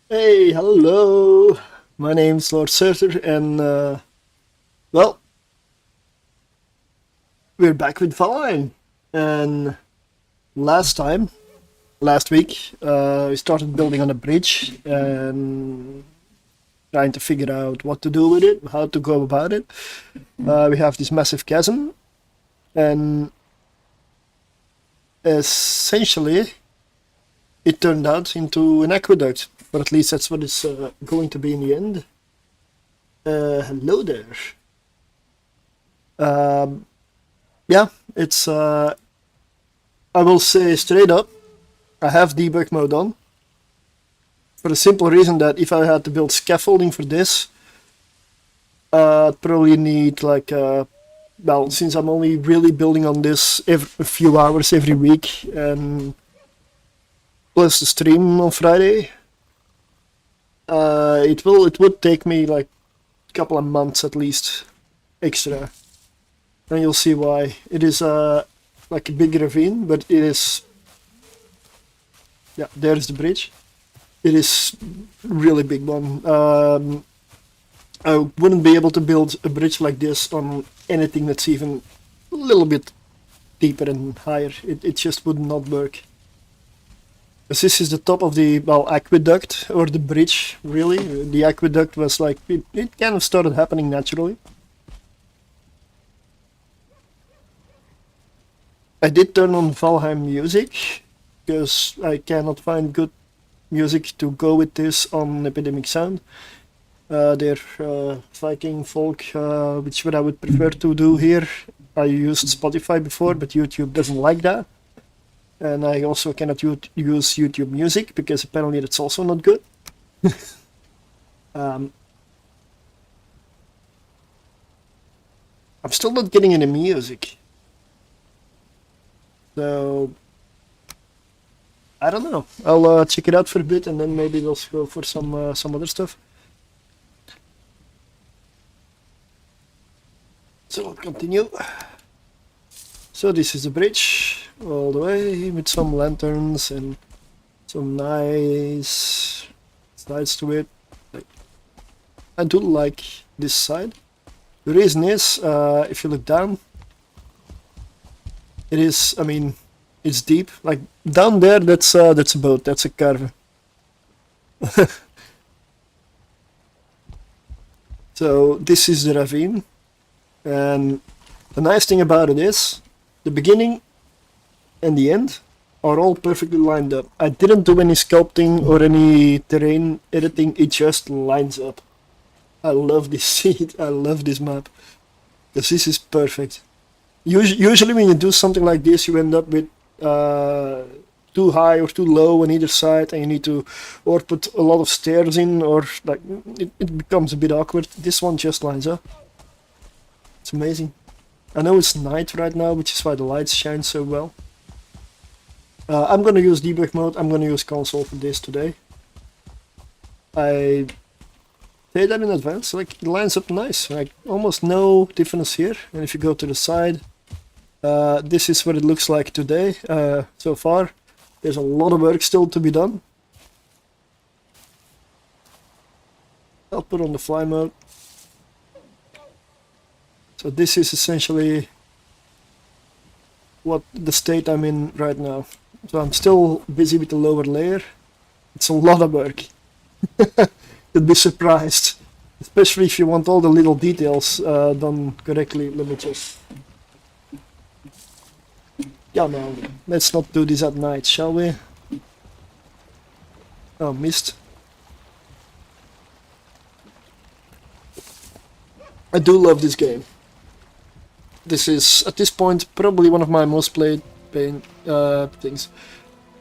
Hey, hello. My name's Lord Surtur, and well, we're back with Valheim. And last time, last week, we started building on a bridge and trying to figure out what to do with it, how to go about it. We have this massive chasm, and essentially, it turned out into an aqueduct, or at least that's what it's going to be in the end. Hello there. Um, yeah, it's. I will say straight up, I have debug mode on for the simple reason that if I had to build scaffolding for this, I'd probably need like well, since I'm only really building on this a few hours every week, and plus the stream on Friday, it would take me like a couple of months at least extra, and you'll see why. It is like a big ravine, but it is, yeah, there's the bridge. It is really big one. I wouldn't be able to build a bridge like this on anything that's even a little bit deeper and higher. It just would not work. Because this is the top of the, well, aqueduct, or the bridge, really. The aqueduct was like, it kind of started happening naturally. I did turn on Valheim music, because I cannot find good music to go with this on Epidemic Sound. They're Viking folk, which what I would prefer to do here. I used Spotify before, but YouTube doesn't like that. And I also cannot use YouTube Music, because apparently that's also not good. um, I'm still not getting any music. So, I don't know. I'll check it out for a bit, and then maybe we'll go for some other stuff. So I'll continue. So this is the bridge all the way with some lanterns and some nice sides to it. I do like this side. The reason is, if you look down, it is, I mean, it's deep. Like down there, that's a boat, that's a carver. So this is the ravine, and the nice thing about it is, the beginning and the end are all perfectly lined up. I didn't do any sculpting or any terrain editing, it just lines up. I love this seed, I love this map, because this is perfect. Usually when you do something like this, you end up with too high or too low on either side, and you need to or put a lot of stairs in, or like it becomes a bit awkward. This one just lines up. It's amazing. I know it's night right now, which is why the lights shine so well. I'm gonna use debug mode, I'm gonna use console for this today. I say that in advance, like it lines up nice, like almost no difference here. And if you go to the side, this is what it looks like today, so far. There's a lot of work still to be done. I'll put on the fly mode. So this is essentially what the state I'm in right now. So I'm still busy with the lower layer. It's a lot of work. You'd be surprised. Especially if you want all the little details done correctly. Let me just... Yeah, no, let's not do this at night, shall we? Oh, missed. I do love this game. This is, at this point, probably one of my most played things.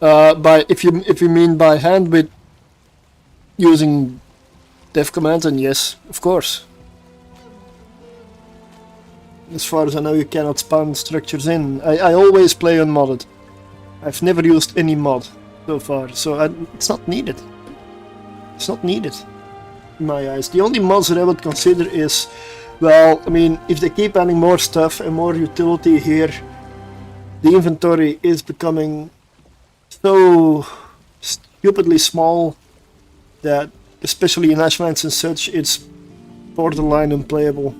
By if you mean by hand with using dev command, then yes, of course. As far as I know, you cannot spawn structures in. I always play unmodded. I've never used any mod so far, so it's not needed. It's not needed, in my eyes. The only mods that I would consider is, well, I mean, if they keep adding more stuff and more utility here, the inventory is becoming so stupidly small that, especially in Ashlands and such, it's borderline unplayable.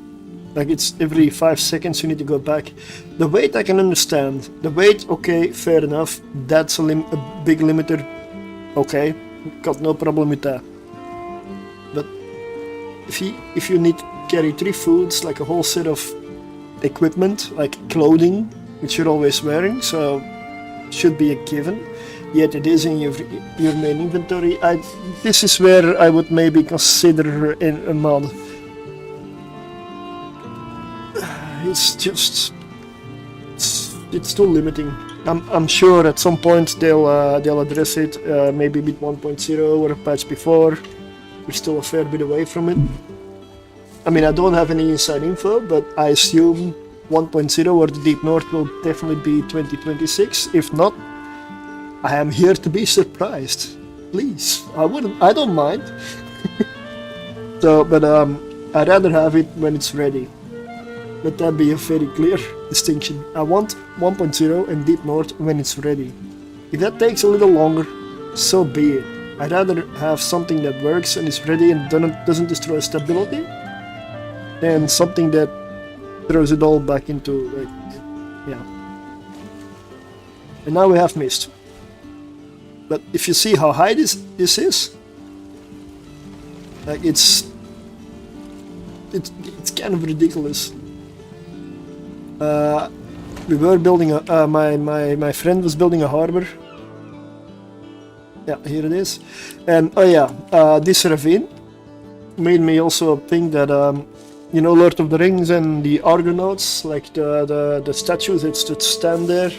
Like, it's every 5 seconds you need to go back. The weight I can understand. The weight, okay, fair enough. That's a big limiter. Okay, got no problem with that. But if you need to carry 3 foods, like a whole set of equipment, like clothing, which you're always wearing, so should be a given. Yet it is in your main inventory. This is where I would maybe consider a mod. It's just it's too limiting. I'm sure at some point they'll address it, maybe with 1.0 or a patch before. We're still a fair bit away from it. I mean, I don't have any inside info, but I assume 1.0 or the Deep North will definitely be 2026. If not, I am here to be surprised. Please, I don't mind. So, but I'd rather have it when it's ready. Let that be a very clear distinction. I want 1.0 and Deep North when it's ready. If that takes a little longer, so be it. I'd rather have something that works and is ready and doesn't destroy stability than something that throws it all back into, like, yeah. And now we have mist. But if you see how high this is, like, it's kind of ridiculous. We were building my friend was building a harbor. Yeah, here it is. And oh yeah, this ravine made me also think that you know, Lord of the Rings and the Argonauts, like the statues that stood stand there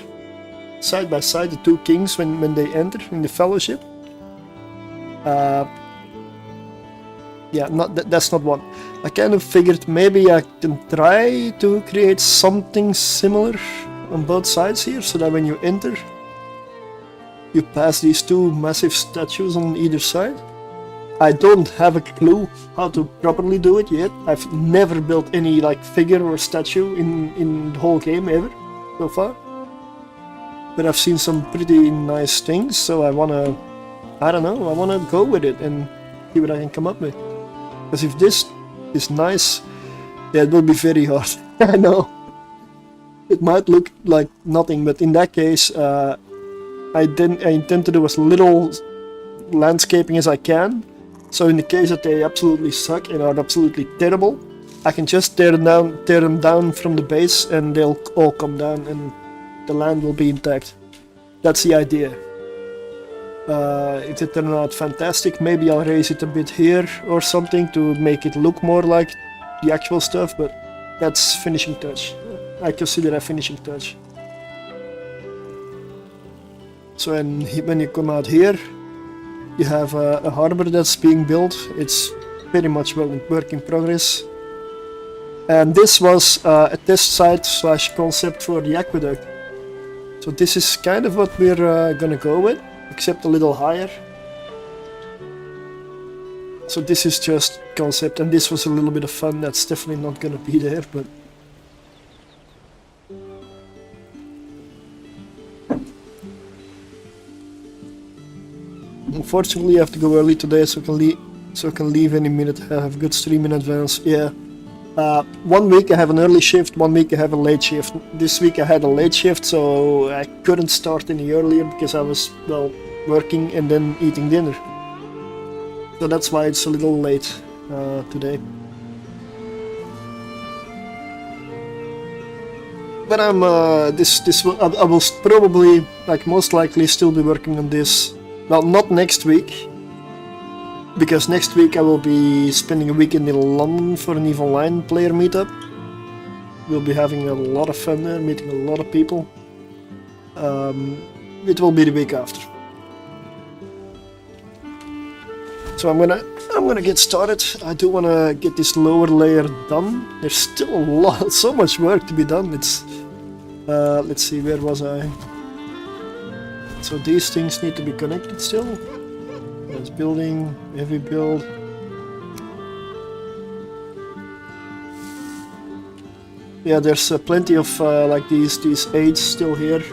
side by side, the 2 kings when they enter in the Fellowship. Yeah, that's not one. I kind of figured maybe I can try to create something similar on both sides here, so that when you enter, you pass these 2 massive statues on either side. I don't have a clue how to properly do it yet. I've never built any, like, figure or statue in the whole game ever so far. But I've seen some pretty nice things, so I wanna go with it and see what I can come up with. Because if this is nice, yeah, it will be very hard. I know. It might look like nothing, but in that case, I intend to do as little landscaping as I can. So in the case that they absolutely suck and are absolutely terrible, I can just tear them down from the base, and they'll all come down, and the land will be intact. That's the idea. If it turns out fantastic, maybe I'll raise it a bit here or something to make it look more like the actual stuff, but that's finishing touch. I consider a finishing touch. So when you come out here, you have a harbor that's being built. It's very much work in progress. And this was a test site / concept for the aqueduct. So this is kind of what we're gonna go with, except a little higher. So this is just concept, and this was a little bit of fun. That's definitely not gonna be there, but unfortunately I have to go early today, so I can leave any minute. I have a good stream in advance. Yeah. 1 week I have an early shift, 1 week I have a late shift. This week I had a late shift, so I couldn't start any earlier because I was, well, working and then eating dinner. So that's why it's a little late today. But I will probably, like, most likely still be working on this. Well, not next week, because next week I will be spending a weekend in London for an EVE Online player meetup. We'll be having a lot of fun there, meeting a lot of people. It will be the week after. So I'm gonna get started. I do wanna get this lower layer done. There's still so much work to be done. It's let's see, where was I? So these things need to be connected still. There's building, heavy build. Yeah, there's plenty of like these aids still here.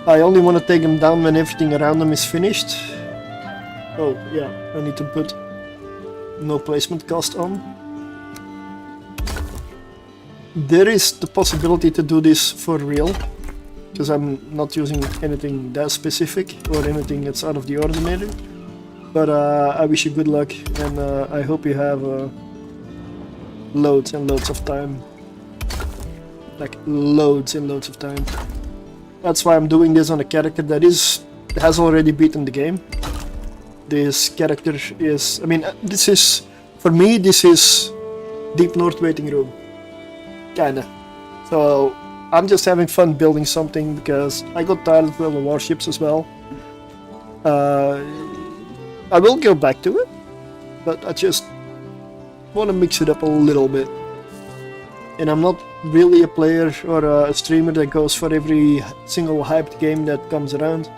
I only want to take them down when everything around them is finished. Oh, yeah, I need to put no placement cost on. There is the possibility to do this for real, because I'm not using anything that specific or anything that's out of the ordinary. But I wish you good luck, and I hope you have loads and loads of time. Like loads and loads of time. That's why I'm doing this on a character that has already beaten the game. This character is, I mean, this is, for me, this is Deep North Waiting Room. Kinda. So, I'm just having fun building something because I got tired of building warships as well. I will go back to it, but I just want to mix it up a little bit. And I'm not really a player or a streamer that goes for every single hyped game that comes around.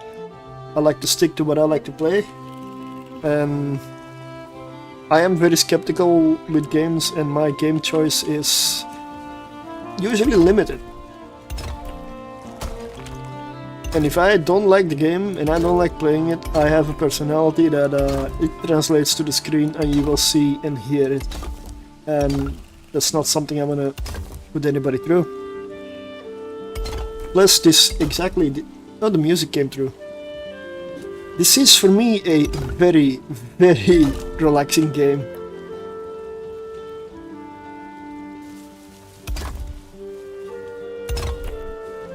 I like to stick to what I like to play. And I am very skeptical with games, and my game choice is usually limited. And if I don't like the game and I don't like playing it, I have a personality that it translates to the screen and you will see and hear it. And that's not something I want to put anybody through. Plus this exactly, the music came through. This is for me a very, very relaxing game.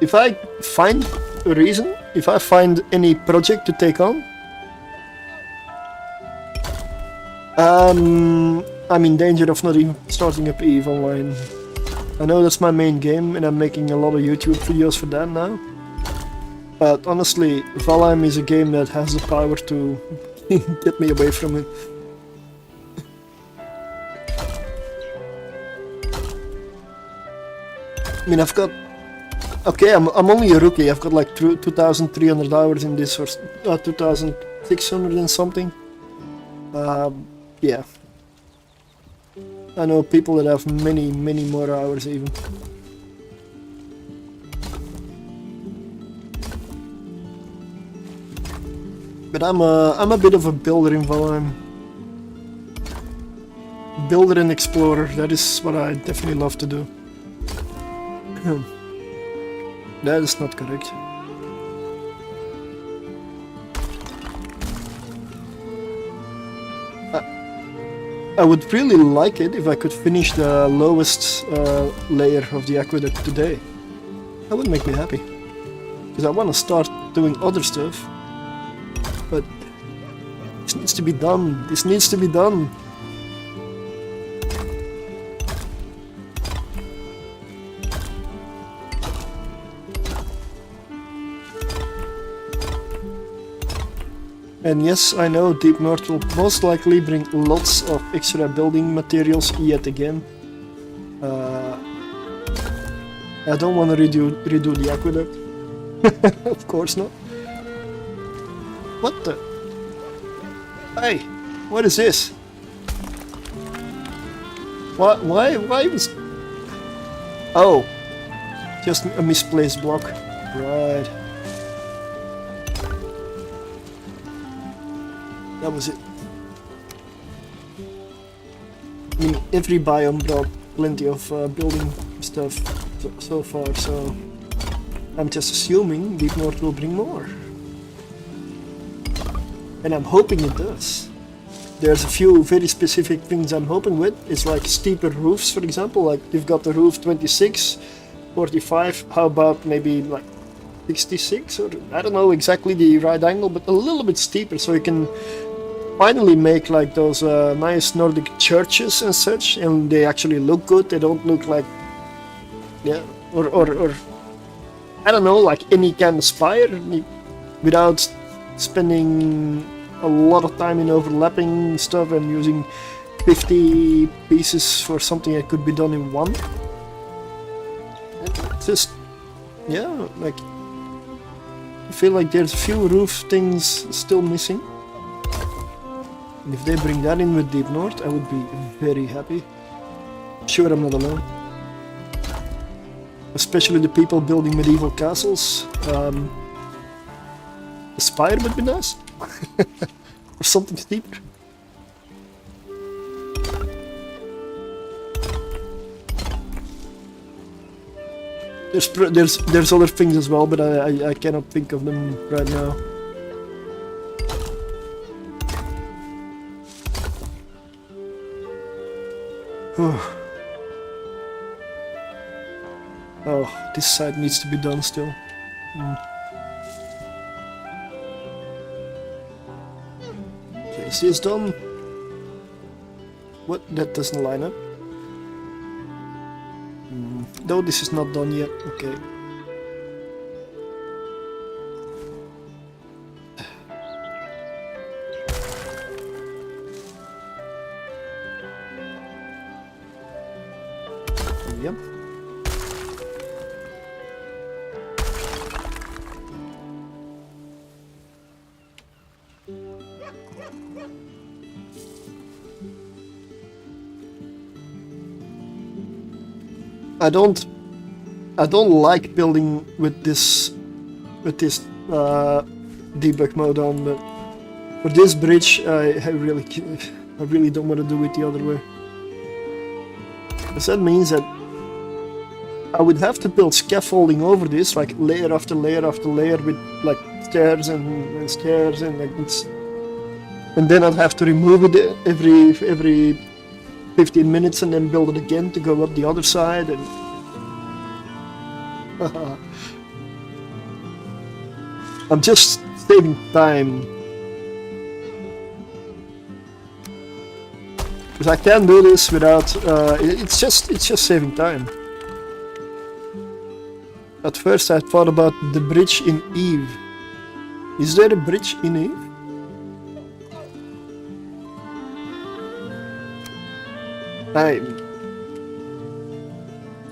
If I find a reason, if I find any project to take on, I'm in danger of not even starting up EVE Online. I know that's my main game and I'm making a lot of YouTube videos for that now. But honestly, Valheim is a game that has the power to get me away from it. I mean, I've got... Okay, I'm only a rookie. I've got like 2,300 hours in this, or 2,600 and something. Yeah. I know people that have many, many more hours even. But I'm a bit of a builder in Valheim. Builder and explorer, that is what I definitely love to do. That is not correct. I would really like it if I could finish the lowest layer of the aqueduct today. That would make me happy. Because I want to start doing other stuff. But this needs to be done. This needs to be done. And yes, I know Deep North will most likely bring lots of extra building materials yet again. I don't want to redo the aqueduct. Of course not. What the? Hey, what is this? Why was... Oh, just a misplaced block. Right. That was it. I mean, every biome brought plenty of building stuff so far, so I'm just assuming Deep North will bring more. And I'm hoping it does. There's a few very specific things I'm hoping with. It's like steeper roofs, for example, like you've got the roof 26, 45, how about maybe like 66, or I don't know exactly the right angle, but a little bit steeper, so you can finally make like those nice Nordic churches and such, and they actually look good. They don't look like, yeah, or I don't know, like any kind of spire, without spending a lot of time in overlapping stuff and using 50 pieces for something that could be done in one. It's just, yeah, like I feel like there's a few roof things still missing. And if they bring that in with Deep North, I would be very happy. Sure, I'm not alone. Especially the people building medieval castles. The spire would be nice. Or something steeper. There's other things as well, but I cannot think of them right now. Oh, this side needs to be done still. Okay, is this done? What? That doesn't line up. No, this is not done yet. Okay. Yep. I don't like building with this debug mode on, but for this bridge I really don't want to do it the other way. Because that means that I would have to build scaffolding over this, like layer after layer after layer, with like stairs and stairs and like it's, and then I'd have to remove it every 15 minutes and then build it again to go up the other side. And I'm just saving time. Because I can't do this without, it's just saving time. At first I thought about the bridge in Eve. Is there a bridge in Eve?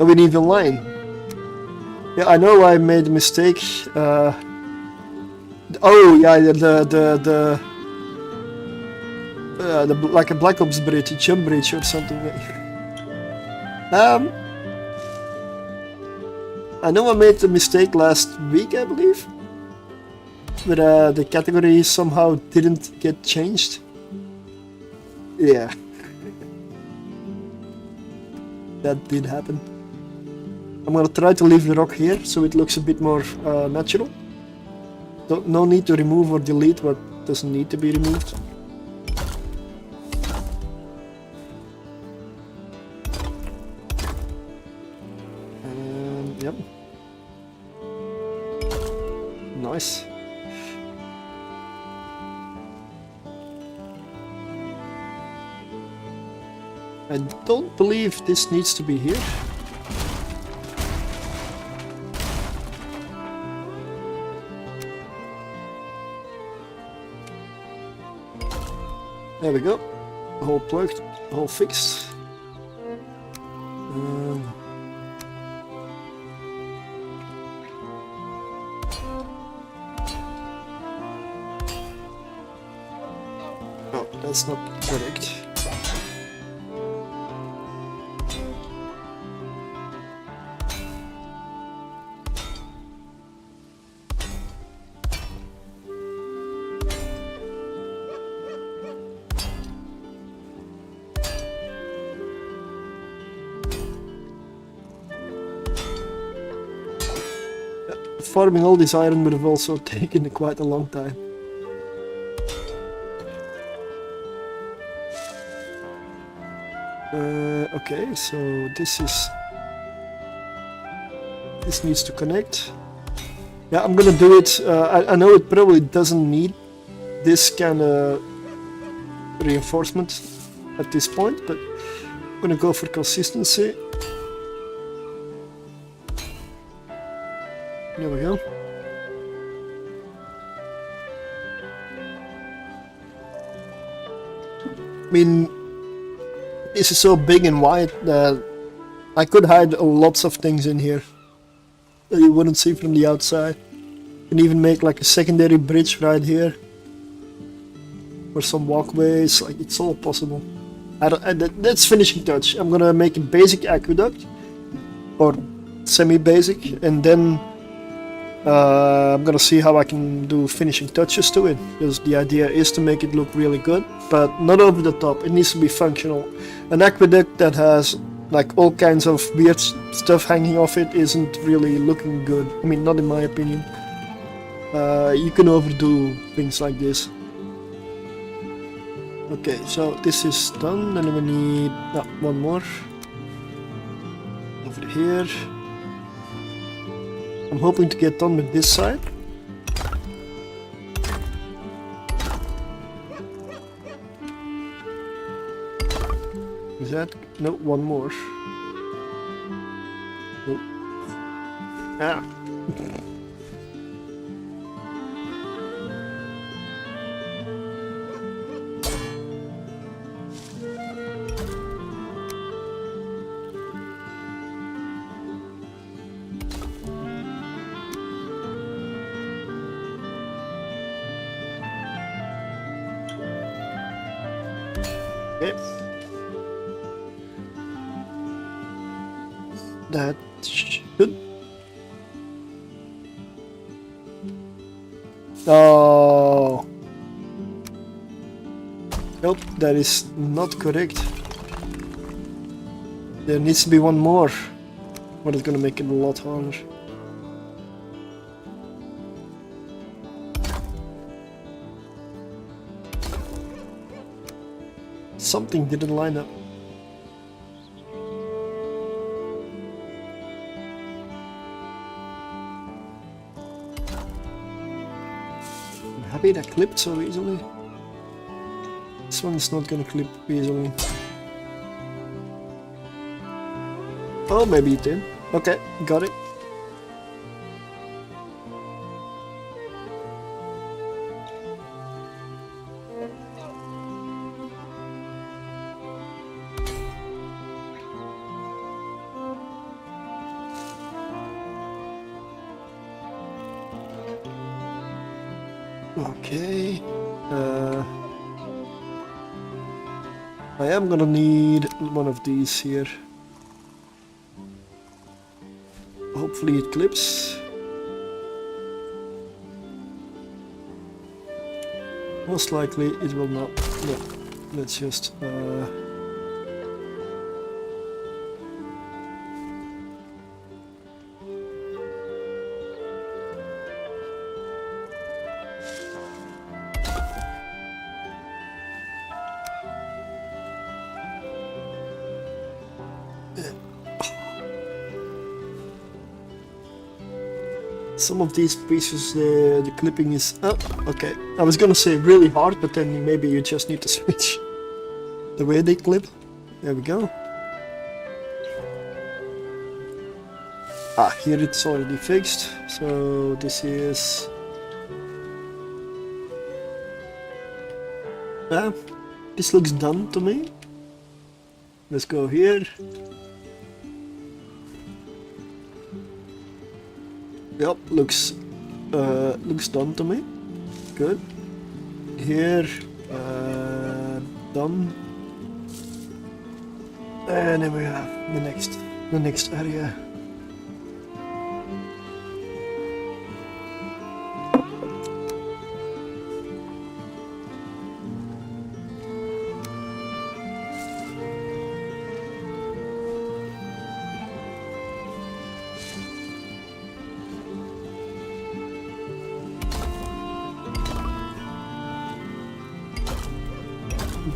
We need a line. Yeah, I know I made a mistake. Oh yeah, the like a Black Ops bridge, a jump bridge or something. I know I made a mistake last week, I believe, but the category somehow didn't get changed. Yeah. That did happen. I'm gonna try to leave the rock here so it looks a bit more natural. No need to remove or delete what doesn't need to be removed. And yep. Nice. I don't believe this needs to be here. There we go. Hole plugged, hole fixed. Oh, that's not correct. Farming all this iron would have also taken quite a long time. Okay, so this needs to connect. Yeah, I'm gonna do it. I know it probably doesn't need this kind of reinforcement at this point, but I'm gonna go for consistency. There we go. I mean, this is so big and wide that I could hide lots of things in here that you wouldn't see from the outside. And even make like a secondary bridge right here. Or some walkways, like it's all possible. That's finishing touch. I'm gonna make a basic aqueduct. Or semi-basic, and then I'm gonna see how I can do finishing touches to it, because the idea is to make it look really good, but not over the top. It needs to be functional. An aqueduct that has like all kinds of weird stuff hanging off it isn't really looking good. I mean, not in my opinion. You can overdo things like this. Okay, so this is done, and we need one more over here. I'm hoping to get done with this side. Is that? No, one more. Oh. Ah. Okay. That should. Oh. Nope, that is not correct. There needs to be one more, but it's gonna make it a lot harder. Something didn't line up. I'm happy that clipped so easily. This one is not gonna clip easily. Oh, maybe it did. Okay, got it. Okay, I am gonna need one of these here. Hopefully it clips. Most likely it will not. No, let's just some of these pieces, the clipping is... Oh, okay. I was gonna say really hard, but then maybe you just need to switch the way they clip. There we go. Ah, here it's already fixed. So this is... Ah, this looks done to me. Let's go here. Yep, looks done to me. Good. Here, done. And then we have the next area.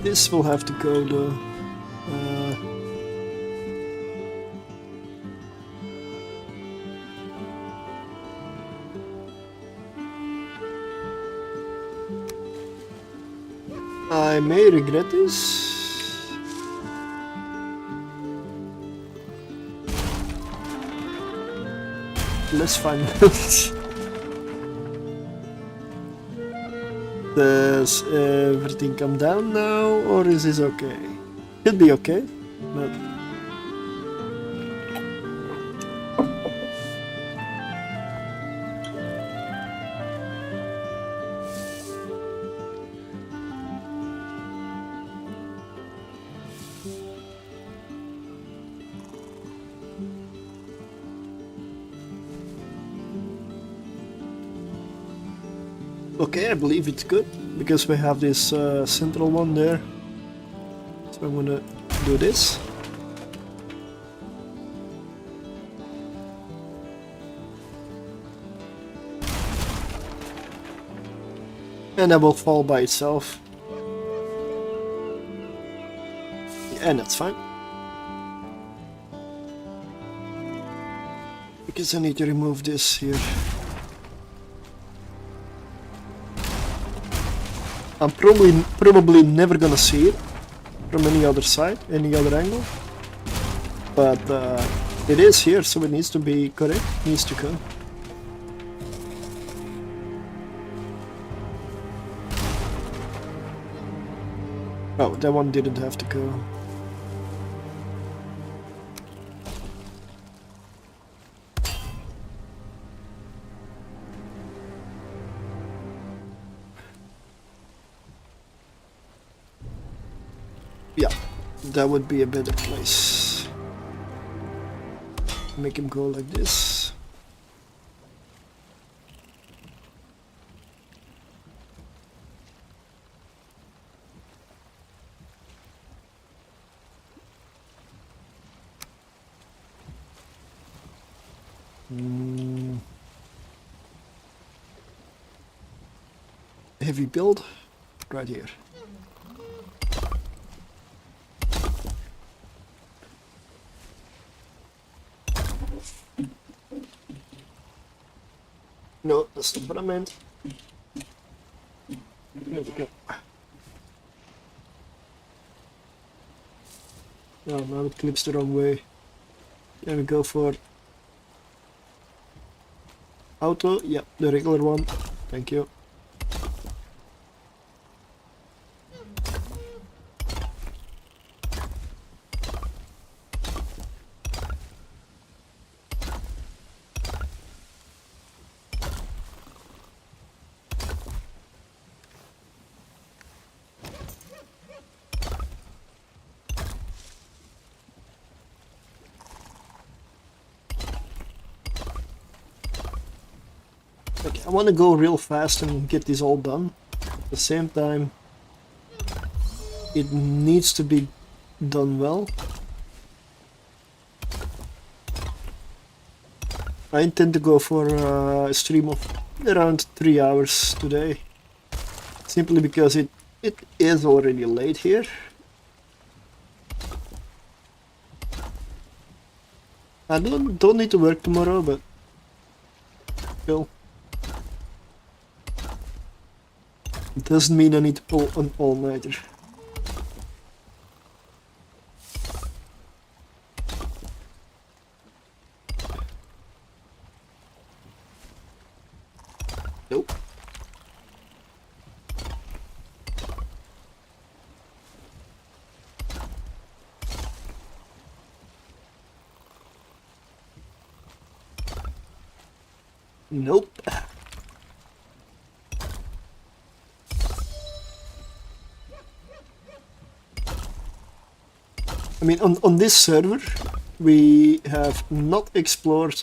This will have to go though. I may regret this. Let's find out. Does everything come down now, or is this okay? Should be okay, but... Okay, I believe it's good, because we have this central one there. So I'm gonna do this. And that will fall by itself. And that's fine. Because I need to remove this here. I'm probably never gonna see it from any other side, any other angle. But it is here, so it needs to be correct, needs to come. Oh, that one didn't have to go. Yeah, that would be a better place. Make him go like this. Heavy build right here. No, that's not what I meant. There we go. Oh, now it clips the wrong way. There we go for auto. Yeah, the regular one. Thank you. Okay, I want to go real fast and get this all done. At the same time, it needs to be done well. I intend to go for a stream of around 3 hours today. Simply because it is already late here. I don't need to work tomorrow, but still. It doesn't mean I need to pull an all-nighter. Nope. Nope. I mean, on this server, we have not explored,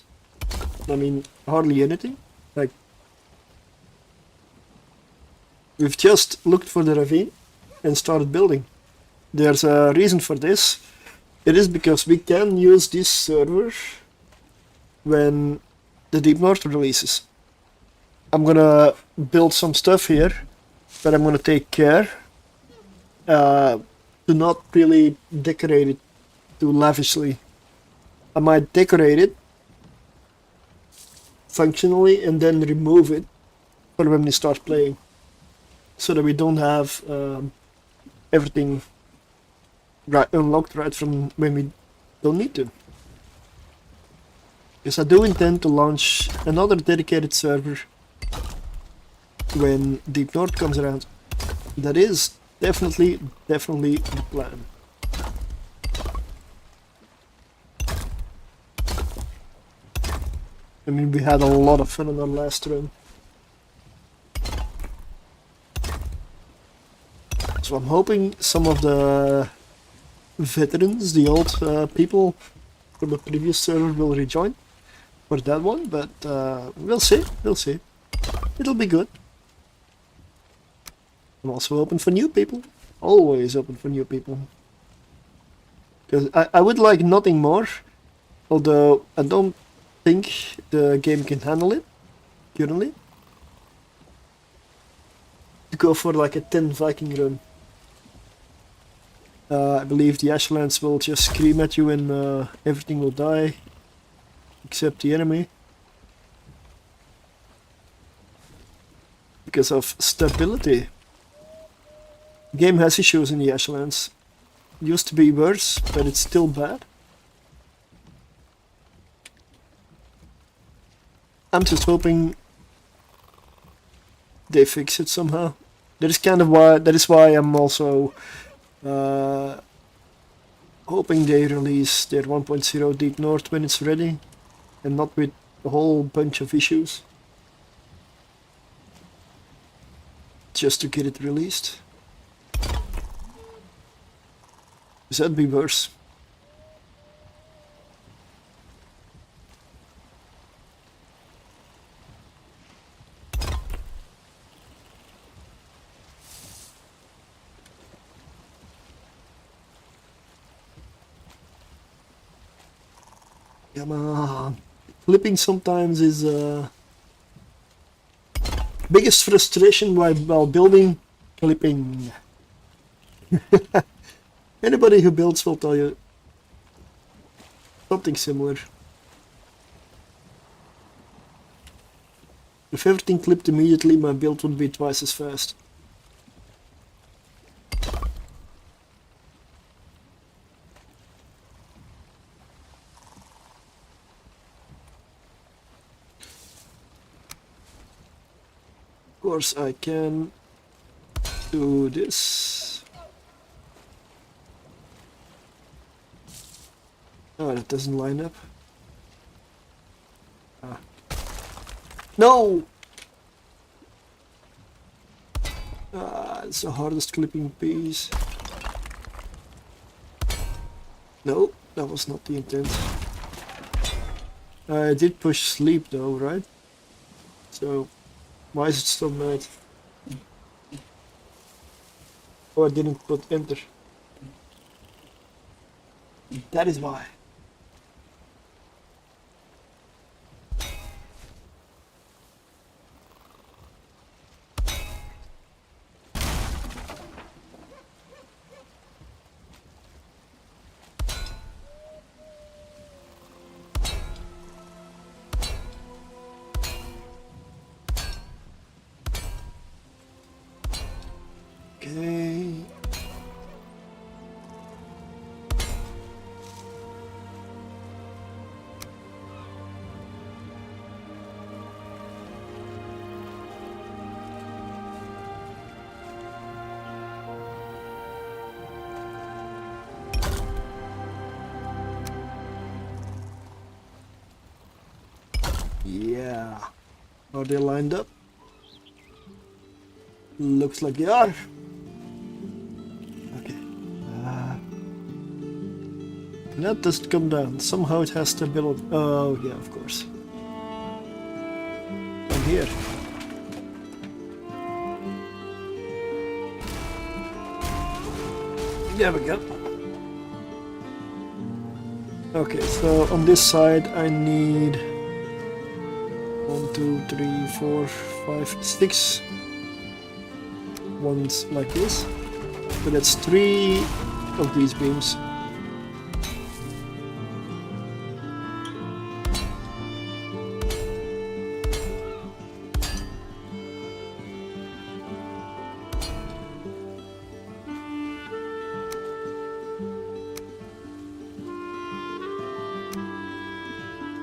I mean, hardly anything. Like, we've just looked for the ravine and started building. There's a reason for this. It is because we can use this server when the Deep North releases. I'm gonna build some stuff here, but I'm gonna take care to not really decorate it too lavishly. I might decorate it functionally and then remove it for when we start playing, so that we don't have everything unlocked right from when we don't need to. Because I do intend to launch another dedicated server when Deep North comes around. That is definitely the plan. I mean, we had a lot of fun on our last run. So I'm hoping some of the veterans, the old people from the previous server will rejoin for that one, but we'll see, it'll be good. I'm also open for new people. Always open for new people. Because I would like nothing more, although I don't think the game can handle it currently, to go for like a 10 Viking run. I believe the Ashlands will just scream at you and everything will die, except the enemy. Because of stability. The game has issues in the Ashlands. Used to be worse, but it's still bad. I'm just hoping they fix it somehow. That is why I'm also hoping they release their 1.0 Deep North when it's ready, and not with a whole bunch of issues just to get it released. Because that'd be worse. Come on. Flipping sometimes is biggest frustration while building. Flipping. Anybody who builds will tell you something similar. If everything clipped immediately, my build would be twice as fast. Of course I can do this. Oh, that doesn't line up. Ah. No! Ah, it's the hardest clipping piece. No, that was not the intent. I did push sleep though, right? So, why is it still night? Oh, I didn't put enter. That is why. Okay. Yeah. Are they lined up? Looks like they are. Okay. That doesn't come down. Somehow it has stability. Oh, yeah, of course. I'm here. There we go. Okay, so on this side I need 1, 2, 3, 4, 5, 6 ones like this. So that's 3 of these beams.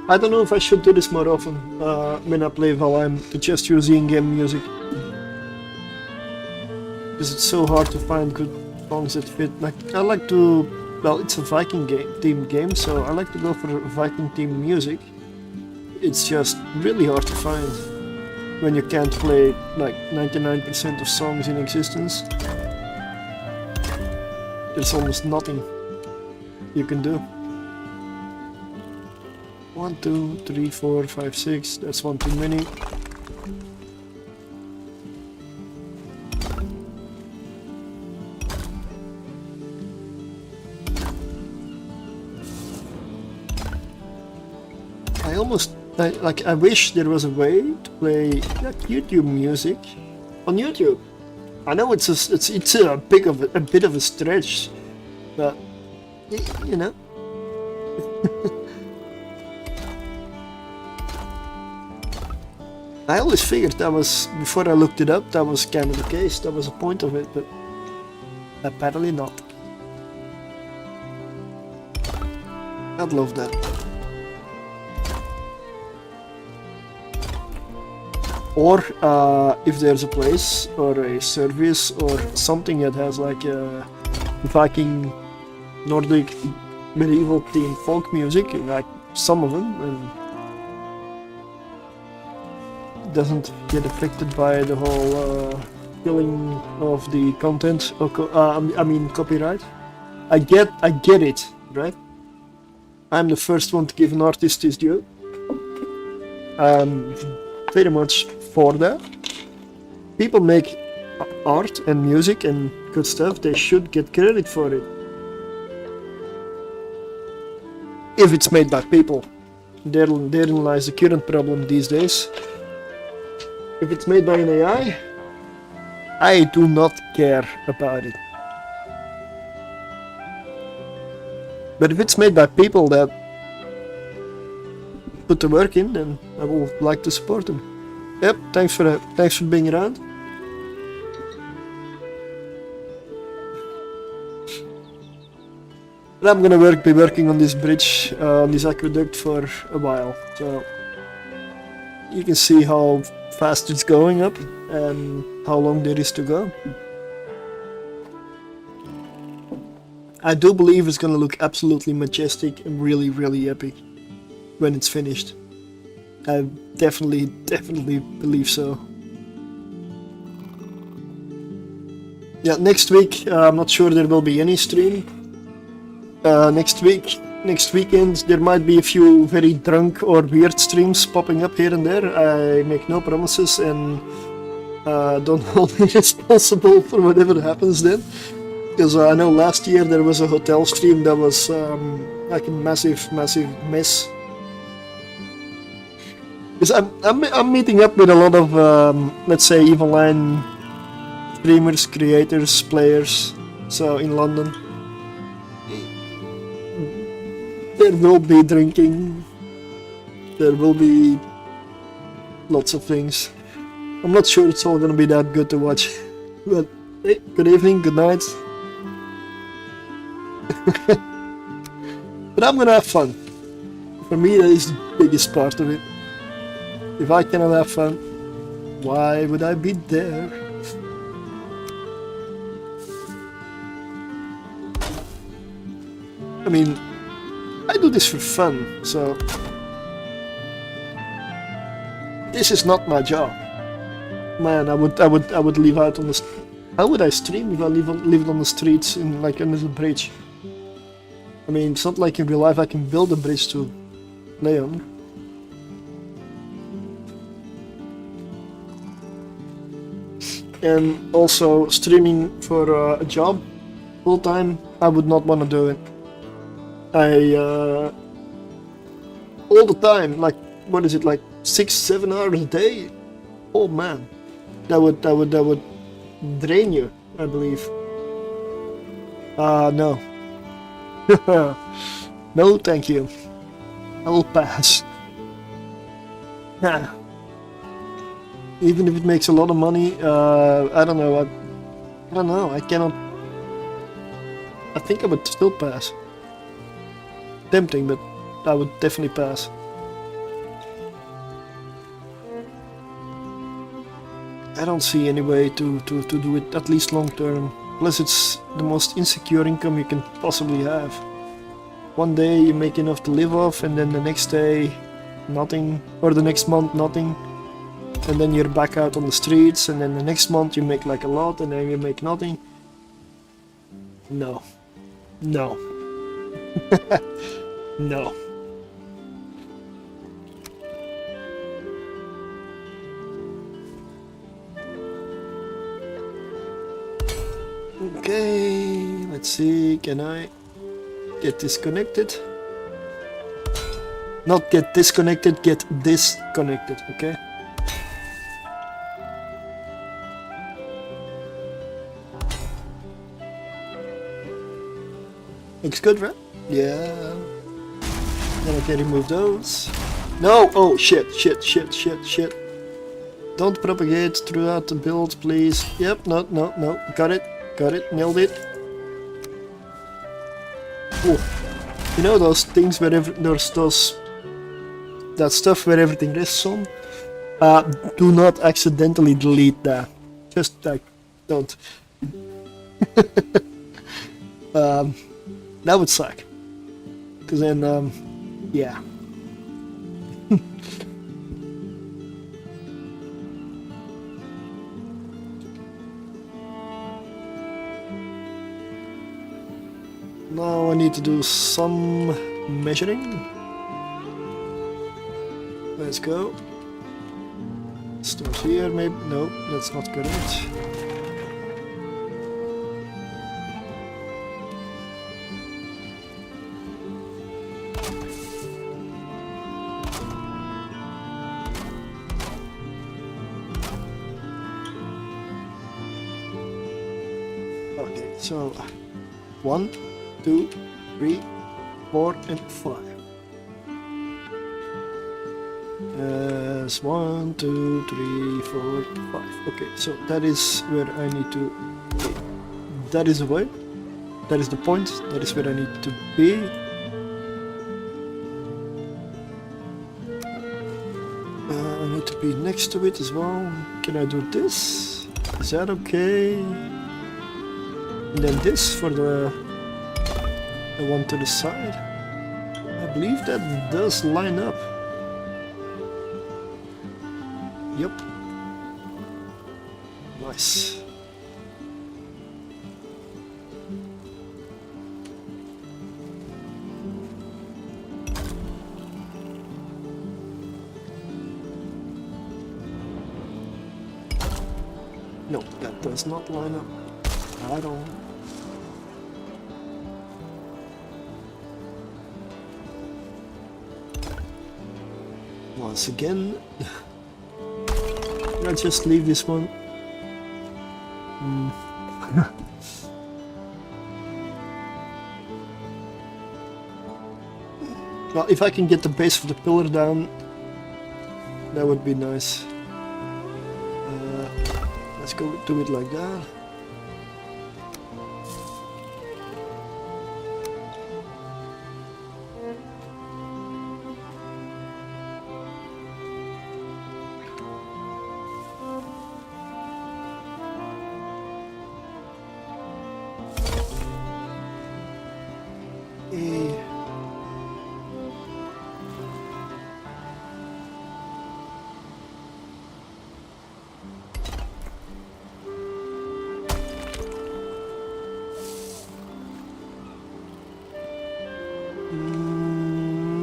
I don't know if I should do this more often when I play Valheim, to just use in-game music. Because it's so hard to find good songs that fit. Like, I like to... Well, it's a Viking themed game, so I like to go for Viking themed music. It's just really hard to find when you can't play like 99% of songs in existence. There's almost nothing you can do. 1, 2, 3, 4, 5, 6. That's one too many. I wish there was a way to play like YouTube music on YouTube. I know it's a bit of a stretch, but you know. I always figured that was, before I looked it up, that was kind of the case. That was the point of it, but apparently not. I'd love that. Or if there's a place or a service or something that has like a Viking, Nordic, medieval themed folk music, like some of them, and doesn't get affected by the whole killing of the content, or I mean copyright. I get it, right? I'm the first one to give an artist his due. Very much for that. People make art and music and good stuff, they should get credit for it. If it's made by people. Therein lies the current problem these days. If it's made by an AI, I do not care about it. But if it's made by people that put the work in, then I will like to support them. Yep, thanks for that. Thanks for being around. And I'm gonna be working on this bridge, on this aqueduct for a while. So you can see how fast it's going up and how long there is to go. I do believe it's gonna look absolutely majestic and really, really epic when it's finished. I definitely believe so. Yeah, next week, I'm not sure there will be any stream. Next weekend, there might be a few very drunk or weird streams popping up here and there. I make no promises and don't hold me responsible for whatever happens then. Because I know last year there was a hotel stream that was like a massive mess. Because I'm meeting up with a lot of, let's say, Valheim streamers, creators, players, so in London. There will be drinking, there will be lots of things. I'm not sure it's all gonna be that good to watch, but hey, good evening, good night. But I'm gonna have fun. For me, that is the biggest part of it. If I cannot have fun, why would I be there? I mean, I do this for fun, so this is not my job. Man, I would live out on the. How would I stream if I lived on the streets in like under the bridge? I mean, it's not like in real life I can build a bridge to lay on. And also streaming for a job full time, I would not want to do it. All the time, like, what is it, like 6-7 hours a day? Oh man, that would drain you, I believe. No. No, thank you. I will pass. Yeah. Even if it makes a lot of money, I don't know. I don't know. I cannot. I think I would still pass. Tempting, but I would definitely pass. I don't see any way to do it, at least long term. Plus it's the most insecure income you can possibly have. One day you make enough to live off, and then the next day nothing, or the next month nothing, and then you're back out on the streets, and then the next month you make like a lot, and then you make nothing. No. No. No. Okay, let's see, can I get disconnected? Not get disconnected, get disconnected, okay? Looks good, right? Yeah. Then I can remove those. No! Oh, shit. Don't propagate throughout the build, please. Yep, no. Got it, nailed it. Ooh. You know those things where there's that stuff where everything rests on? Do not accidentally delete that. Just like, don't. That would suck. Cause then, yeah. Now I need to do some measuring. Let's go. Start here, maybe. No, that's not correct. Okay, so 1, 2, 3, 4, and 5. As 1, 2, 3, 4, 5. Okay, so that is where I need to. Okay. That is the way. That is the point. That is where I need to be. I need to be next to it as well. Can I do this? Is that okay? And then this for the one to the side. I believe that does line up. Yep. Nice. No, that does not line up at all. Once again, I'll just leave this one. Well, if I can get the base of the pillar down, that would be nice. Let's go do it like that.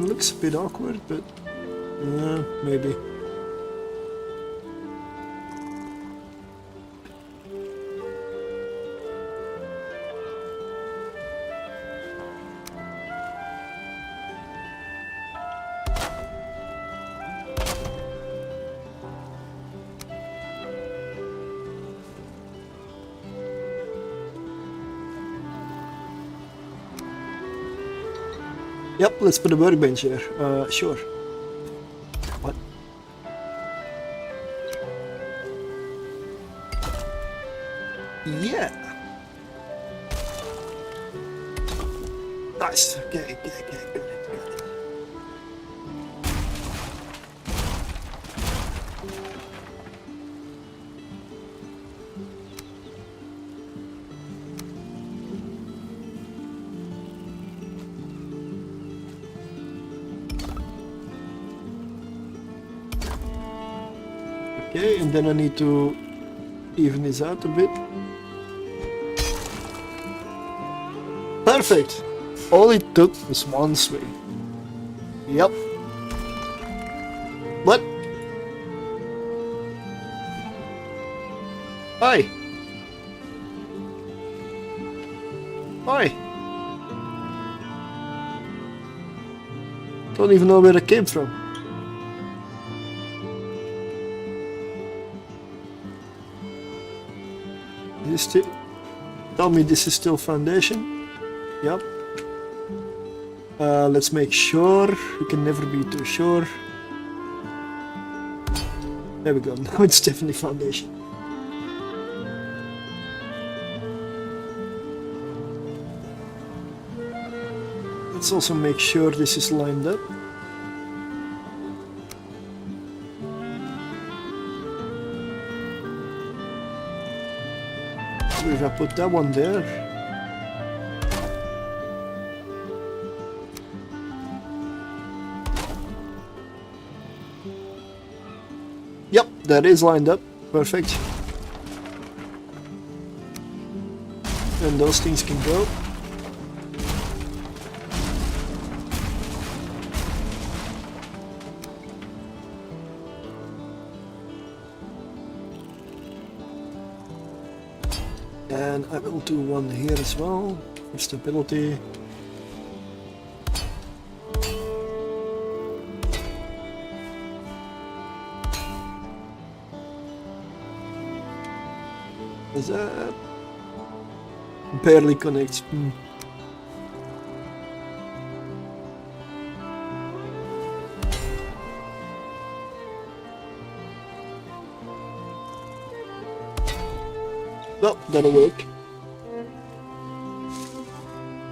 Looks a bit awkward, but maybe. Yep, let's put a workbench here. Sure. What? Yeah. Nice. Okay, got it. Okay, and then I need to even this out a bit. Perfect! All it took was one swing. Yep. What? Hi! Hi! Don't even know where it came from. Tell me this is still foundation. Yep. Let's make sure. You can never be too sure. There we go. Now it's definitely foundation. Let's also make sure this is lined up. If I put that one there. Yep, that is lined up. Perfect. And those things can go. And I will do one here as well, for stability. Is that barely connects? Well, that'll work.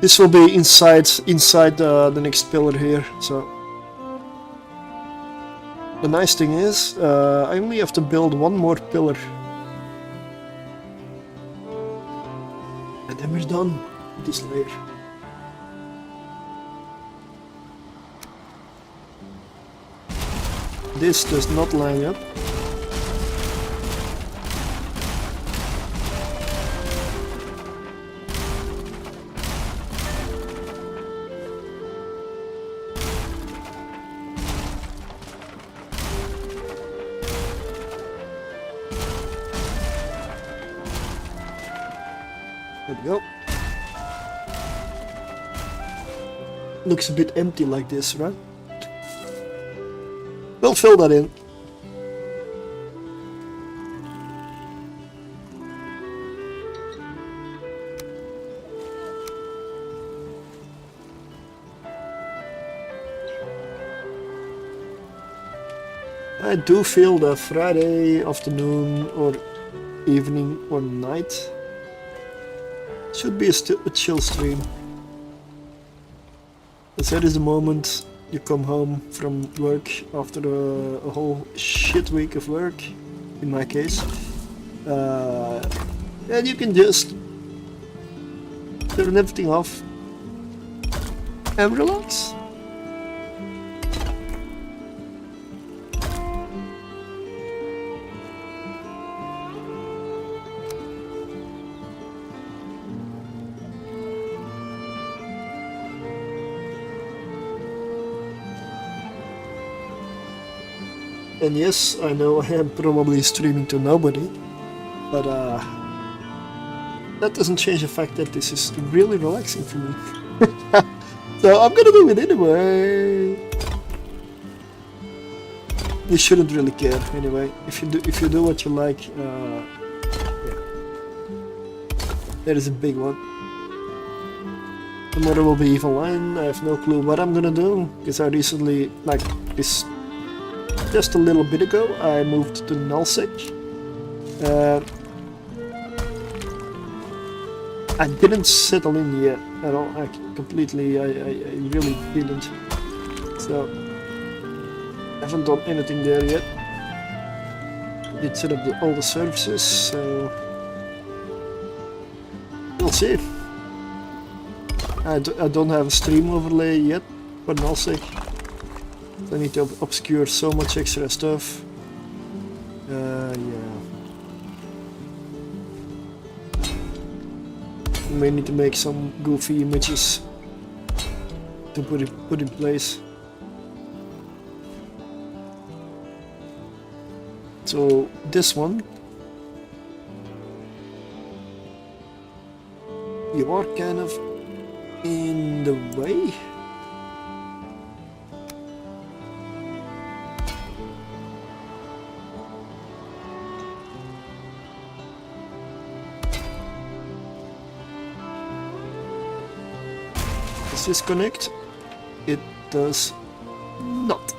This will be inside the next pillar here. So the nice thing is, I only have to build one more pillar, and then we're done with this layer. This does not line up. There we go. Looks a bit empty like this, right? We'll fill that in. I do feel that Friday afternoon or evening or night should be a chill stream. As that is the moment you come home from work after a whole shit week of work, in my case, and you can just turn everything off and relax. And yes, I know I am probably streaming to nobody, but that doesn't change the fact that this is really relaxing for me. So I'm gonna do it anyway. You shouldn't really care anyway. If you do what you like, yeah. There is a big one. Tomorrow will be Valheim. I have no clue what I'm gonna do, because I recently, like this. Just a little bit ago, I moved to Nullsec. I didn't settle in yet at all. I really didn't. So, I haven't done anything there yet. I did set up all the services, so we'll see. I don't have a stream overlay yet for Nullsec. I need to obscure so much extra stuff. Yeah. I may need to make some goofy images to put in place. So this one, you are kind of in the way. Does this connect? It does not.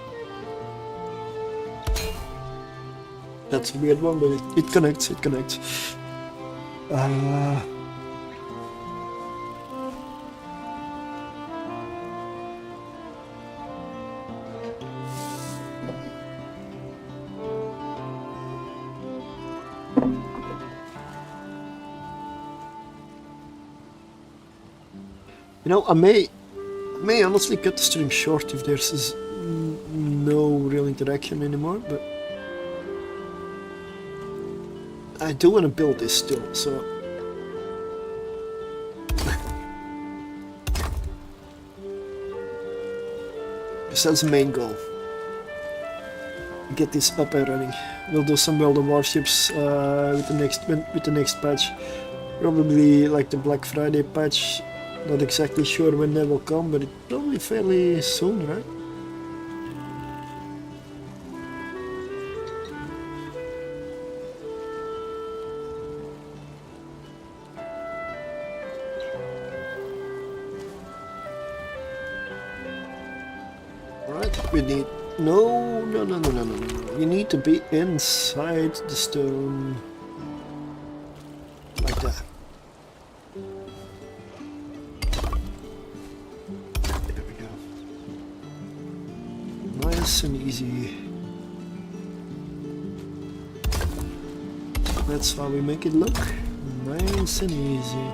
That's a weird one, but it connects, it connects. You know, I may honestly cut the stream short if there's no real interaction anymore, but I do want to build this still, so because that's the main goal. Get this up and running. We'll do some World of Warships with the next patch, probably like the Black Friday patch. Not exactly sure when they will come, but it's probably fairly soon, right? Alright, we need... No. You need to be inside the stone. Like that. Nice and easy. That's how we make it look. Nice and easy.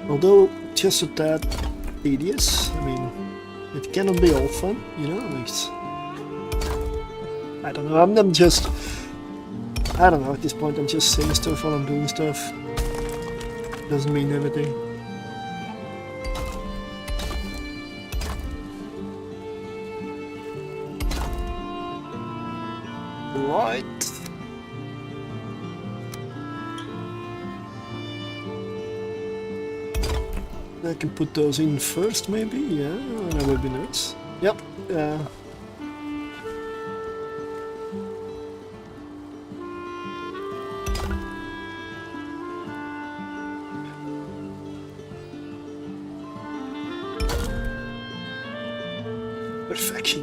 Although just a tad tedious. I mean, it cannot be all fun, you know? Like I don't know. I'm just. I don't know. At this point, I'm just saying stuff while I'm doing stuff. Doesn't mean anything. Right. I can put those in first, maybe. Yeah, that would be nice. Yep. Perfection.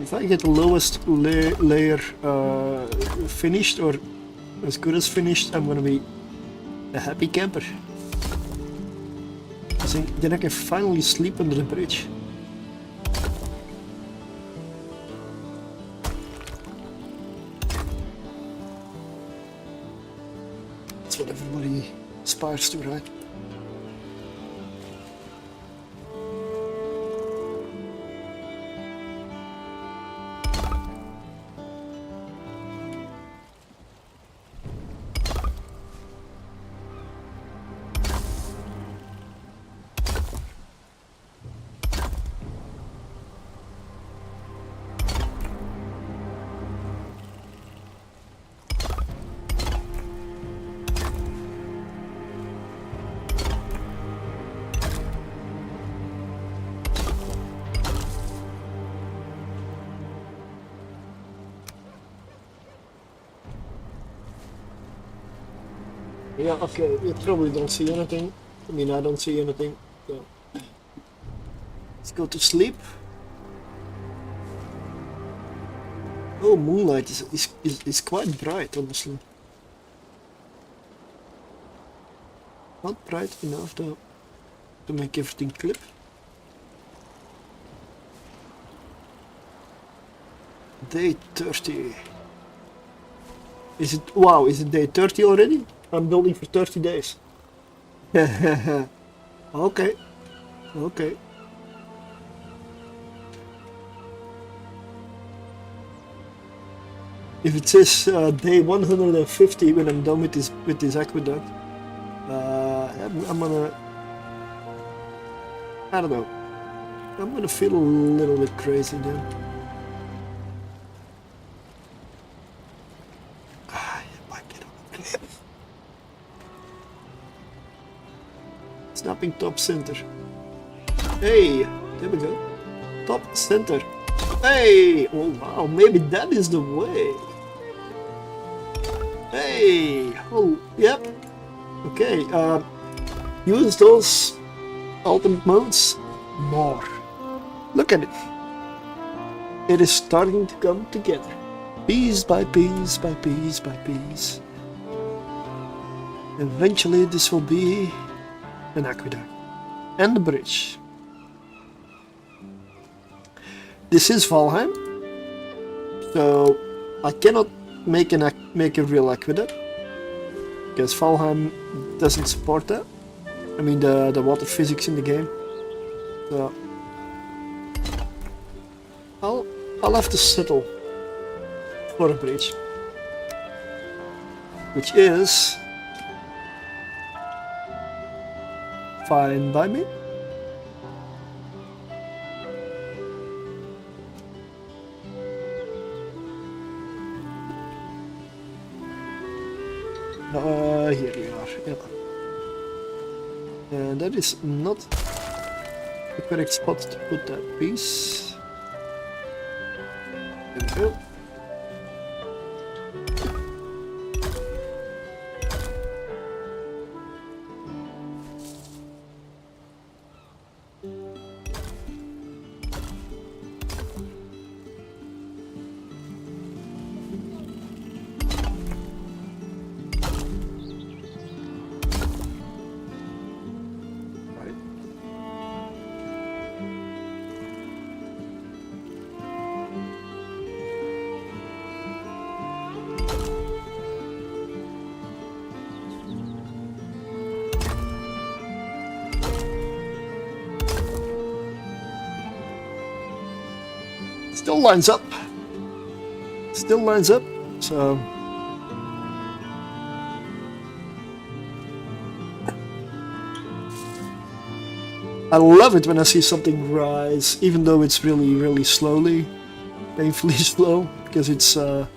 If I get the lowest layer finished, or as good as finished, I'm gonna be a happy camper. Then I can finally sleep under the bridge. That's what everybody aspires to, right? Yeah, okay, you probably don't see anything. I mean, I don't see anything. So. Let's go to sleep. Oh, moonlight is quite bright, honestly. Not bright enough though to make everything clip. Day 30. Is it, wow, is it day 30 already? I'm building for 30 days. Okay. Okay. If it says day 150 when I'm done with this aqueduct, I'm gonna, I don't know, I'm gonna feel a little bit crazy then. Snapping top center. Hey, there we go. Top center. Hey, oh wow, maybe that is the way. Hey, oh, yep. Okay, use those ultimate modes more. Look at it. It is starting to come together. Piece by piece by piece by piece. Eventually this will be an aqueduct and the bridge. This is Valheim, so I cannot make a real aqueduct because Valheim doesn't support that. I mean the water physics in the game. So I'll have to settle for a bridge, which is fine by me. Here we are. Yeah. And that is not the correct spot to put that piece. There we go. Still lines up. Still lines up. So I love it when I see something rise, even though it's really slowly, painfully slow, because it's well,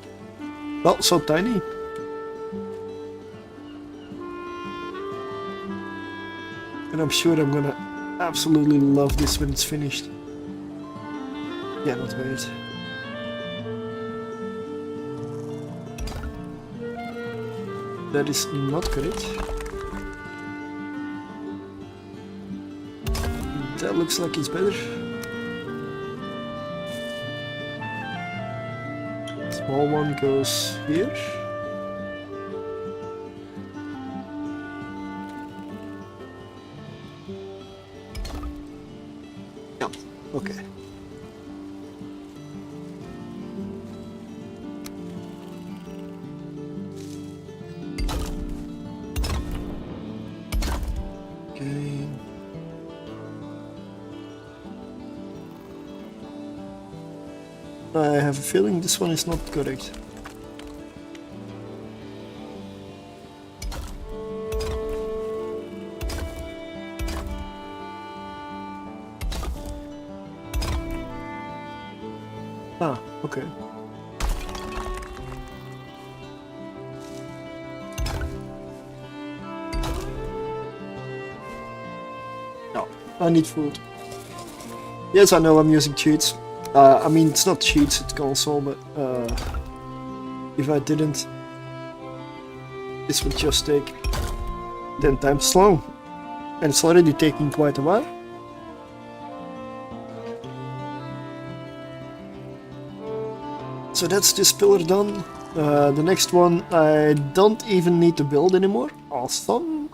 so tiny. And I'm sure I'm gonna absolutely love this when it's finished. Yeah, not wait. That is not correct. That looks like it's better. Small one goes here. Yeah, okay. I have a feeling this one is not correct. Ah, okay. No, I need food. Yes, I know I'm using cheats. I mean, it's not cheats, it's console, but if I didn't, this would just take 10 times as long. And it's already taking quite a while. So that's this pillar done. The next one I don't even need to build anymore. Awesome.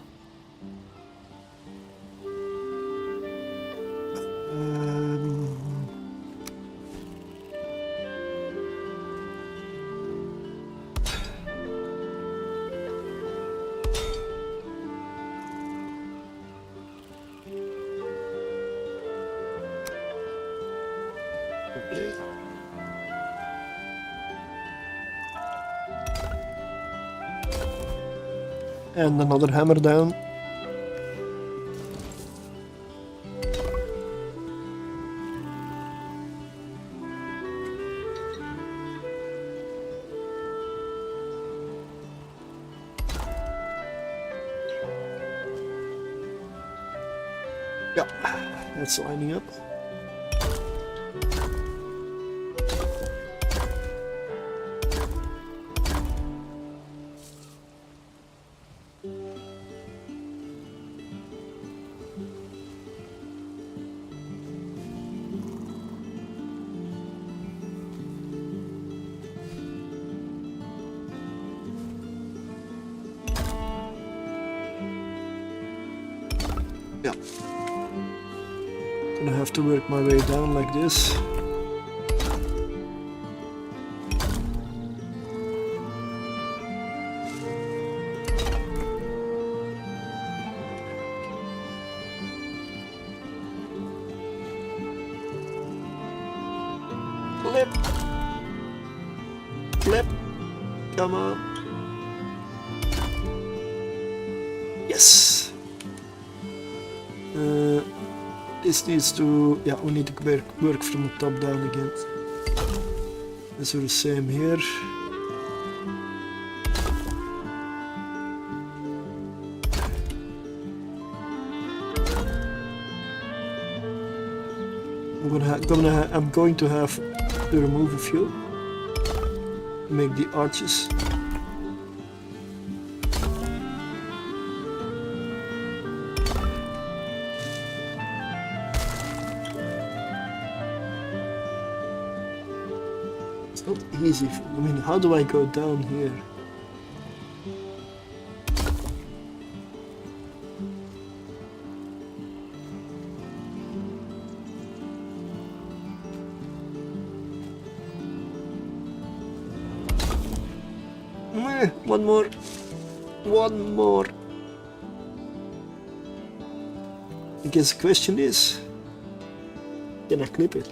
Okay. And another hammer down. Yeah, that's lining up. Yeah. Gonna have to work my way down like this. Flip. Flip. Come on. Yes. This needs to, yeah, we need to work from the top down again. Let's do the same here. I'm going to have to remove a few. Make the arches. Not easy. I mean, how do I go down here? One more. One more. I guess the question is, can I clip it?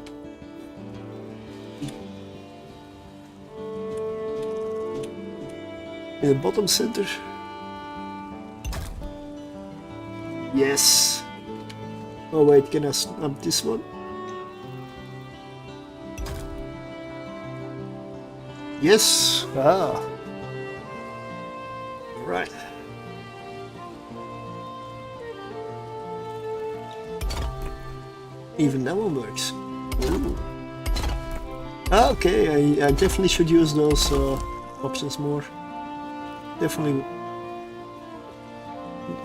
In the bottom center. Yes. Oh wait, can I snap this one? Yes. Ah. Right. Even that one works. Ooh. Okay, I definitely should use those options more. Definitely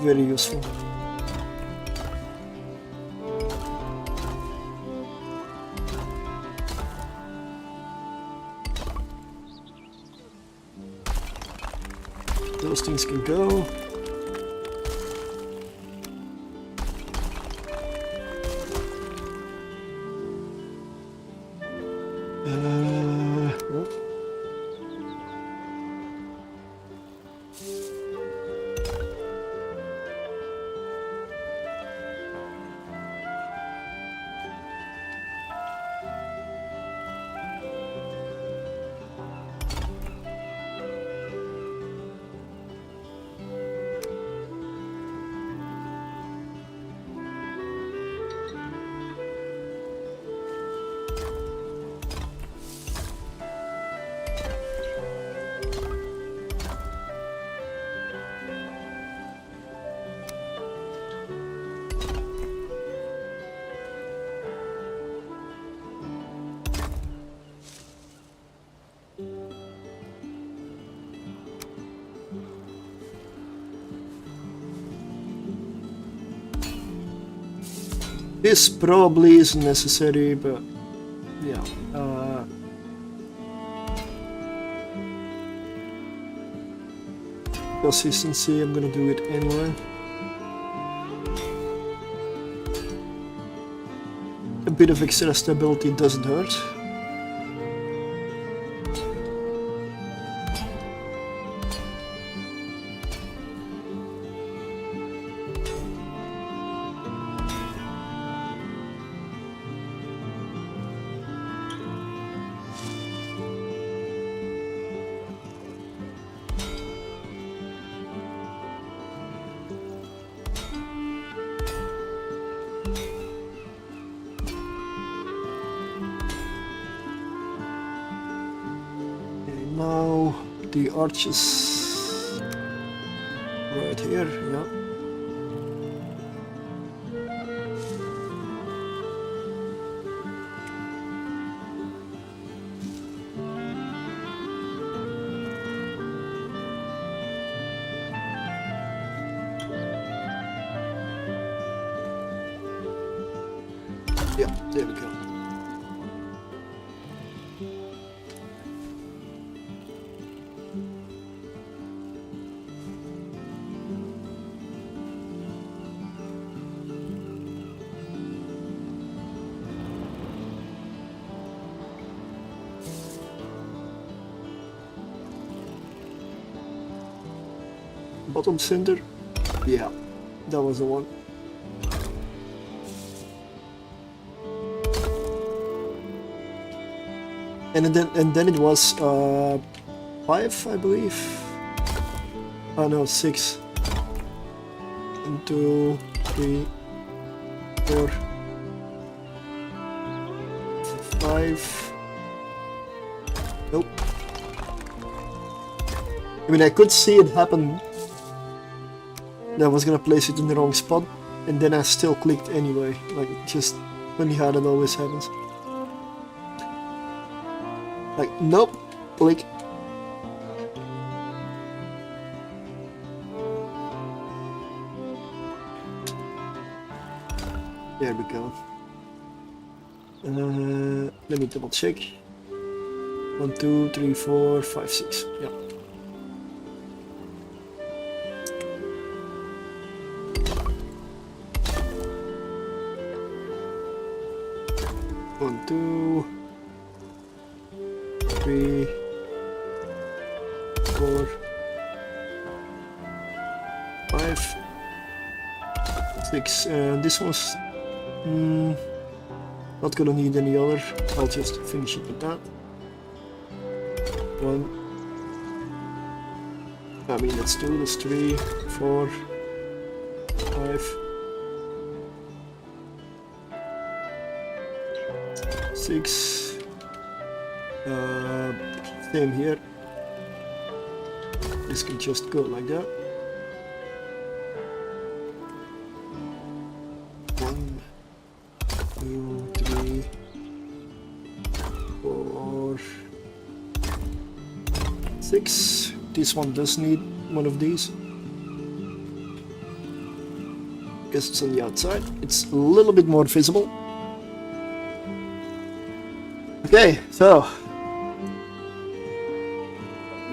very useful. Those things can go. Nope. This probably isn't necessary, but yeah. Consistency, I'm gonna do it anyway. A bit of extra stability doesn't hurt. Now the arches right here, yeah. Yeah, there we go. Bottom center. Yeah, that was the one. And then it was 5, I believe. Oh no, 6. 1, 2, 3, 4, 5. Nope. I mean, I could see it happen. I was gonna place it in the wrong spot, and then I still clicked anyway. Like, just funny how that always happens. Like, nope, click. There we go. Let me double check. 1, 2, 3, 4, 5, 6. Yeah. One, 2, 3, 4, 5, 6. This one's not gonna need any other. I'll just finish it with that. 1. I mean, that's 2. That's 3, 4, 5, 6. Same here. This can just go like that. 1, 2, 3, 4, 6. This one does need one of these because it's on the outside. It's a little bit more visible. Okay, so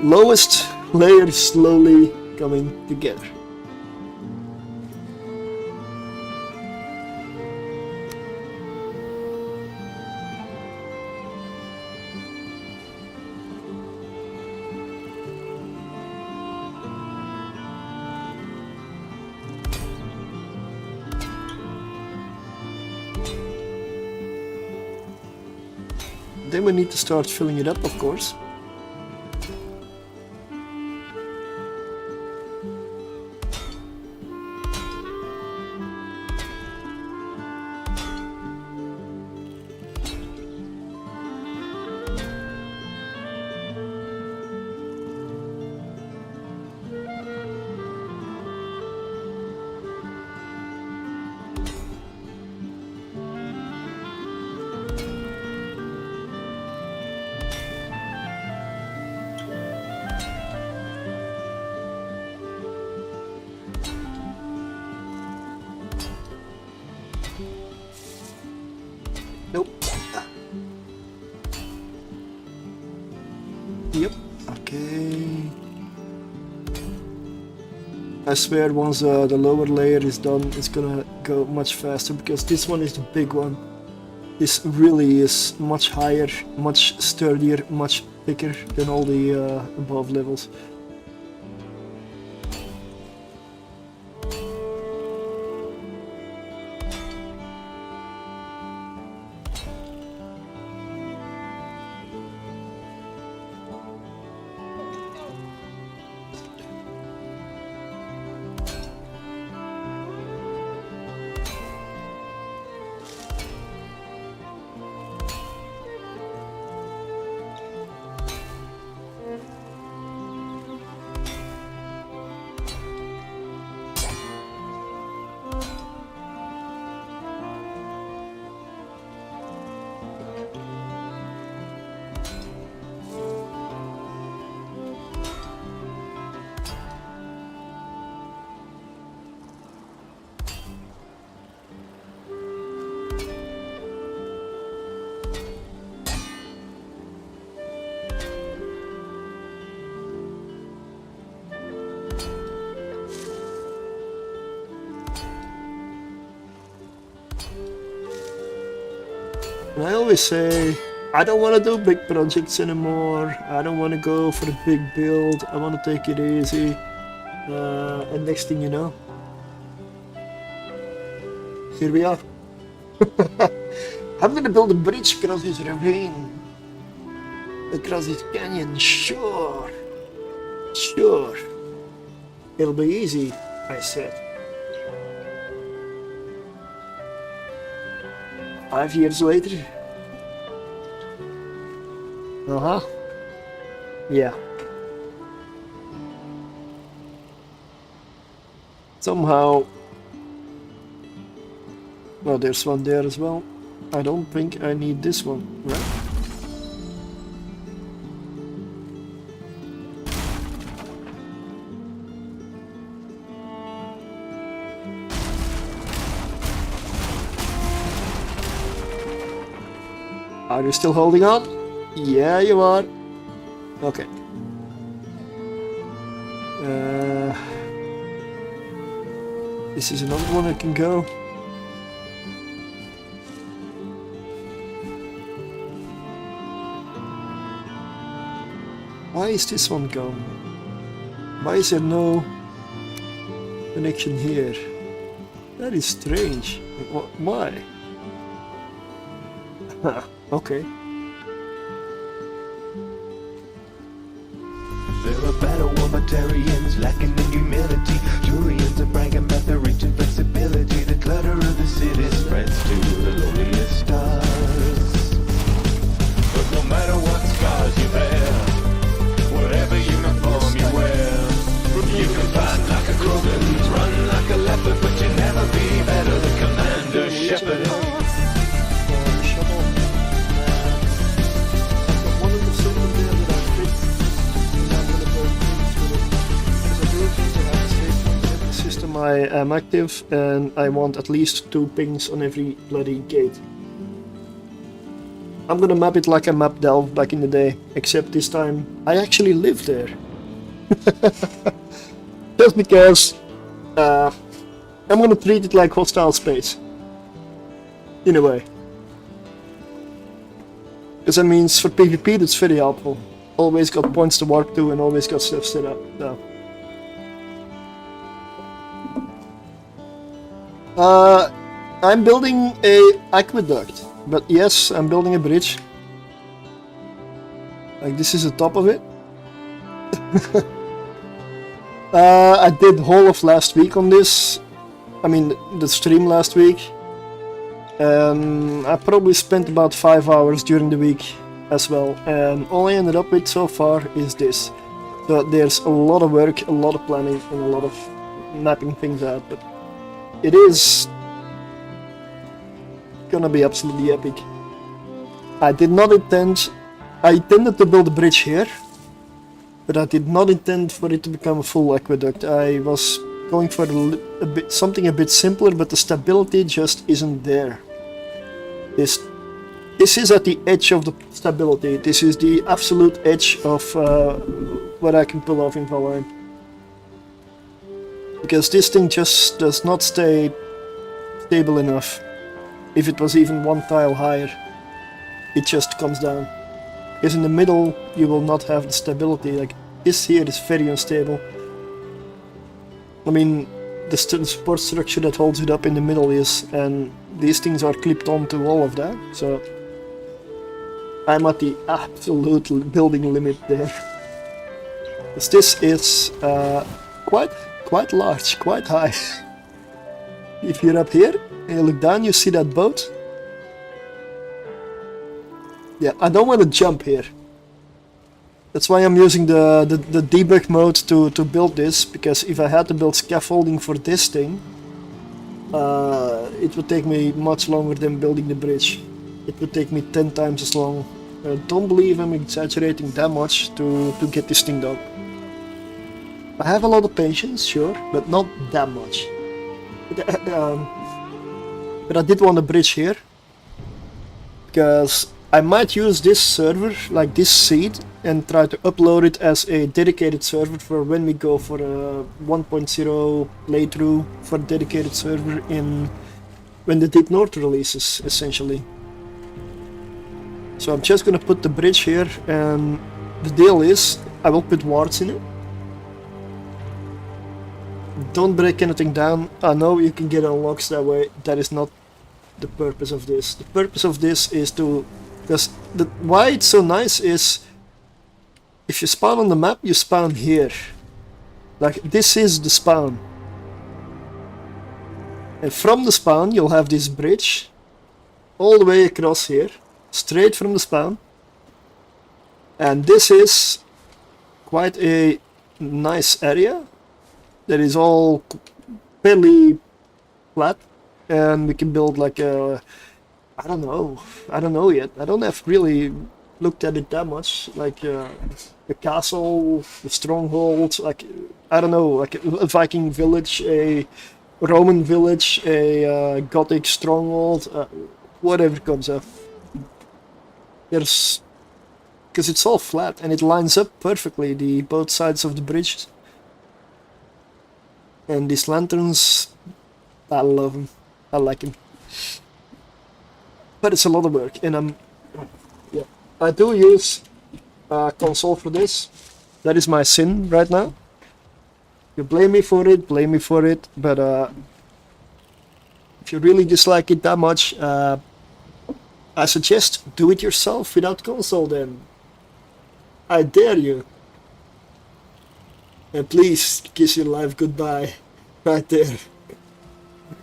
lowest layer slowly coming together. Then we need to start filling it up, of course. Nope. Yep. Okay. I swear once the lower layer is done, it's gonna go much faster because this one is the big one. This really is much higher, much sturdier, much thicker than all the above levels. And I always say, I don't want to do big projects anymore. I don't want to go for a big build. I want to take it easy. And next thing you know, here we are. I'm gonna build a bridge across this ravine. Across this canyon, sure. Sure. It'll be easy, I said. 5 years later. Uh-huh. Yeah. Somehow... Well, there's one there as well. I don't think I need this one, right? Are you still holding on? Yeah, you are. Okay. This is another one I can go. Why is this one gone? Why is there no connection here? That is strange. Why? Okay. There are battle womatarians lacking in humility. Turians are bragging about their reach and flexibility. The clutter of the city spreads to the lowliest stars. But no matter what scars you bear, whatever uniform you wear, you can fight like a Krogan, run like a leopard, but you'll never be better than Commander Shepard. I am active and I want at least 2 pings on every bloody gate. I'm gonna map it like I mapped Delve back in the day, except this time I actually live there. Just because I'm gonna treat it like hostile space. In a way. Because that means for PvP that's very helpful. Always got points to warp to and always got stuff set up. So. I'm building a aqueduct, but yes, I'm building a bridge. Like this is the top of it. I did whole of last week on this. I mean the stream last week. I probably spent about 5 hours during the week as well, and all I ended up with so far is this. So there's a lot of work, a lot of planning, and a lot of mapping things out, but it is gonna be absolutely epic. I intended to build a bridge here, but I did not intend for it to become a full aqueduct. I was going for something a bit simpler, but the stability just isn't there. This is at the edge of the stability. This is the absolute edge of what I can pull off in Valheim. Because this thing just does not stay stable enough. If it was even 1 tile higher, it just comes down. Because in the middle you will not have the stability. Like this here is very unstable. I mean, the support structure that holds it up in the middle is, and these things are clipped onto all of that. So I'm at the absolute building limit there. Because this is quite large, quite high. If you're up here and you look down, you see that boat. Yeah, I don't want to jump here. That's why I'm using the debug mode to build this, because if I had to build scaffolding for this thing, it would take me much longer than building the bridge. It would take me 10 times as long. I don't believe I'm exaggerating that much to get this thing done. I have a lot of patience, sure, but not that much. But I did want a bridge here, because I might use this server, like this seed, and try to upload it as a dedicated server for when we go for a 1.0 playthrough for a dedicated server when the Deep North releases, essentially. So I'm just gonna put the bridge here, and the deal is I will put wards in it. Don't break anything down. I know you can get unlocks that way. That is not the purpose of this. The purpose of this is to... Because why it's so nice is if you spawn on the map, you spawn here. Like, this is the spawn. And from the spawn, you'll have this bridge all the way across here, straight from the spawn. And this is quite a nice area that is all fairly flat, and we can build like a... I don't know yet. I don't have really looked at it that much. Like a castle, a stronghold, like, I don't know, like a Viking village, a Roman village, a Gothic stronghold, whatever comes up. There's... because it's all flat and it lines up perfectly, the both sides of the bridges. And these lanterns, I love them. I like them. But it's a lot of work, and I do use a console for this. That is my sin right now. You blame me for it, but if you really dislike it that much, I suggest do it yourself without console then. I dare you. And please kiss your life goodbye right there.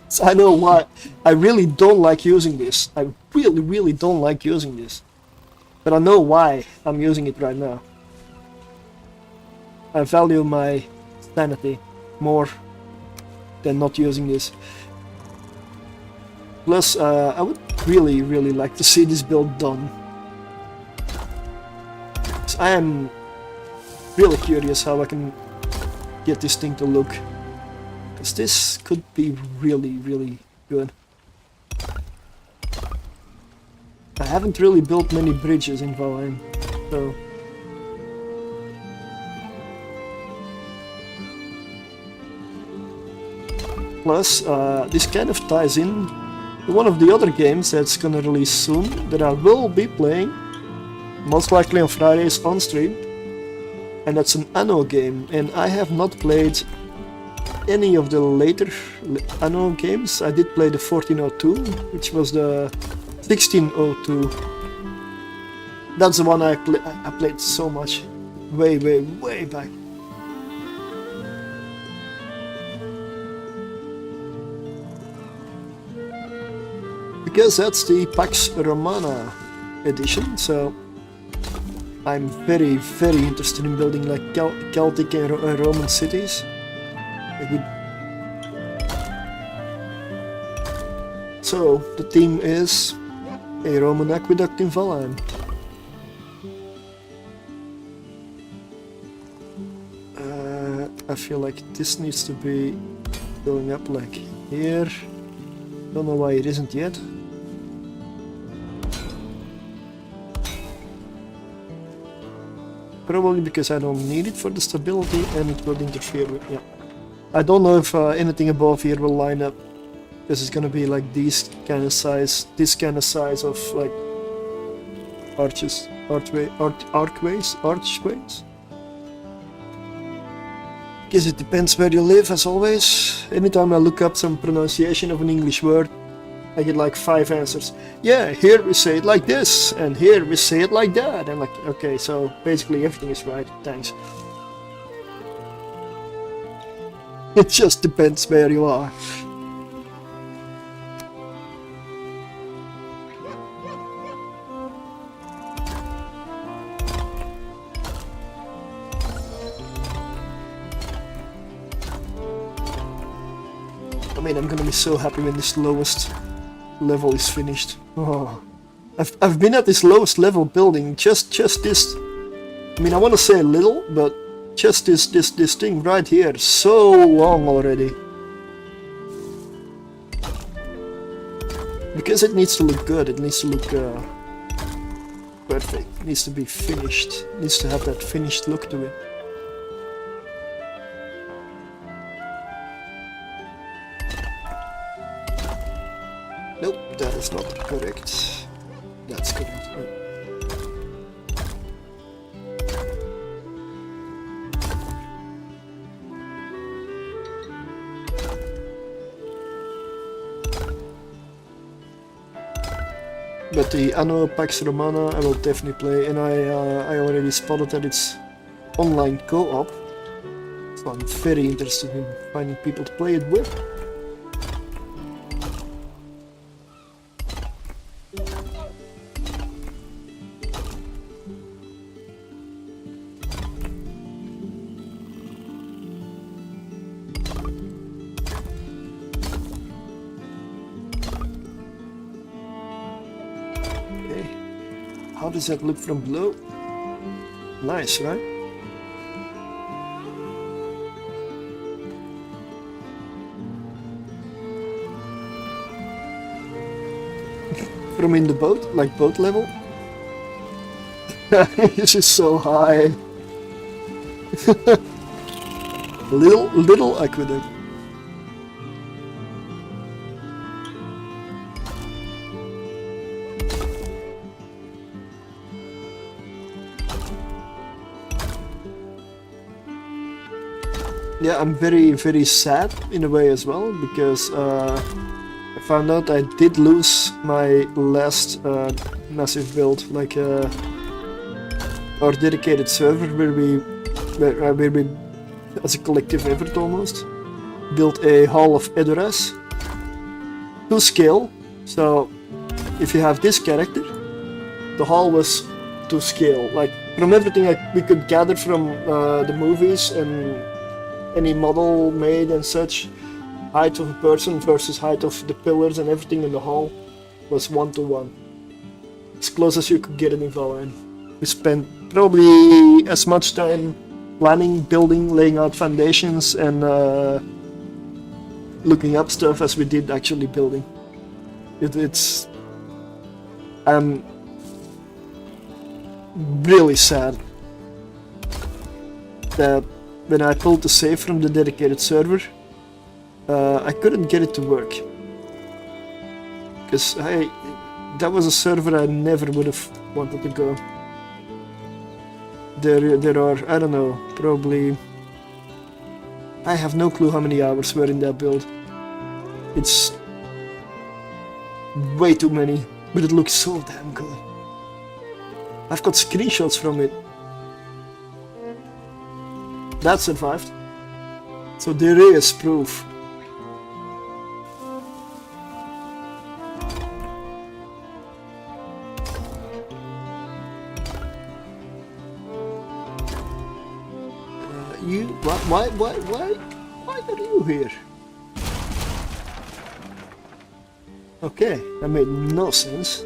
So I know why. I really don't like using this. I really don't like using this. But I know why I'm using it right now. I value my sanity more than not using this. Plus, I would really like to see this build done. So I am really curious how I can get this thing to look. Because this could be really good. I haven't really built many bridges in Valheim, so... Plus, this kind of ties in to one of the other games that's gonna release soon, that I will be playing, most likely on Fridays on stream, and that's an Anno game, and I have not played any of the later Anno games. I did play the 1402, which was the 1602. That's the one I played so much, way back. Because that's the Pax Romana edition, so I'm very interested in building like Celtic and Roman cities. So the theme is a Roman aqueduct in Valheim. I feel like this needs to be going up like here. Don't know why it isn't yet. Probably because I don't need it for the stability and it will interfere with... yeah. I don't know if anything above here will line up. This is gonna be like this kind of size of like arches, archways. Guess it depends where you live, as always. Anytime I look up some pronunciation of an English word, I get like 5 answers. Yeah, here we say it like this, and here we say it like that. I'm like, okay, so basically everything is right, thanks. It just depends where you are. I mean, I'm gonna be so happy when this lowest level is finished. Oh, I've been at this lowest level building just this. I mean, I want to say a little, but just this thing right here, so long already. Because it needs to look good. It needs to look perfect. It needs to be finished. It needs to have that finished look to it. Nope, that is not correct. That's correct. But the Anno Pax Romana I will definitely play, and I already spotted that it's online co-op, so I'm very interested in finding people to play it with. How does that look from below? Nice, right? From in the boat, like boat level? This is so high. little aqueduct. Yeah, I'm very sad in a way as well, because I found out I did lose my last massive build, like our dedicated server where we as a collective effort almost built a Hall of Edoras to scale. So if you have this character, the hall was to scale, like from everything we could gather from the movies and any model made and such, height of a person versus height of the pillars and everything in the hall was 1-to-1. As close as you could get it in Valheim. We spent probably as much time planning, building, laying out foundations and looking up stuff as we did actually building. I'm really sad that when I pulled the save from the dedicated server, I couldn't get it to work. Because that was a server I never would have wanted to go. There are, I don't know, probably... I have no clue how many hours were in that build. It's way too many, but it looks so damn good. I've got screenshots from it. That survived. So there is proof. Why are you here? Okay, that made no sense.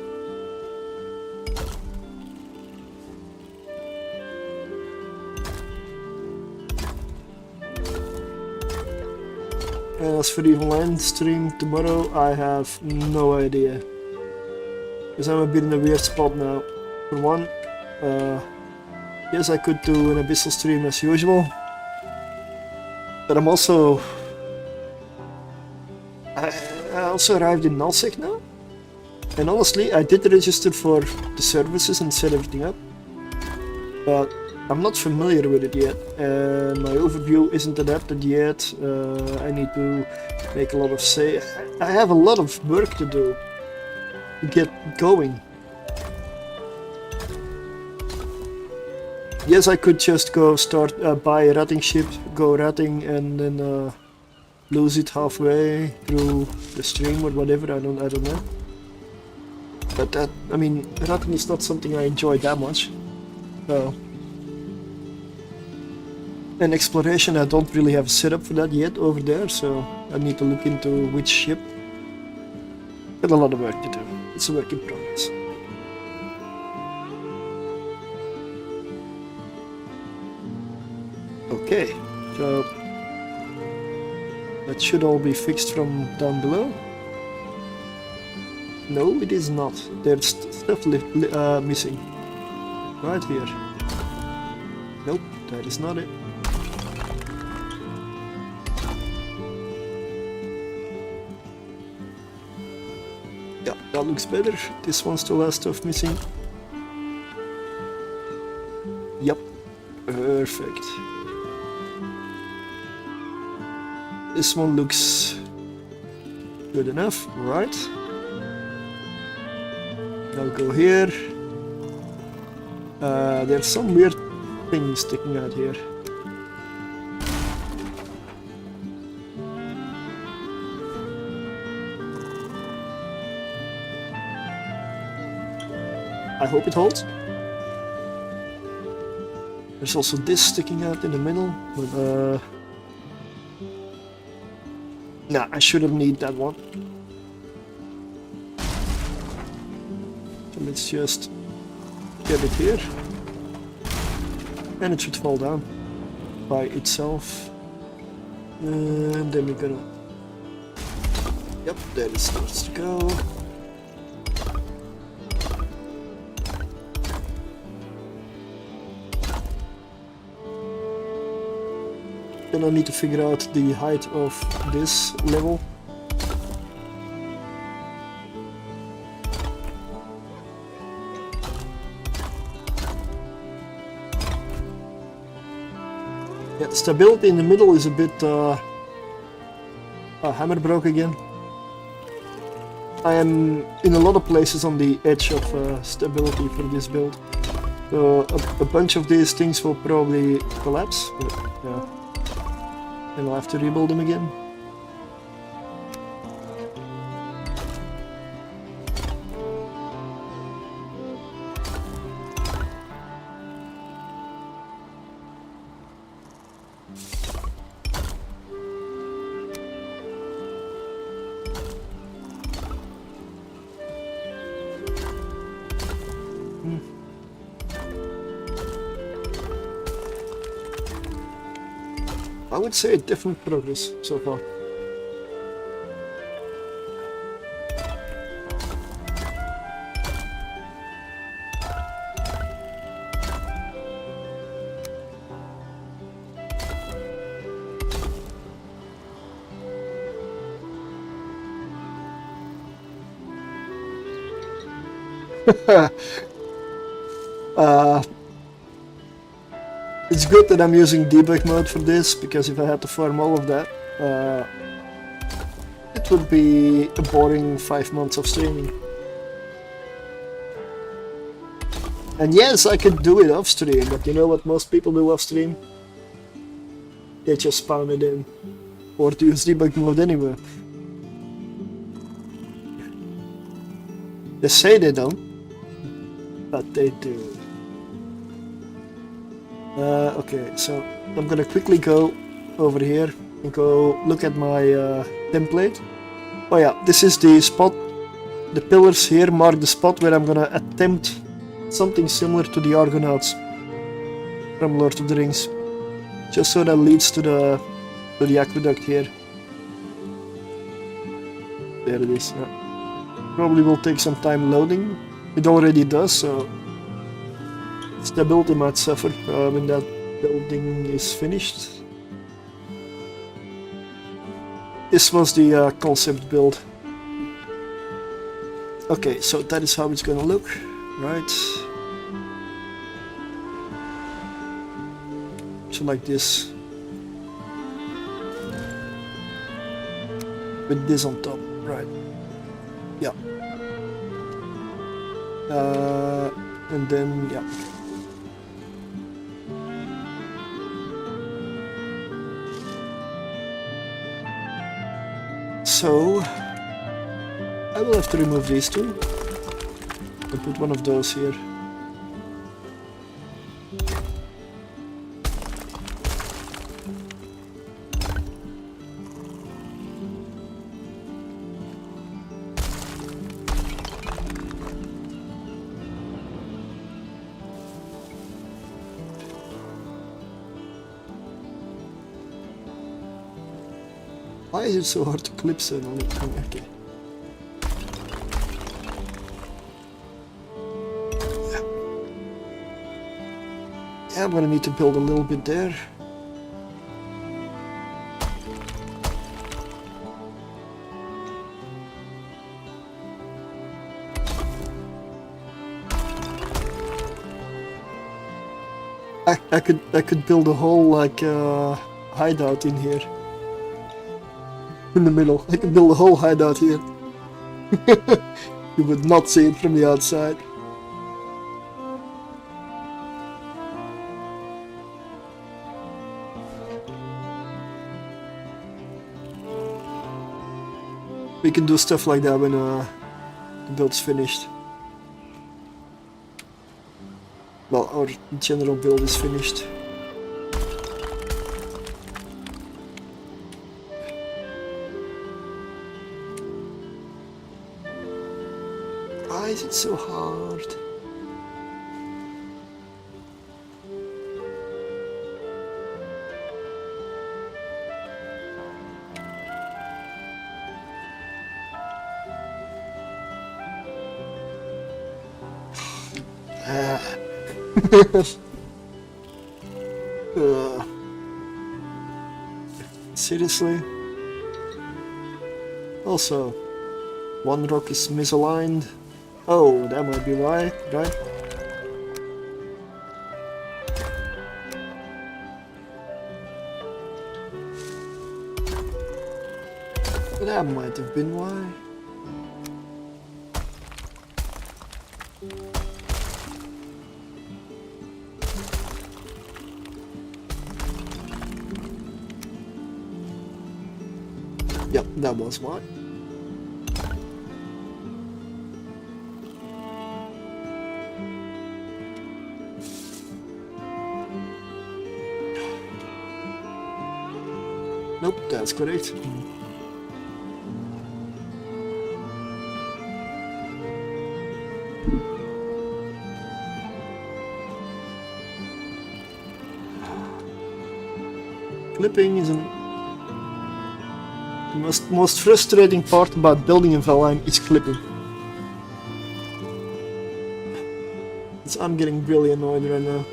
As for the online stream tomorrow, I have no idea. Because I'm a bit in a weird spot now. For one, yes, I could do an Abyssal stream as usual. But I'm also... I also arrived in Nullsec now. And honestly, I did register for the services and set everything up. But I'm not familiar with it yet, and my overview isn't adapted yet. I need to make a lot of I have a lot of work to do to get going. Yes, I could just go buy a ratting ship, go ratting, and then lose it halfway through the stream or whatever. I don't know. But that, I mean, ratting is not something I enjoy that much. So. And exploration, I don't really have a setup for that yet over there, so I need to look into which ship. Got a lot of work to do. It's a work in progress. Okay, so that should all be fixed from down below. No, it is not. There's stuff missing. Right here. Nope, that is not it. Yeah, that looks better. This one still has stuff missing. Yep, perfect. This one looks good enough, right? Now go here. There's some weird thing sticking out here. I hope it holds. There's also this sticking out in the middle, but nah, I shouldn't need that one. So let's just get it here. And it should fall down by itself. And then we're gonna... Yep, there it starts to go. Then I need to figure out the height of this level. Yeah, stability in the middle is a bit hammer broke again. I am in a lot of places on the edge of stability for this build. So a bunch of these things will probably collapse, but yeah. And I'll have to rebuild them again. I would say different progress so far. It's good that I'm using debug mode for this, because if I had to farm all of that, it would be a boring 5 months of streaming. And yes, I could do it off stream, but you know what most people do off stream? They just spawn it in, or to use debug mode anyway. They say they don't, but they do. Okay, so I'm gonna quickly go over here and go look at my template. Oh yeah, this is the spot. The pillars here mark the spot where I'm gonna attempt something similar to the Argonauts from Lord of the Rings. Just so that leads to the aqueduct here. There it is. Yeah. Probably will take some time loading. It already does, so stability might suffer when that building is finished. This was the concept build. Okay, so that is how it's gonna look, right? So like this, with this on top, right? Yeah. And then yeah. So I will have to remove these two and put one of those here. Why is it so hard to clip suddenly? Okay. Yeah, I'm gonna need to build a little bit there. I could build a whole like hideout in here. In the middle. I can build a whole hideout here. You would not see it from the outside. We can do stuff like that when the build's finished. Well, our general build is finished. Why is it so hard? Seriously? Also, one rock is misaligned. Oh, that might be why, right? That might have been why. Yep, that was why. Nope, that's correct. Clipping is the most frustrating part about building in Valheim is clipping. I'm getting really annoyed right now.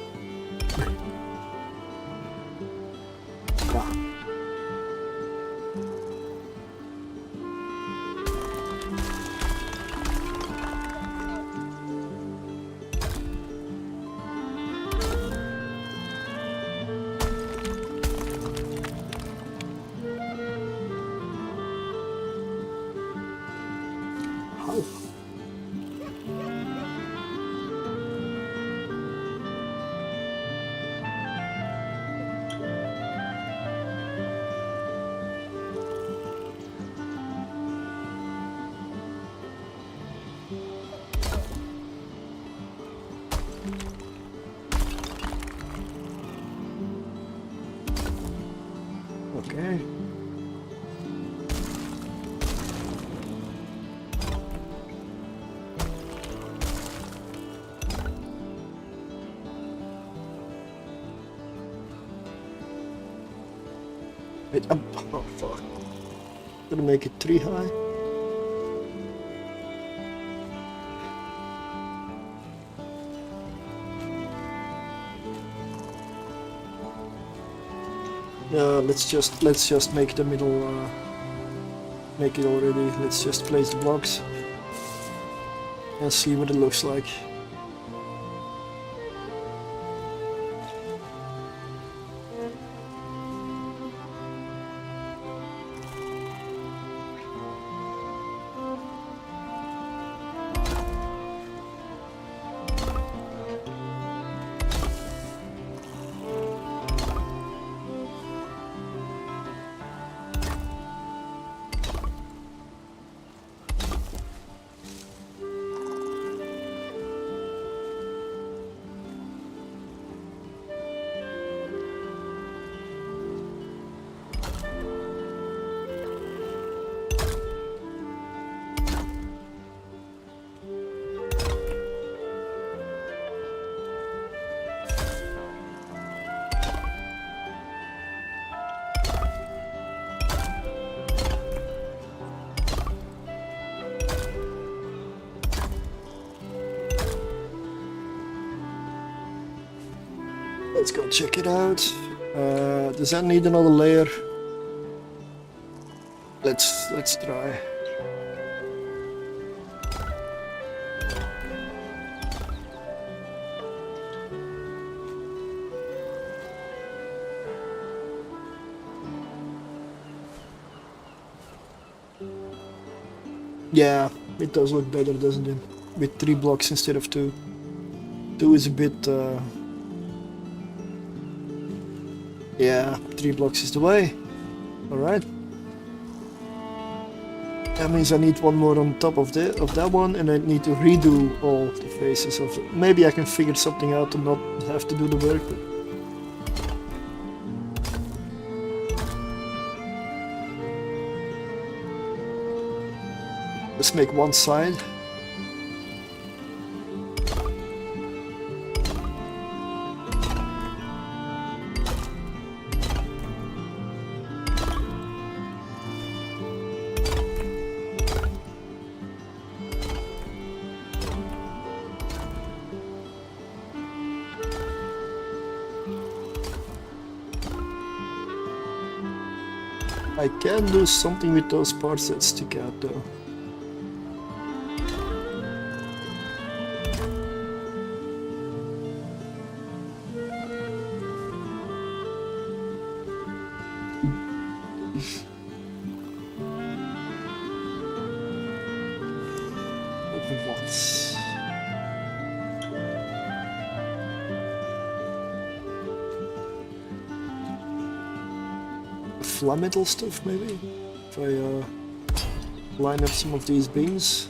Okay. Wait, oh fuck. Gonna make it 3 high. Let's just make the middle make it already. Let's just place the blocks and see what it looks like. Let's go check it out. Does that need another layer? Let's try. Yeah, It does look better, doesn't it? With 3 blocks instead of 2. 2 is a bit... yeah, 3 blocks is the way. Alright. That means I need one more on top of that one, and I need to redo all the faces of it. Maybe I can figure something out to not have to do the work. But let's make one side. I can do something with those parts that stick out though. Open once. Metal stuff maybe? If I line up some of these beams,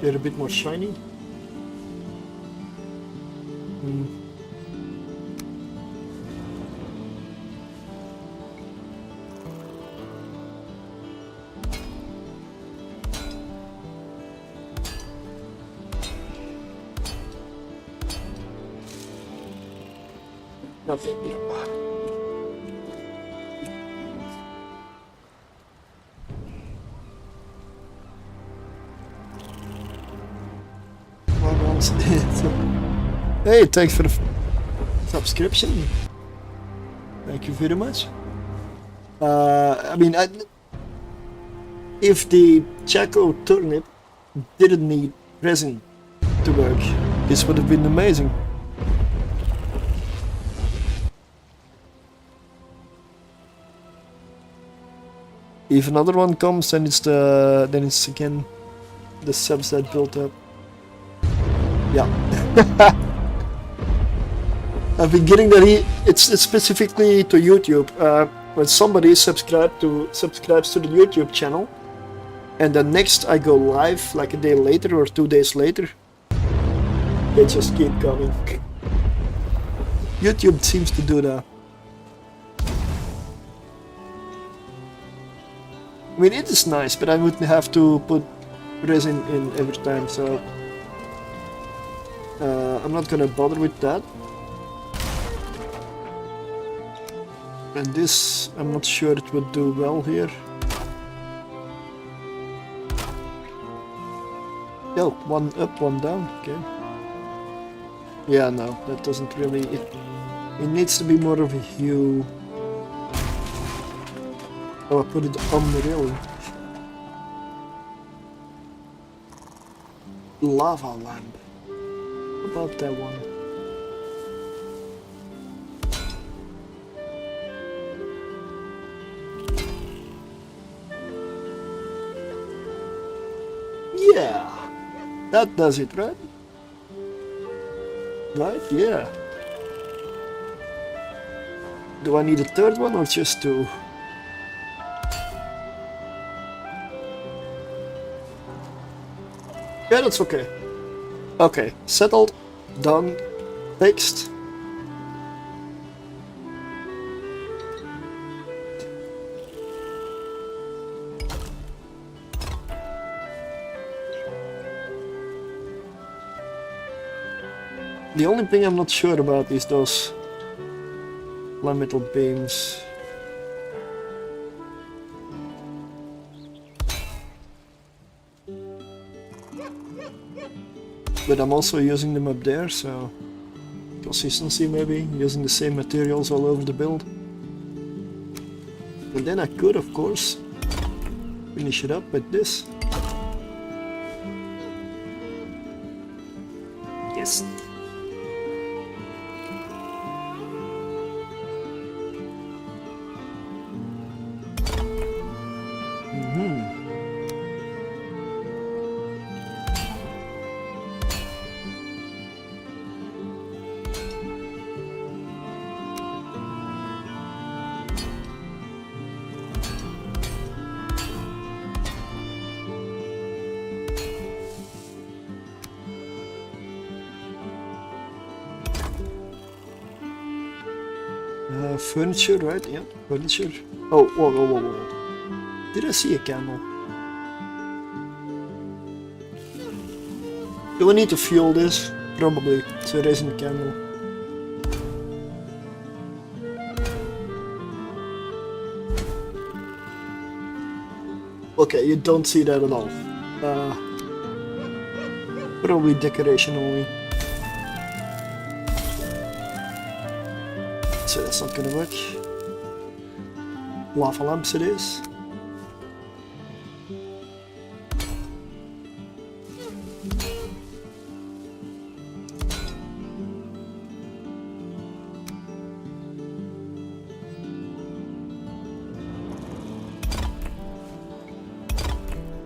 they're a bit more shiny. Nothing. Hey, thanks for the subscription. Thank you very much. I mean, if the Chaco turnip didn't need resin to work, this would have been amazing. If another one comes, then it's again the subs that built up. Yeah. I've been getting that it's specifically to YouTube. When somebody subscribes to the YouTube channel, and then next I go live like a day later or 2 days later, they just keep coming. YouTube seems to do that. I mean, it is nice, but I would have to put resin in every time, so I'm not gonna bother with that. And this, I'm not sure it would do well here. Oh, one up, one down, okay. Yeah, no, that doesn't really... It needs to be more of a hue. Oh, I put it on the railing. Lava lamp. What about that one? Yeah, that does it, right? Right, yeah. Do I need a third one or just 2? Yeah, that's okay. Okay, settled, done, fixed. The only thing I'm not sure about is those metal beams. But I'm also using them up there, so consistency maybe, using the same materials all over the build. And then I could, of course, finish it up with this. Yes. furniture, right? Yeah, furniture. Oh, whoa, whoa, whoa, whoa. Did I see a candle? Do we need to fuel this? Probably, so there isn't a candle. Okay, you don't see that at all. Probably decoration only. So that's not gonna work. Lava lamps it is.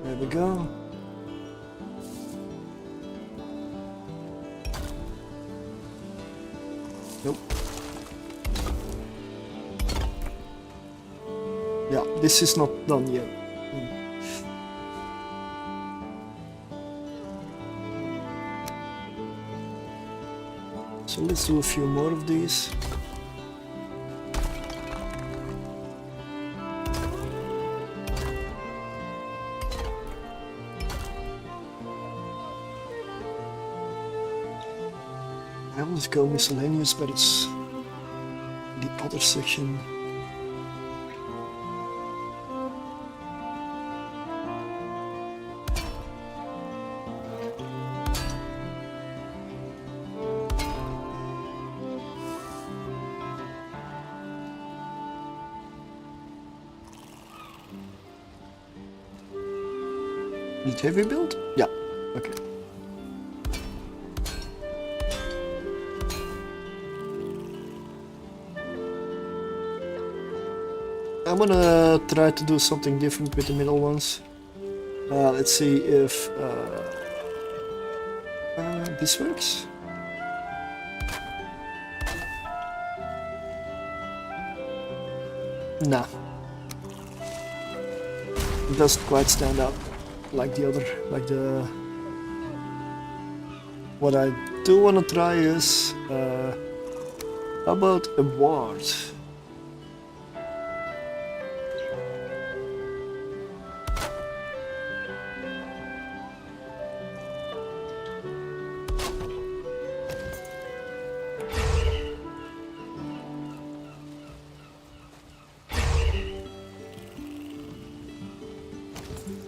There we go. Nope. Yeah, this is not done yet. So let's do a few more of these. I always go miscellaneous, but it's the other section. Need heavy build? Yeah, okay. I'm gonna try to do something different with the middle ones. Let's see if this works. Nah. It doesn't quite stand out like the other, like the... What I do want to try is, how about a ward?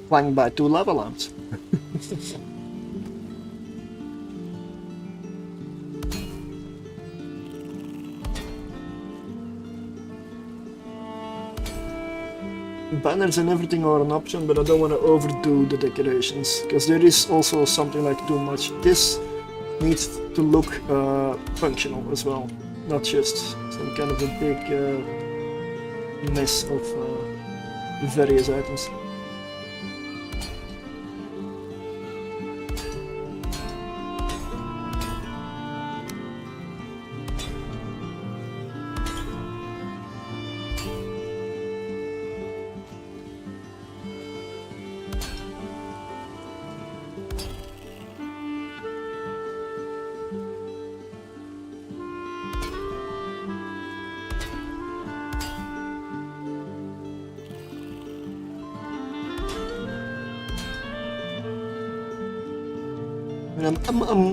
Flanked by 2 lava lamps. Banners and everything are an option, but I don't want to overdo the decorations, because there is also something like too much. This needs to look functional as well, not just some kind of a big mess of various items.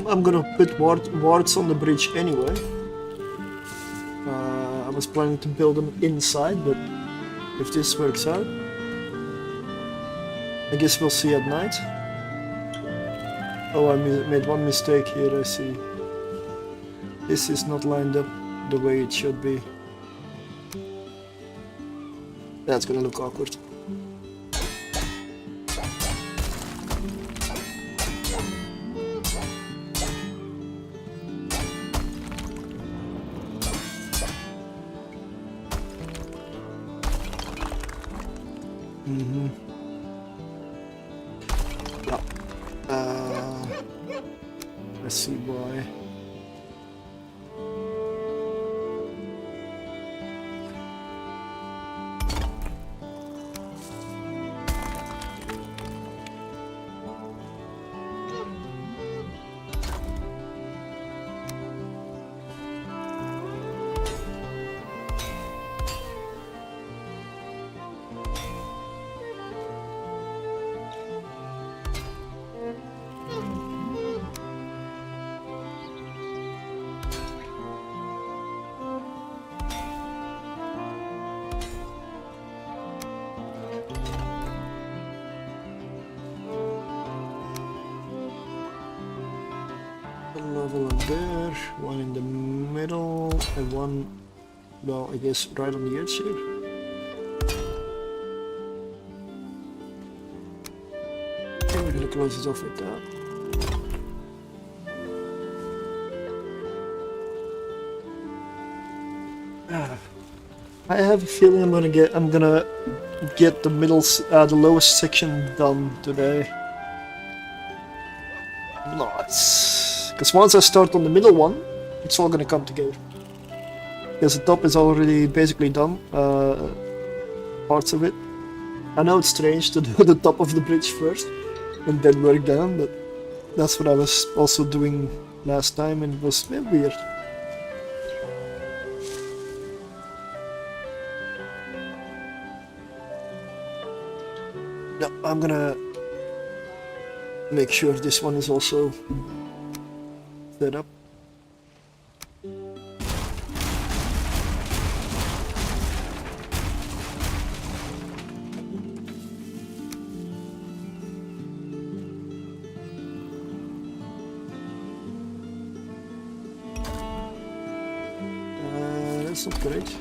I'm gonna put wards on the bridge anyway. I was planning to build them inside, but if this works out, I guess we'll see at night. Oh, I made one mistake here, I see. This is not lined up the way it should be. That's gonna look awkward. Yeah. Let's see why. there, one in the middle, and one, well, I guess right on the edge here. Okay, we're gonna close this off with that. I have a feeling I'm gonna get the the lowest section done today. Nice. Because once I start on the middle one, it's all gonna come together. Because the top is already basically done, parts of it. I know it's strange to do the top of the bridge first and then work down, but that's what I was also doing last time and it was a bit weird. No, I'm gonna make sure this one is also set up. That's not great.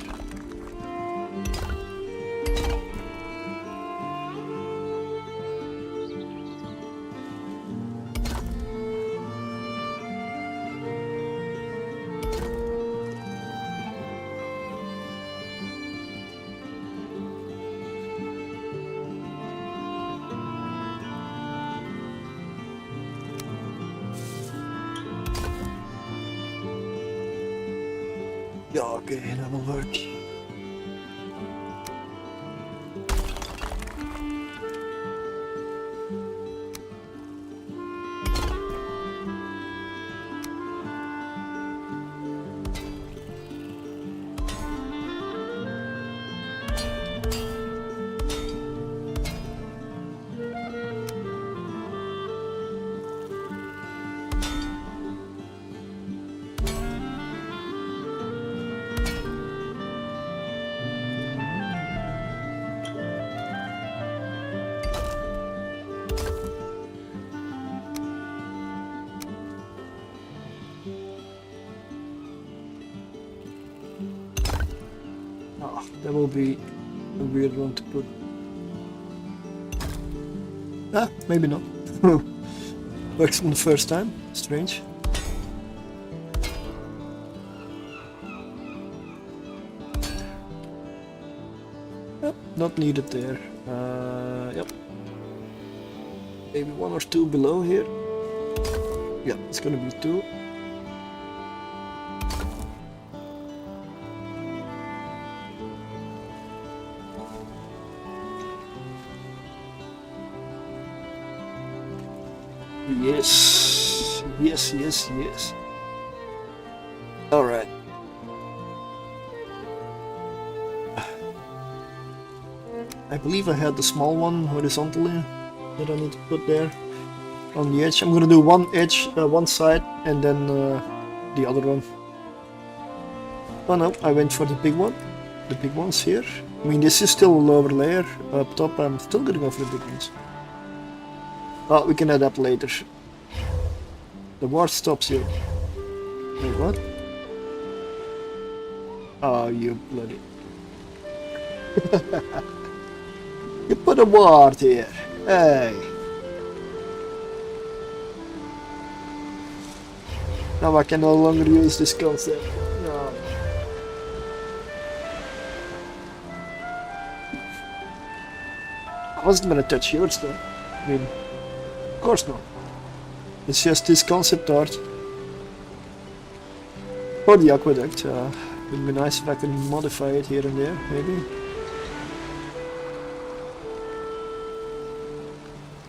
Yeah, okay, that will work. That will be a weird one to put. Ah, maybe not. Works on the first time. Strange. Yep, not needed there. Yep. Maybe one or two below here. Yeah, it's gonna be two. Yes, yes, yes, yes. All right. I believe I had the small one horizontally that I need to put there on the edge. I'm gonna do one edge, one side, and then the other one. Oh no, I went for the big one. The big ones here. I mean, this is still a lower layer. Up top, I'm still gonna go for the big ones. Oh, we can adapt later. The war stops here. Wait, what? Oh, you bloody... You put a ward here. Hey. Now I can no longer use this concept. No. I wasn't gonna touch yours though. I mean... Of course not. It's just this concept art for the aqueduct. Would be nice if I could modify it here and there, maybe.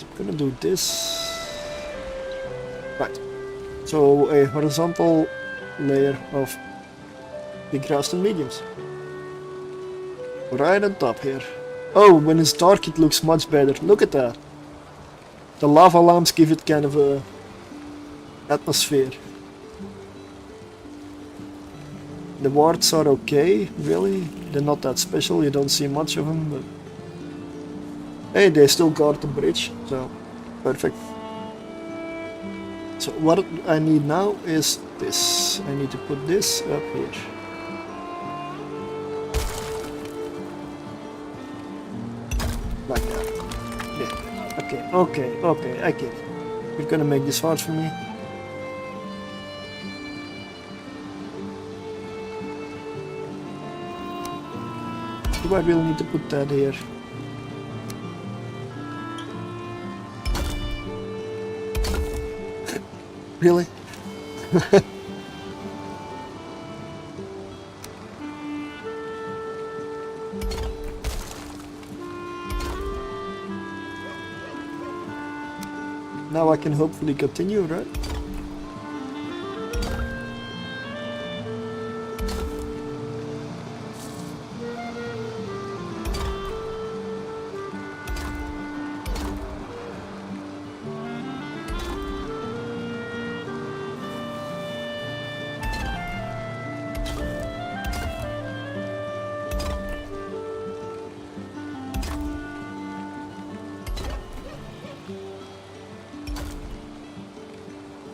I'm gonna do this. Right. So a horizontal layer of big grass and mediums. Right on top here. Oh, when it's dark it looks much better. Look at that. The lava lamps give it kind of a atmosphere. The wards are okay, really. They're not that special, you don't see much of them, but... Hey, they still guard the bridge, so... Perfect. So what I need now is this. I need to put this up here. Like that. Yeah. Okay, I get it. You're gonna make this hard for me. Do I really need to put that here? Really? Now I can hopefully continue, right?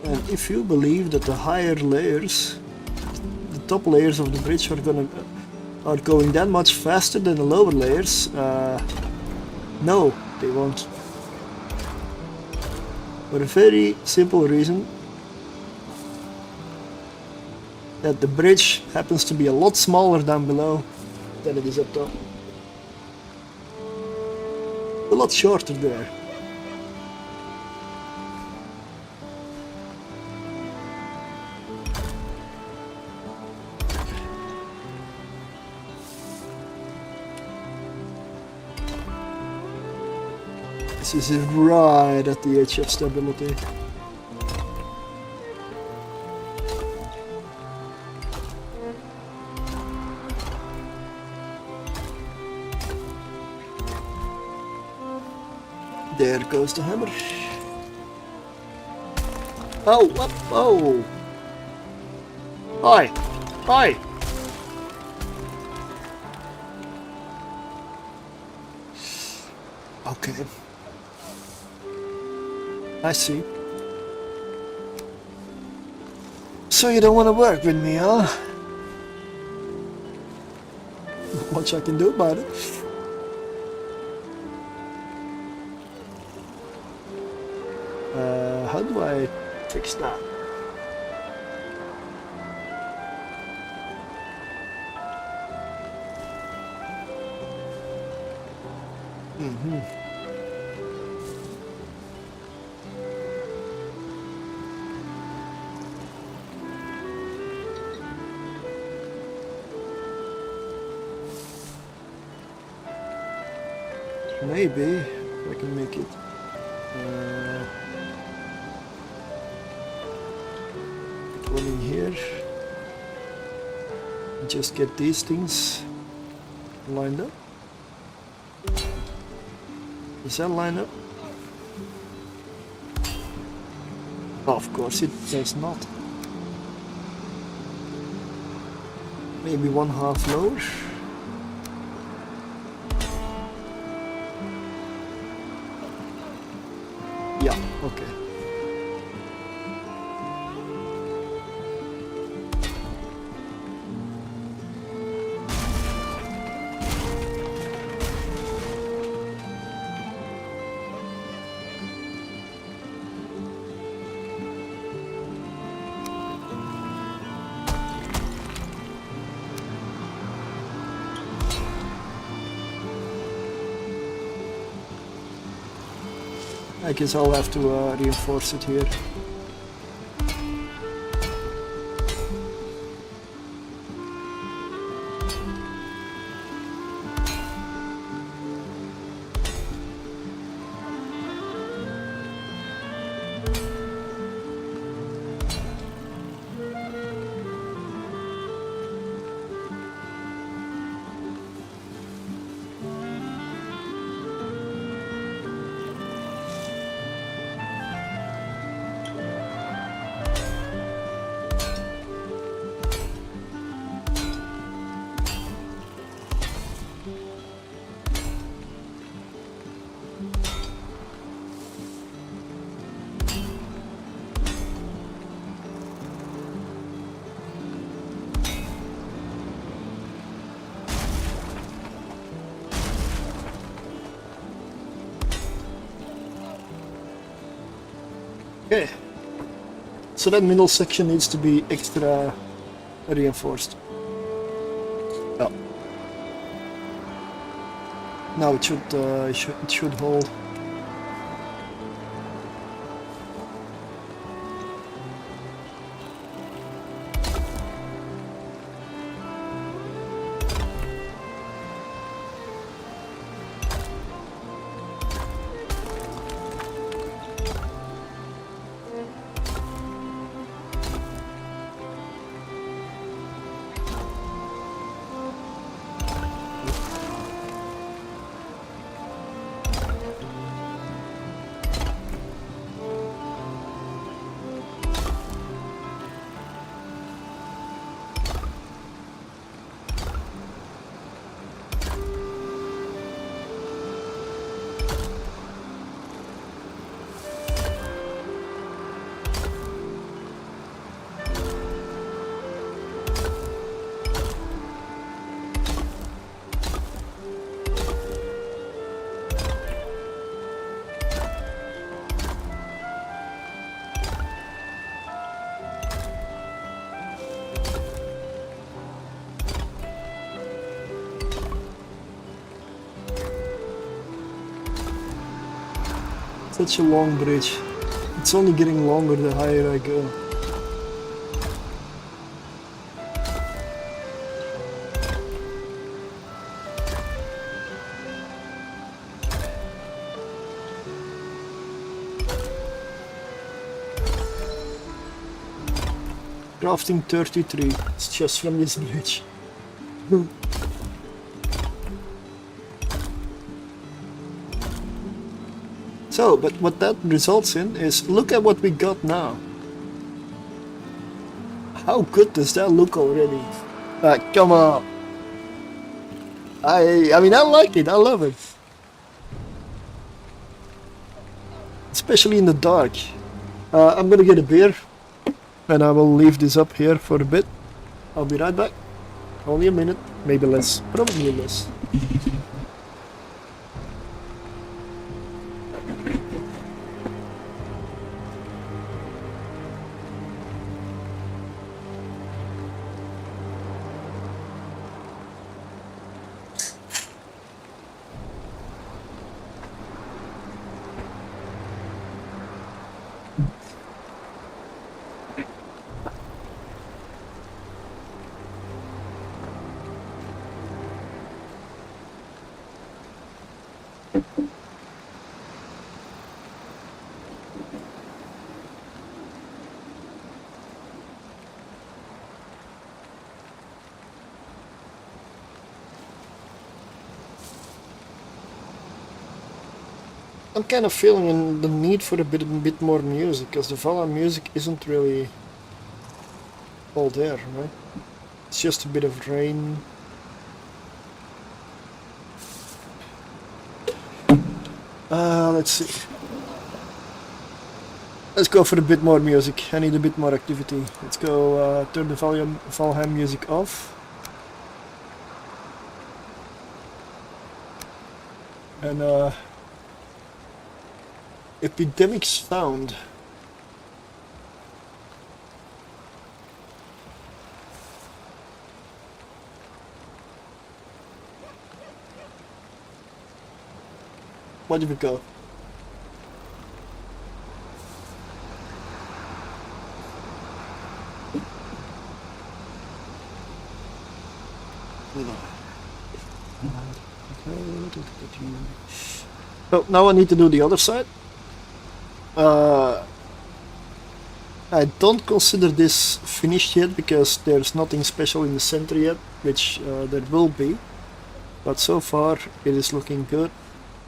And if you believe that the higher layers, the top layers of the bridge are going that much faster than the lower layers, no, they won't. For a very simple reason, that the bridge happens to be a lot smaller down below than it is up top. A lot shorter there. This is right at the edge of stability. There goes the hammer. Oh, what? Oh! Hi! Hi! Okay. I see. So you don't want to work with me, huh? Not much I can do about it. How do I fix that? Maybe I can make it. Put one in here. Just get these things lined up. Does that line up? Oh, of course it does not. Maybe 1/2 lower. Yeah, okay. I guess I'll have to reinforce it here. Okay. So that middle section needs to be extra reinforced. Oh. Now it should hold. Such a long bridge. It's only getting longer the higher I go. Crafting 33. It's just from this bridge. So, but what that results in is, look at what we got now. How good does that look already? Come on. I mean, I like it. I love it. Especially in the dark. I'm gonna get a beer. And I will leave this up here for a bit. I'll be right back. Only a minute. Maybe less. Probably less. I'm kind of feeling the need for a bit more music, because the Valheim music isn't really all there, right? It's just a bit of rain. Let's see. Let's go for a bit more music. I need a bit more activity. Let's go turn the Valheim music off. And Epidemic Sound. What did we go? So now I need to do the other side. I don't consider this finished yet because there's nothing special in the center yet, which there will be. But so far it is looking good,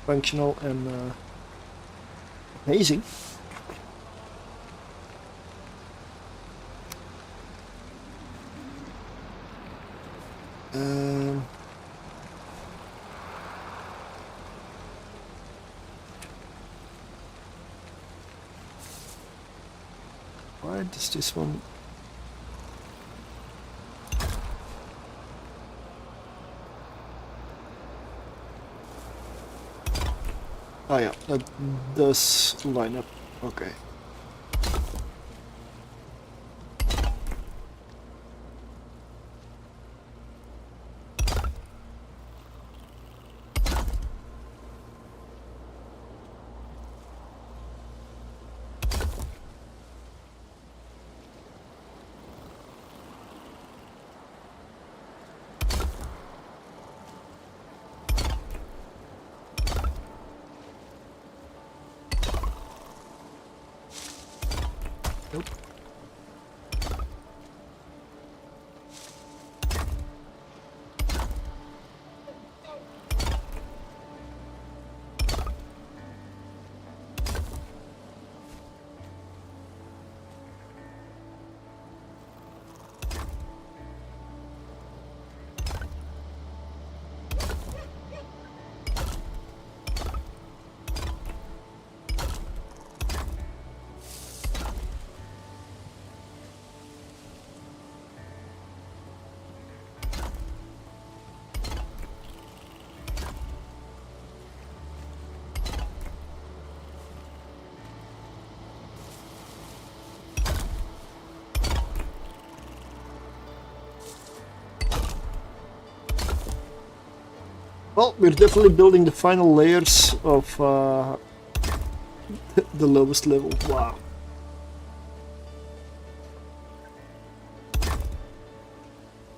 functional and amazing. Why does this one? Oh yeah, that does line up. Okay. Well, we're definitely building the final layers of the lowest level. Wow.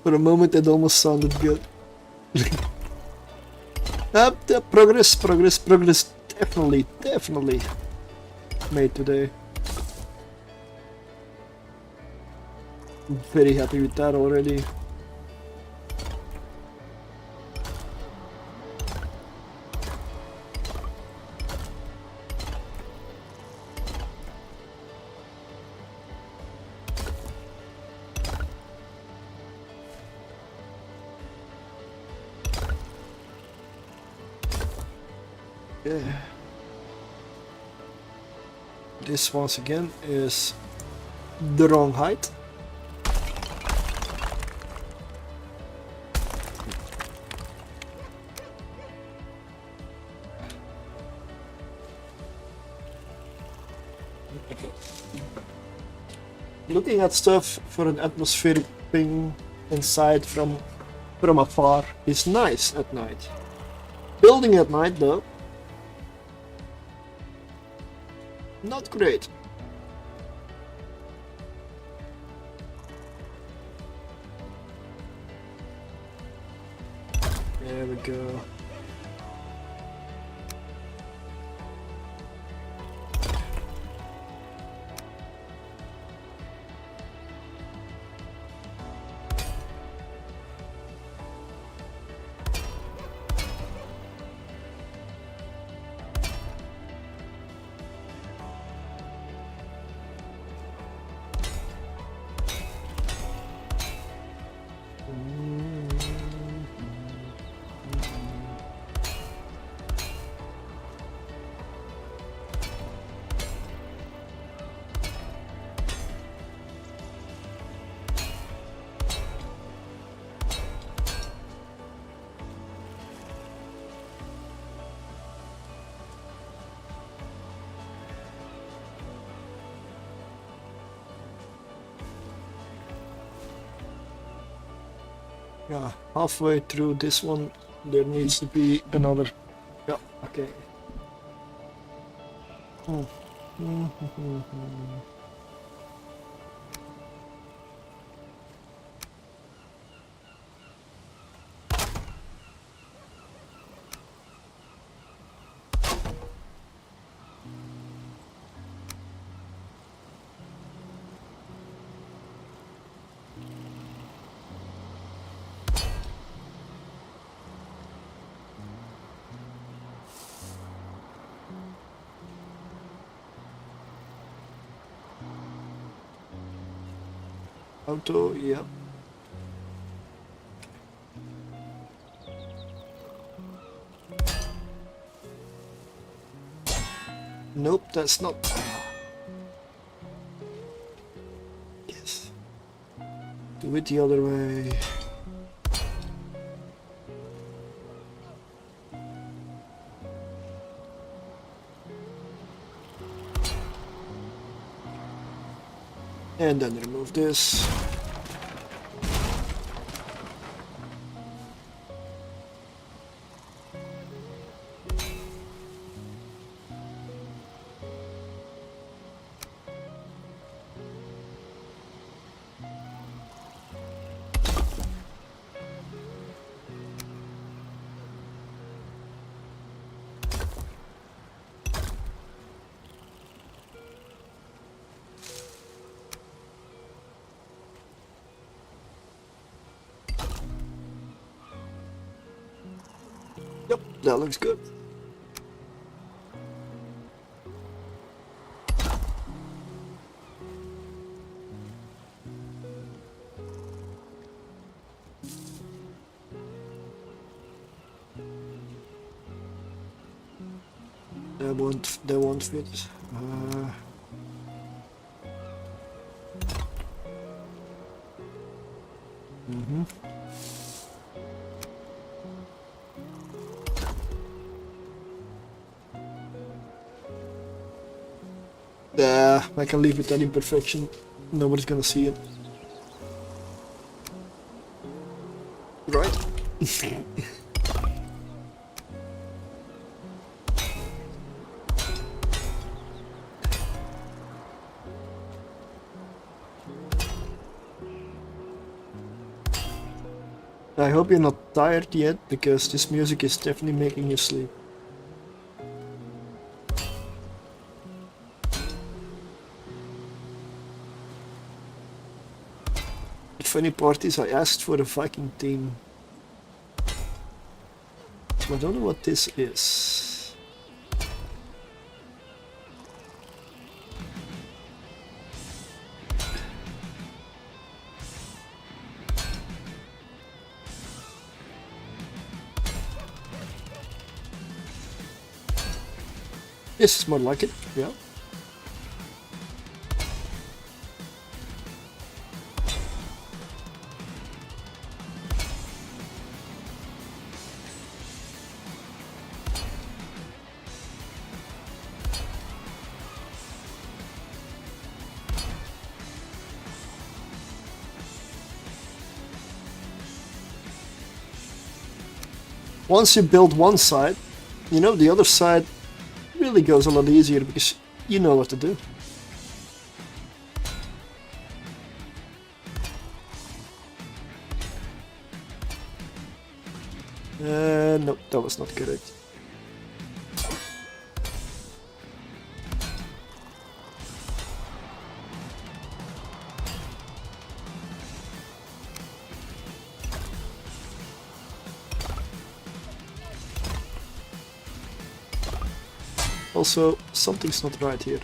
For a moment it almost sounded good. Progress. Definitely made today. I'm very happy with that already. Yeah. This once again is the wrong height. Looking at stuff for an atmospheric thing inside from afar is nice at night. Building at night though, not great. There we go. Yeah, halfway through this one, there needs to be another. Yeah, okay. Auto, yeah. Nope, that's not. Yes. Do it the other way. And then remove this. Yep, that looks good. That won't fit. Yeah, I can leave it that imperfection. Nobody's gonna see it. Right? I hope you're not tired yet, because this music is definitely making you sleep. The funny part is I asked for a Viking team. I don't know what this is. This is more like it, yeah. Once you build one side, you know, the other side really goes a lot easier because you know what to do. No, that was not correct. Also, something's not right here.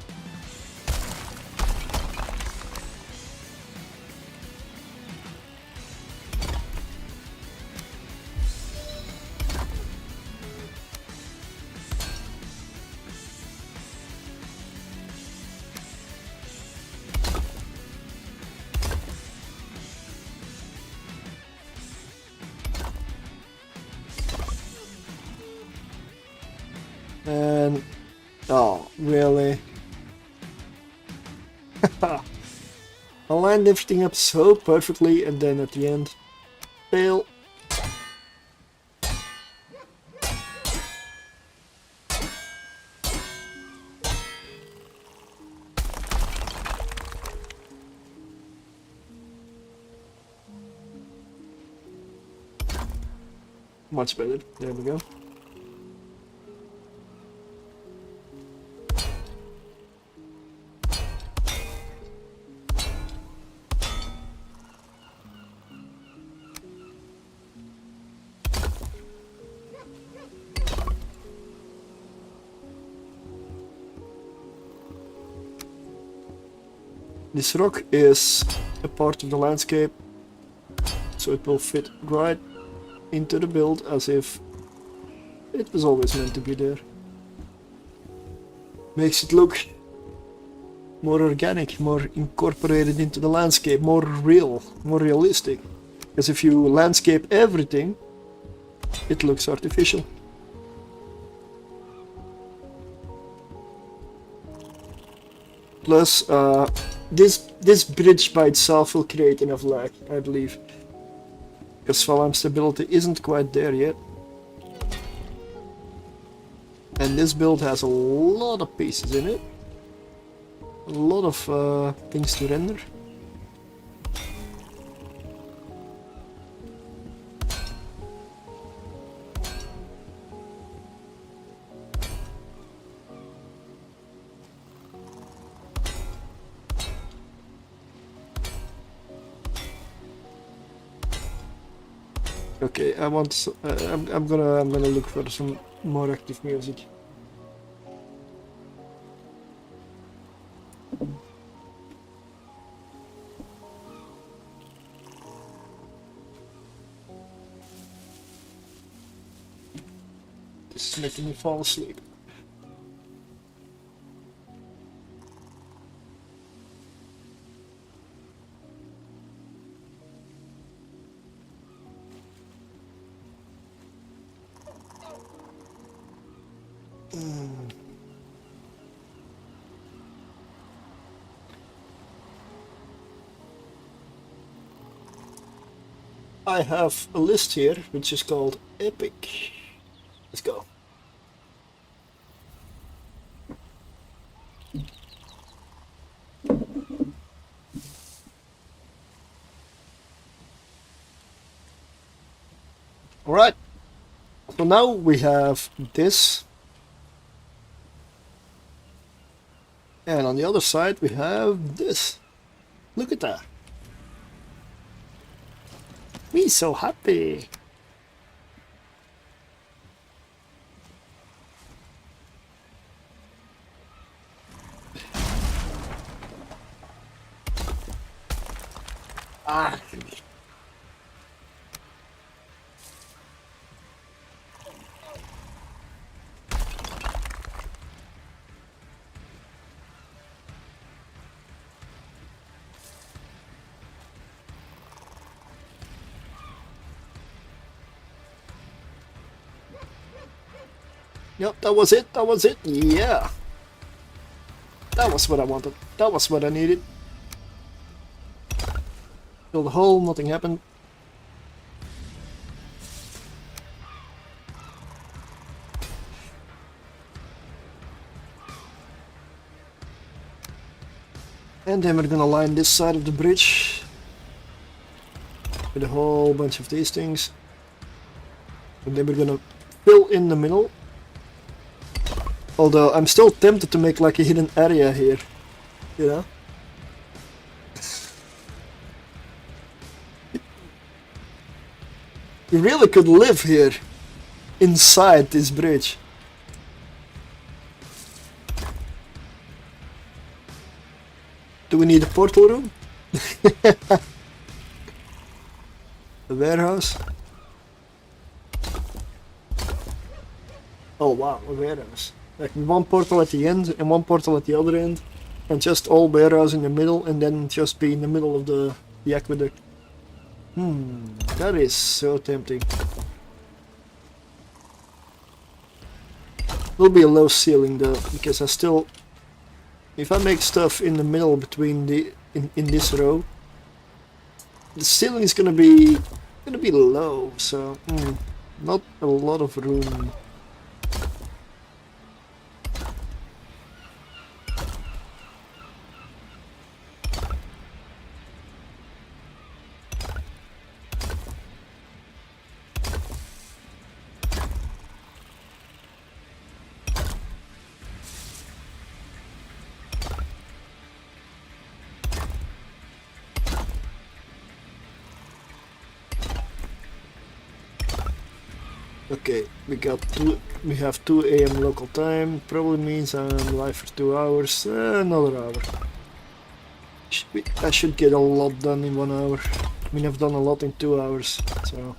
And oh, really? I lined everything up so perfectly, and then at the end, fail. Much better. There we go. This rock is a part of the landscape, so it will fit right into the build as if it was always meant to be there. Makes it look more organic, more incorporated into the landscape, more real, more realistic. Because if you landscape everything, it looks artificial. Plus, this bridge by itself will create enough lag, I believe. Because Valheim stability isn't quite there yet. And this build has a lot of pieces in it. A lot of things to render. Okay, I want. I'm gonna look for some more active music. This is making me fall asleep. I have a list here which is called Epic. Let's go. Alright, so now we have this. And on the other side we have this. Look at that. Me so happy. Ah. Yep, that was it, yeah. That was what I wanted, that was what I needed. Fill the hole, nothing happened. And then we're gonna line this side of the bridge with a whole bunch of these things. And then we're gonna fill in the middle. Although I'm still tempted to make like a hidden area here, you know? You really could live here, inside this bridge. Do we need a portal room? A warehouse? Oh wow, a warehouse. Like one portal at the end and one portal at the other end, and just all warehouse in the middle, and then just be in the middle of the aqueduct. That is so tempting. Will be a low ceiling though, because I still, if I make stuff in the middle between the in this row, the ceiling is gonna be low, so not a lot of room. Okay, we have 2 AM local time, probably means I'm live for 2 hours, another hour. I should get a lot done in 1 hour. I mean, I've done a lot in 2 hours, so...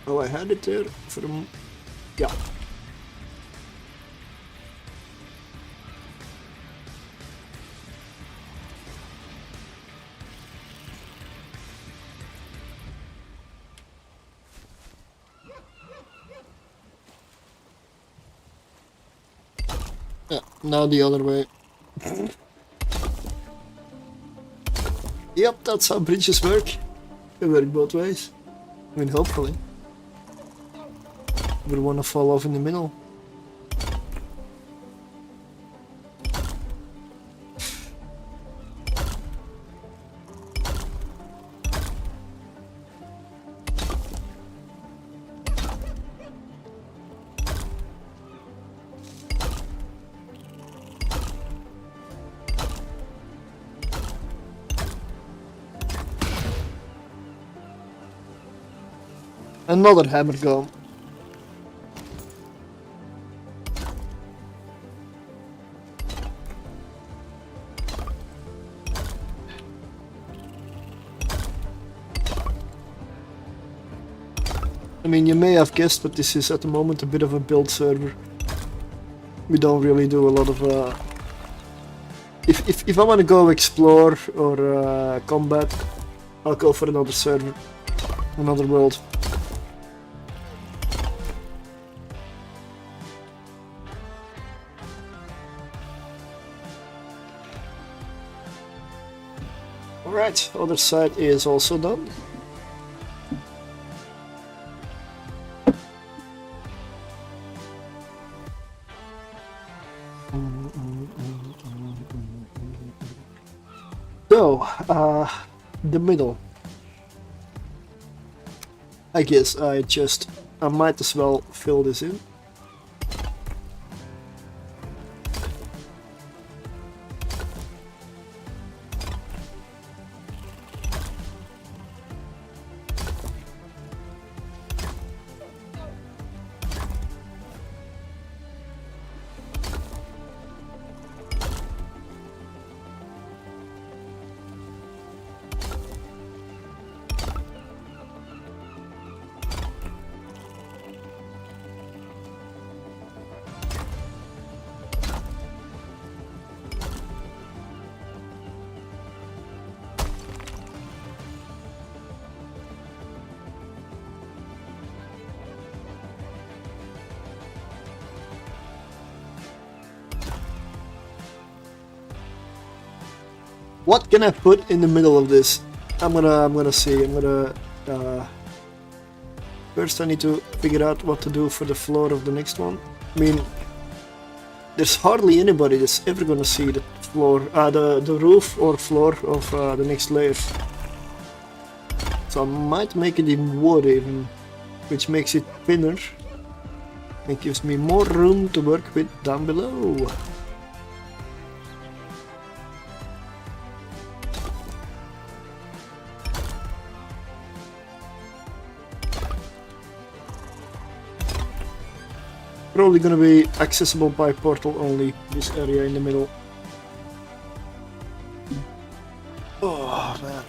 Oh, I had it there from... yeah. Yeah, now the other way. Yep, that's how bridges work. They work both ways. I mean, hopefully. We don't want to fall off in the middle. Another hammer gone. I mean, you may have guessed, but this is at the moment a bit of a build server. We don't really do a lot of... If I want to go explore or combat, I'll go for another server. Another world. Alright, other side is also done. So, the middle. I guess I might as well fill this in. What can I put in the middle of this? I'm gonna see. First I need to figure out what to do for the floor of the next one. I mean, there's hardly anybody that's ever gonna see the floor, the roof or floor of the next layer. So I might make it in wood even, which makes it thinner. It gives me more room to work with down below. Probably gonna be accessible by portal only, this area in the middle. Oh man.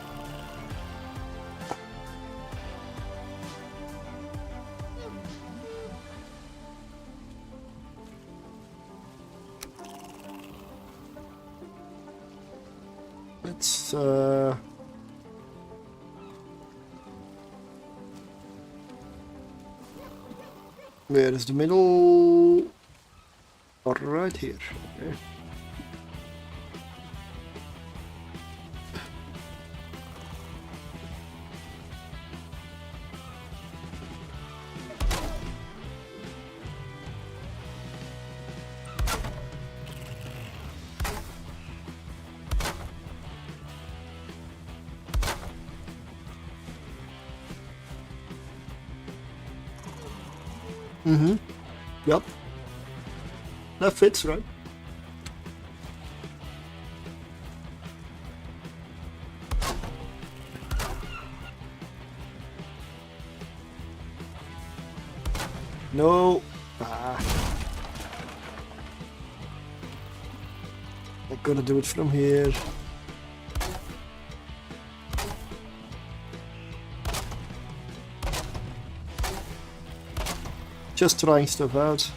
Let's where is the middle? Or right here. Okay. Mm-hmm. Yep. That fits, right? No. I'm gonna do it from here. Just trying stuff out.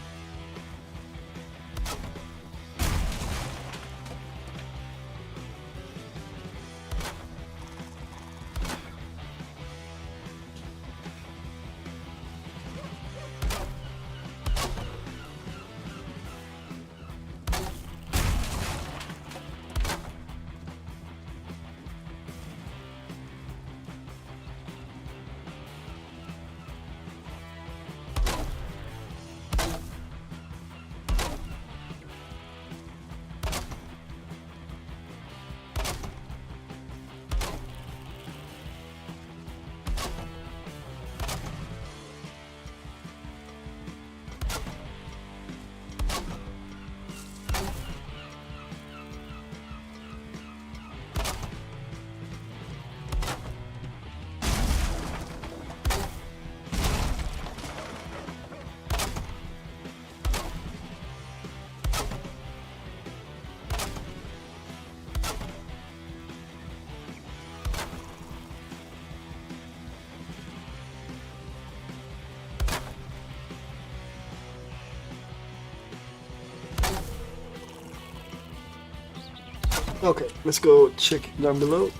Okay, let's go check down below.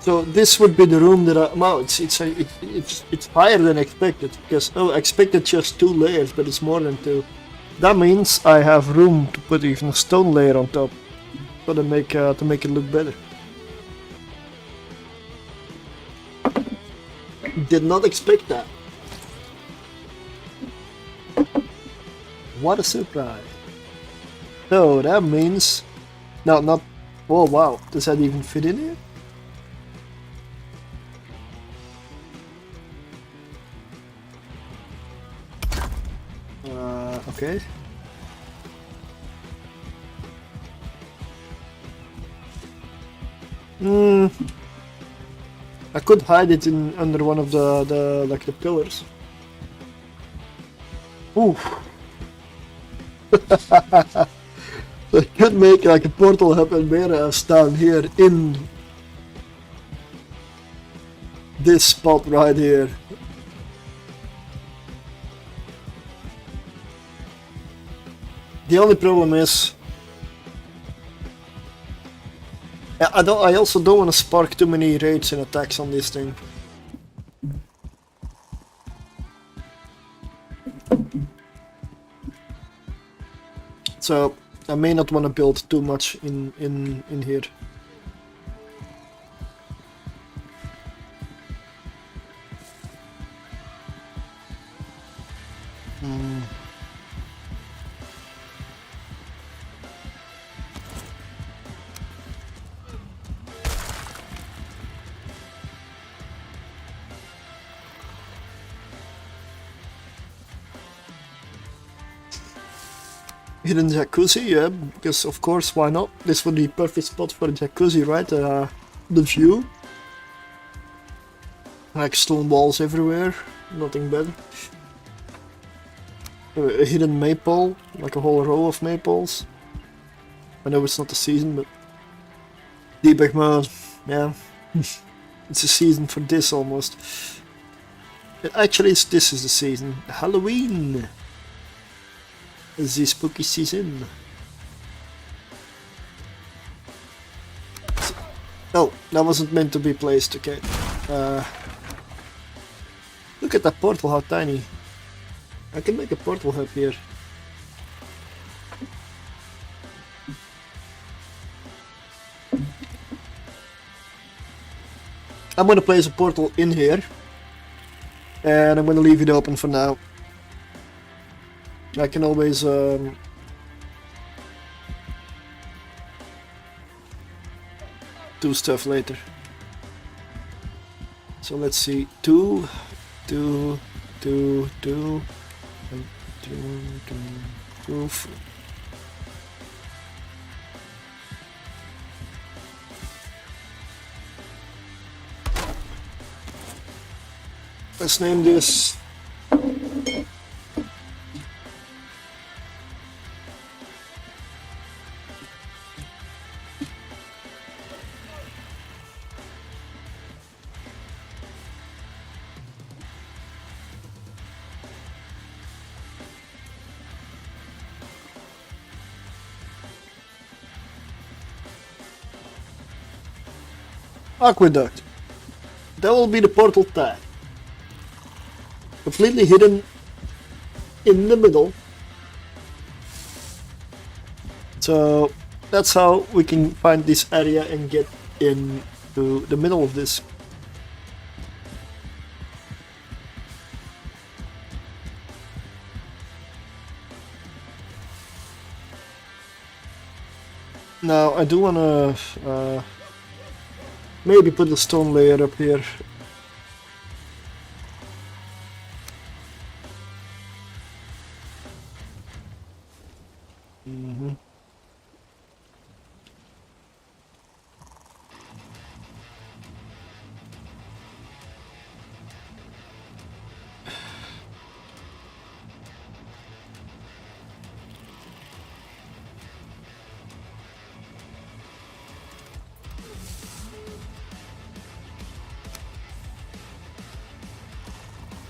So this would be the room that I... Wow, it's higher than expected, because I expected just 2 layers, but it's more than 2. That means I have room to put even a stone layer on top, so to make it look better. Did not expect that. What a surprise! So that means, no, not. Oh wow, does that even fit in here? Okay. I could hide it in under one of the pillars. Ooh. So I could make like a portal hub and warehouse down here in this spot right here. The only problem is I also don't want to spark too many raids and attacks on this thing. So I may not want to build too much in here. Hidden jacuzzi, yeah, because of course, why not? This would be perfect spot for a jacuzzi, right? The view. Like stone walls everywhere, nothing better. A hidden maypole, like a whole row of maypoles. I know it's not the season, but Debug mode, yeah. It's a season for this almost. Actually, this is the season. Halloween! Is the spooky season. Oh, that wasn't meant to be placed, okay. Look at that portal, how tiny. I can make a portal hub here. I'm gonna place a portal in here. And I'm gonna leave it open for now. I can always do stuff later. So let's see, 2, 2, 2, 2, and 2, 2, 2. Let's name this Aqueduct. That will be the portal tag. Completely hidden in the middle. So that's how we can find this area and get into the middle of this. Now I do want to maybe put a stone layer up here.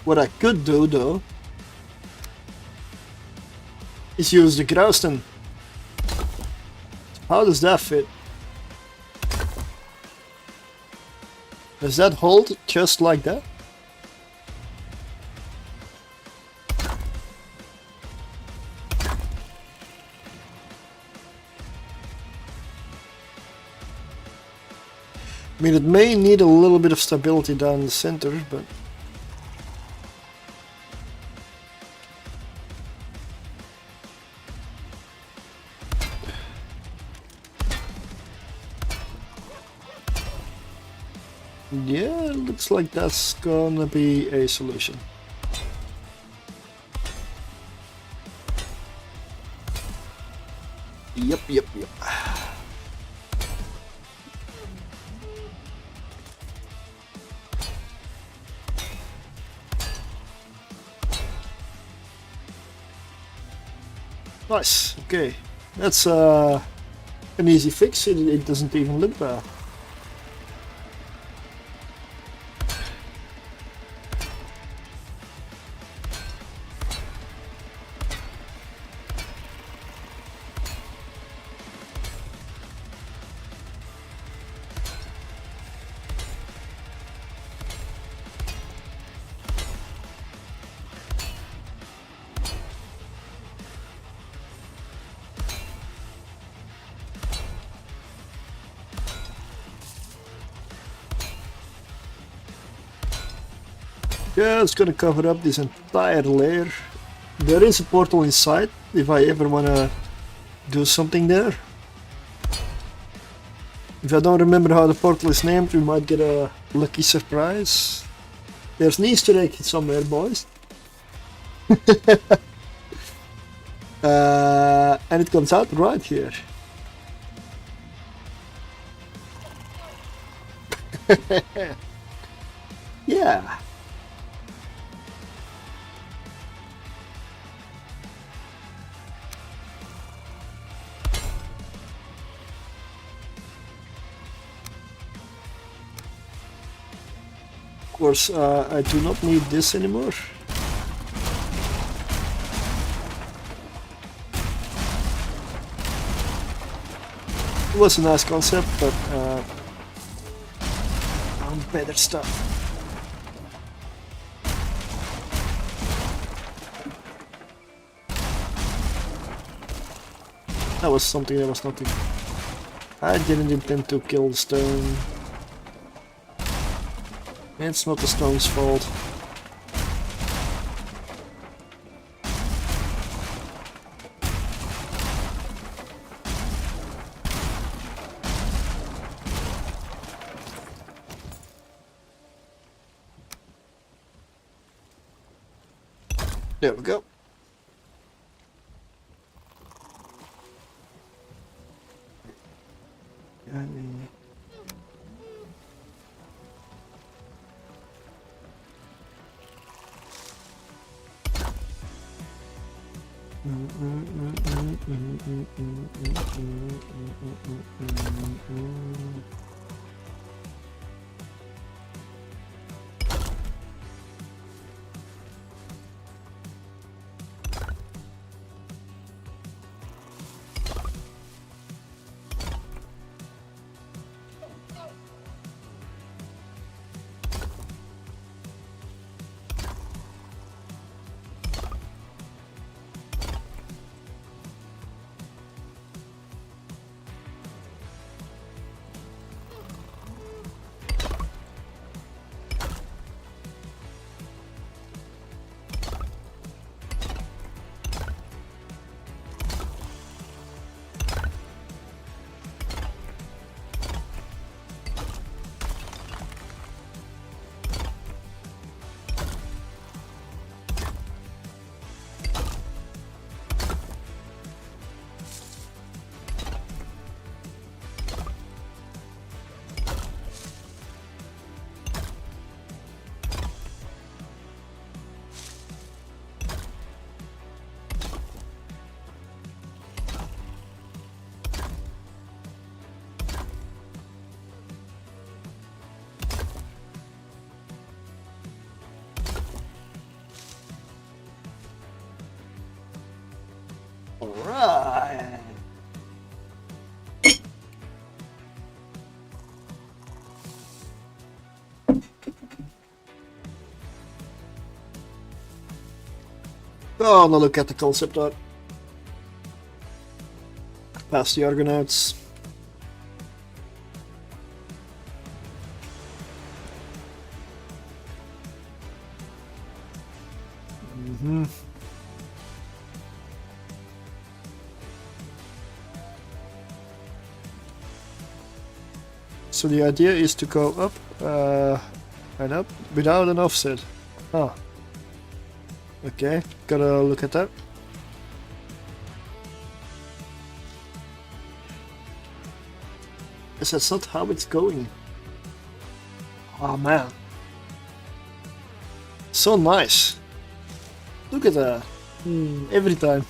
What I could do though is use the Grausten. How does that fit? Does that hold just like that? I mean, it may need a little bit of stability down the center, but... yeah, looks like that's gonna be a solution. Yep. Nice, okay. That's an easy fix, it doesn't even look bad. Yeah, it's gonna cover up this entire layer. There is a portal inside, if I ever wanna do something there. If I don't remember how the portal is named, we might get a lucky surprise. There's an Easter egg somewhere, boys. And it comes out right here. Yeah. Of course, I do not need this anymore. It was a nice concept, but better stuff. That was something, that was nothing. I didn't intend to kill the stone. It's not the stone's fault. There we go. Oh, now look at the concept art. Past the Argonauts. So the idea is to go up and up without an offset. Ah. Okay, gotta look at that. Yes, that's not how it's going. Oh man. So nice. Look at that. Every time.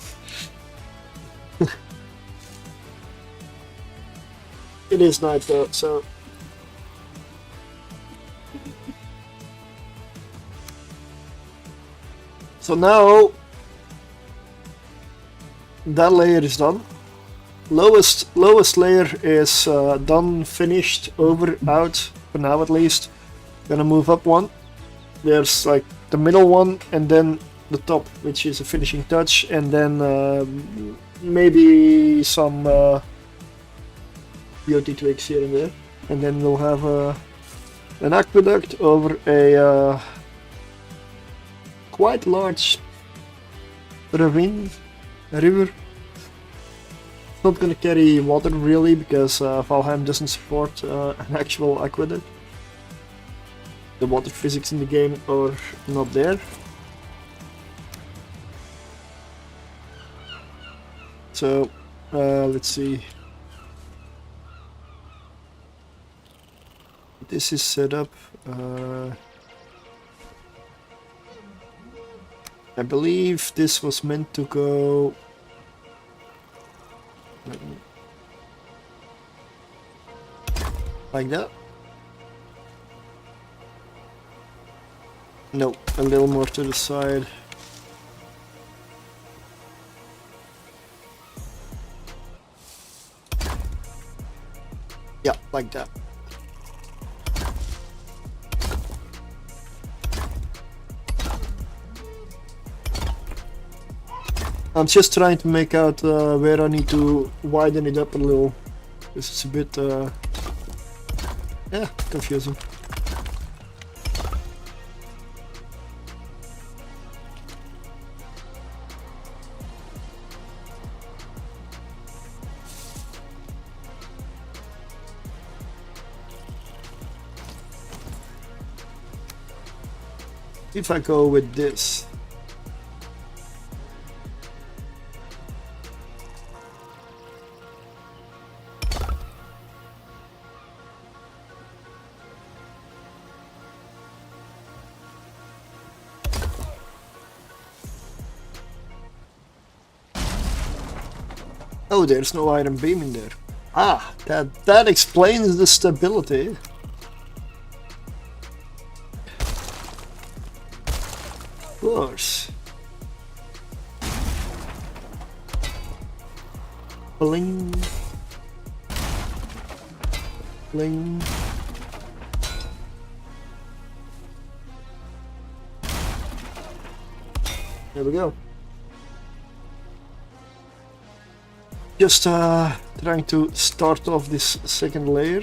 It is nice though, so. So now that layer is done. Lowest layer is done, finished, over, out, for now at least. Gonna move up one. There's like the middle one and then the top, which is a finishing touch, and then maybe some beauty tweaks here and there. And then we'll have an aqueduct over a quite large ravine, a river. It's not gonna carry water really because Valheim doesn't support an actual aqueduct. The water physics in the game are not there. So let's see. This is set up. I believe this was meant to go. Like that? No, a little more to the side. Yeah, like that. I'm just trying to make out where I need to widen it up a little. This is a bit, yeah, confusing. If I go with this. Oh, there's no iron beam in there. Ah, that explains the stability. Of course. Bling. Bling. There we go. Just trying to start off this second layer.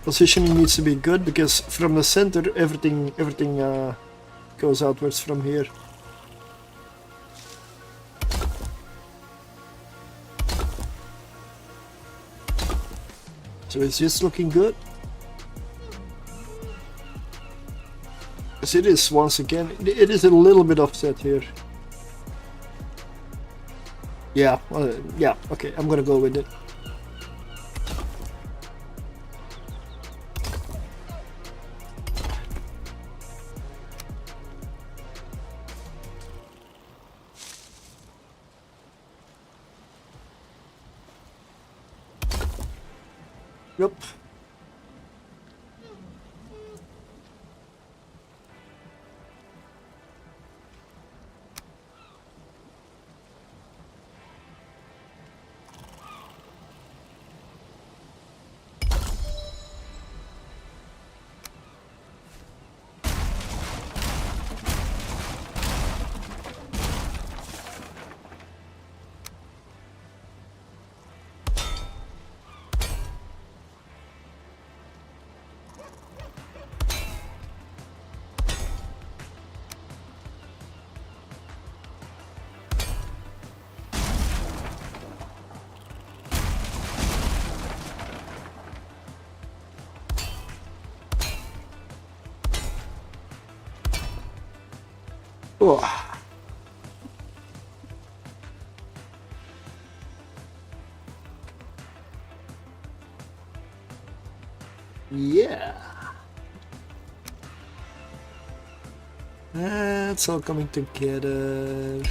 Positioning needs to be good because from the center everything goes outwards from here. So it's just looking good. Yes, it is once again. It is a little bit offset here. Yeah, yeah. Okay, I'm gonna go with it. Yep. Oh. Yeah. It's all coming together.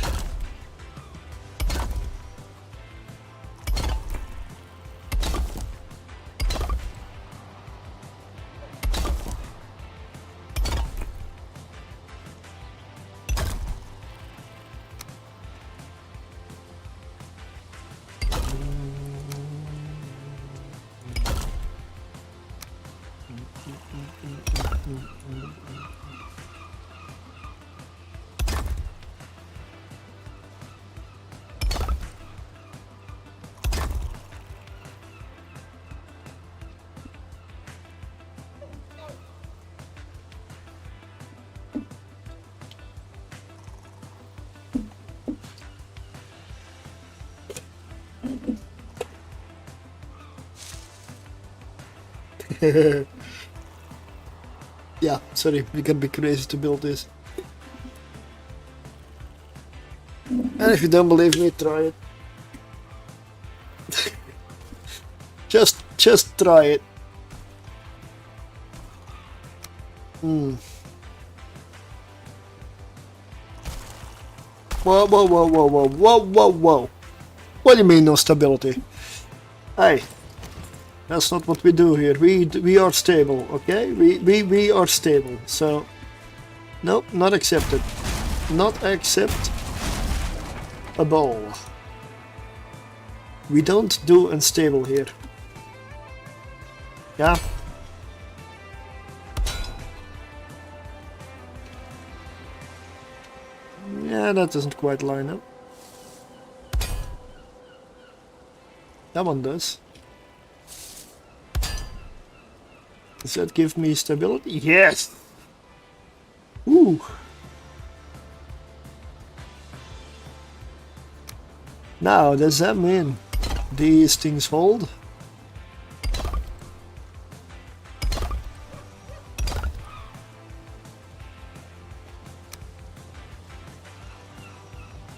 Yeah, sorry, we can be crazy to build this. And if you don't believe me, try it. just try it. Whoa, whoa, whoa, whoa, whoa, whoa, whoa, whoa. What do you mean no stability? Hey, that's not what we do here. We are stable, okay? We are stable. So, nope, not accepted. Not acceptable. We don't do unstable here. Yeah. Yeah, that doesn't quite line up. That one does. Does that give me stability? Yes! Ooh! Now, does that mean these things hold?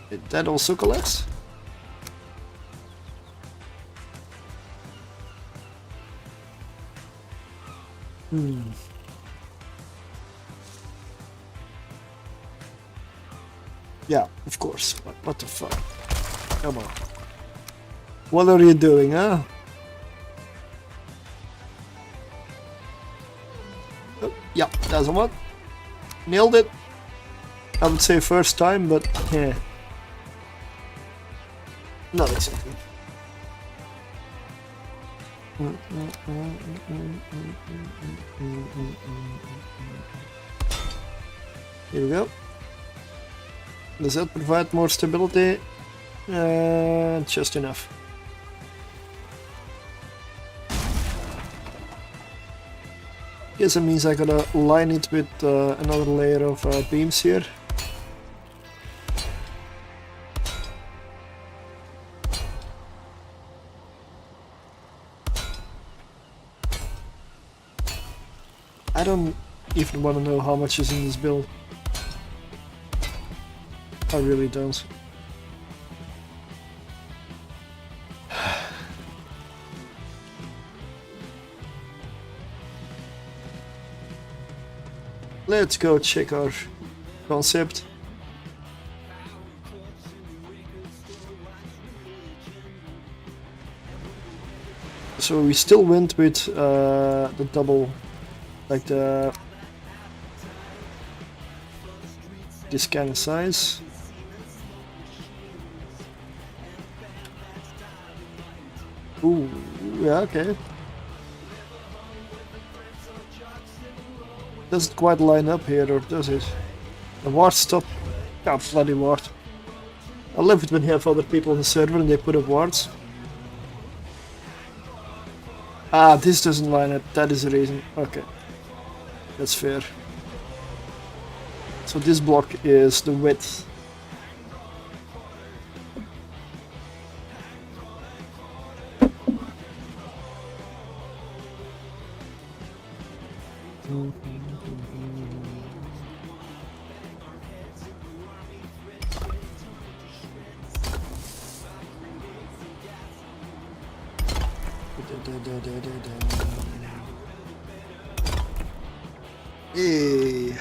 Did that also collapse? Yeah, of course. What the fuck? Come on. What are you doing, huh? Oh, yeah, that's a one. Nailed it. I would say first time, but yeah. Not exactly. Here we go. Does that provide more stability? Just enough. Guess that means I gotta line it with another layer of beams here. I don't even want to know how much is in this build. I really don't. Let's go check our concept. So we still went with the double, like this kind of size. Ooh, yeah, okay. Doesn't quite line up here, or does it? The ward stop. God, bloody ward. I love it when you have other people on the server and they put up wards. Ah, this doesn't line up. That is the reason. Okay. That's fair. So this block is the width. Hey.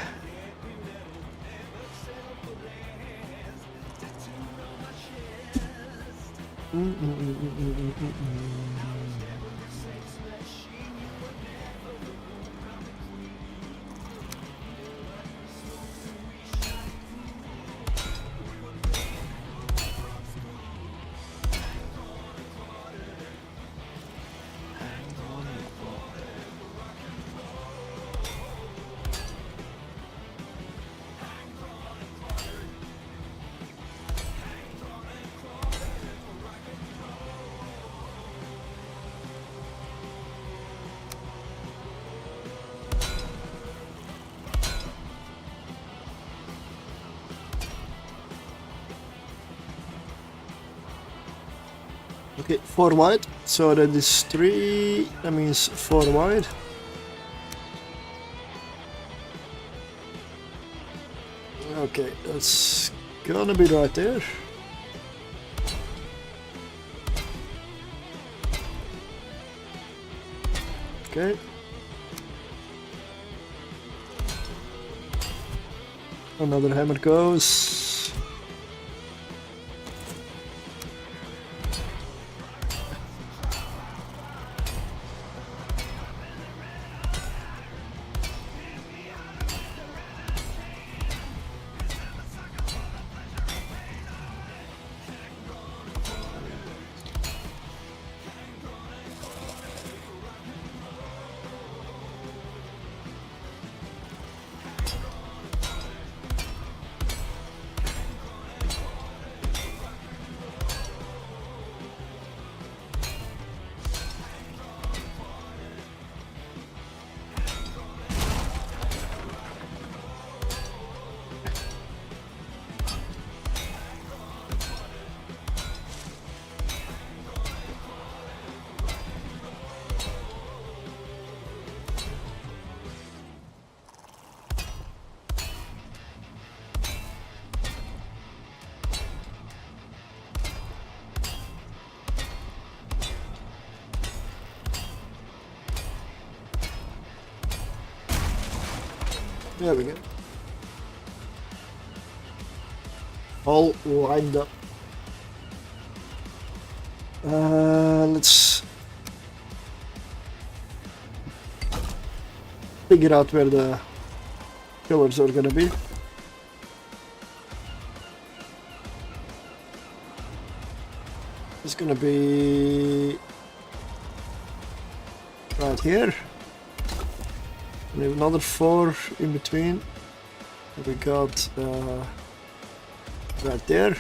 Okay, 4 wide, so that is 3, that means 4 wide. Okay, that's gonna be right there. Okay. Another hammer goes. There we go. All lined up. Let's figure out where the pillars are gonna be. It's gonna be right here. We have another 4 in between. We got right there.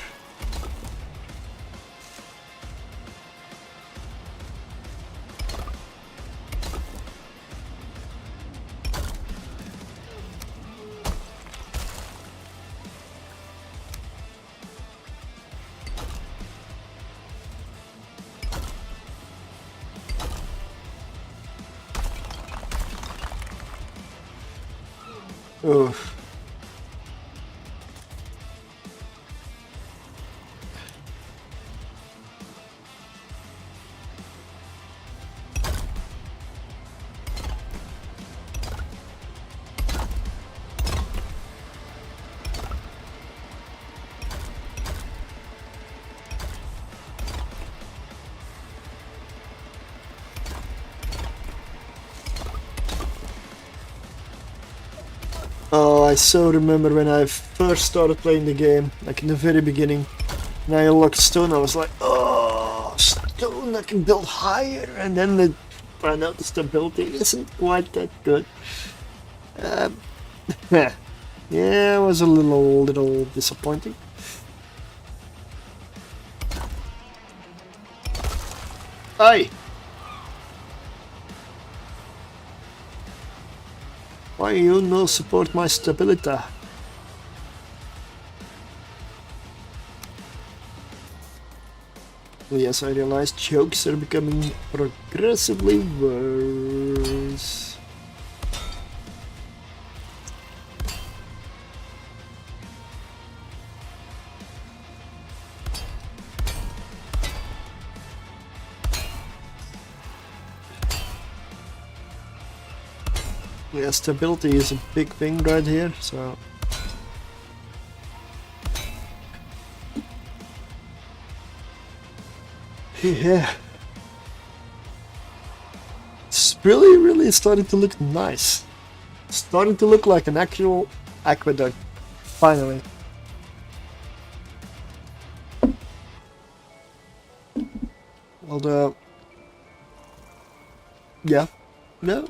Oh. Oh, I so remember when I first started playing the game, like in the very beginning, and I unlocked stone, I was like, oh, stone, I can build higher, and then I noticed the building isn't quite that good. Yeah, it was a little disappointing. Aye! Why you no support my stability? Yes, I realize jokes are becoming progressively worse. Yeah, stability is a big thing right here, so... Yeah. It's really starting to look nice. Starting to look like an actual aqueduct, finally. Although... Yeah. No.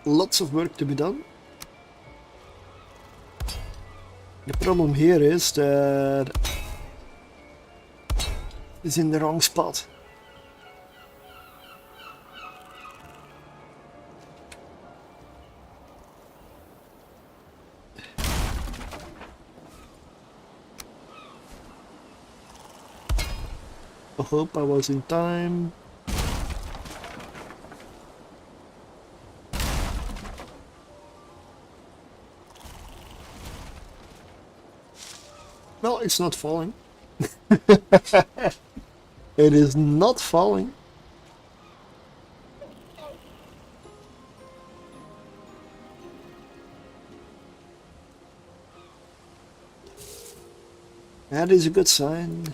Lots of work to be done. The problem here is that it's in the wrong spot. I hope I was in time. No, it's not falling. It is not falling. That is a good sign.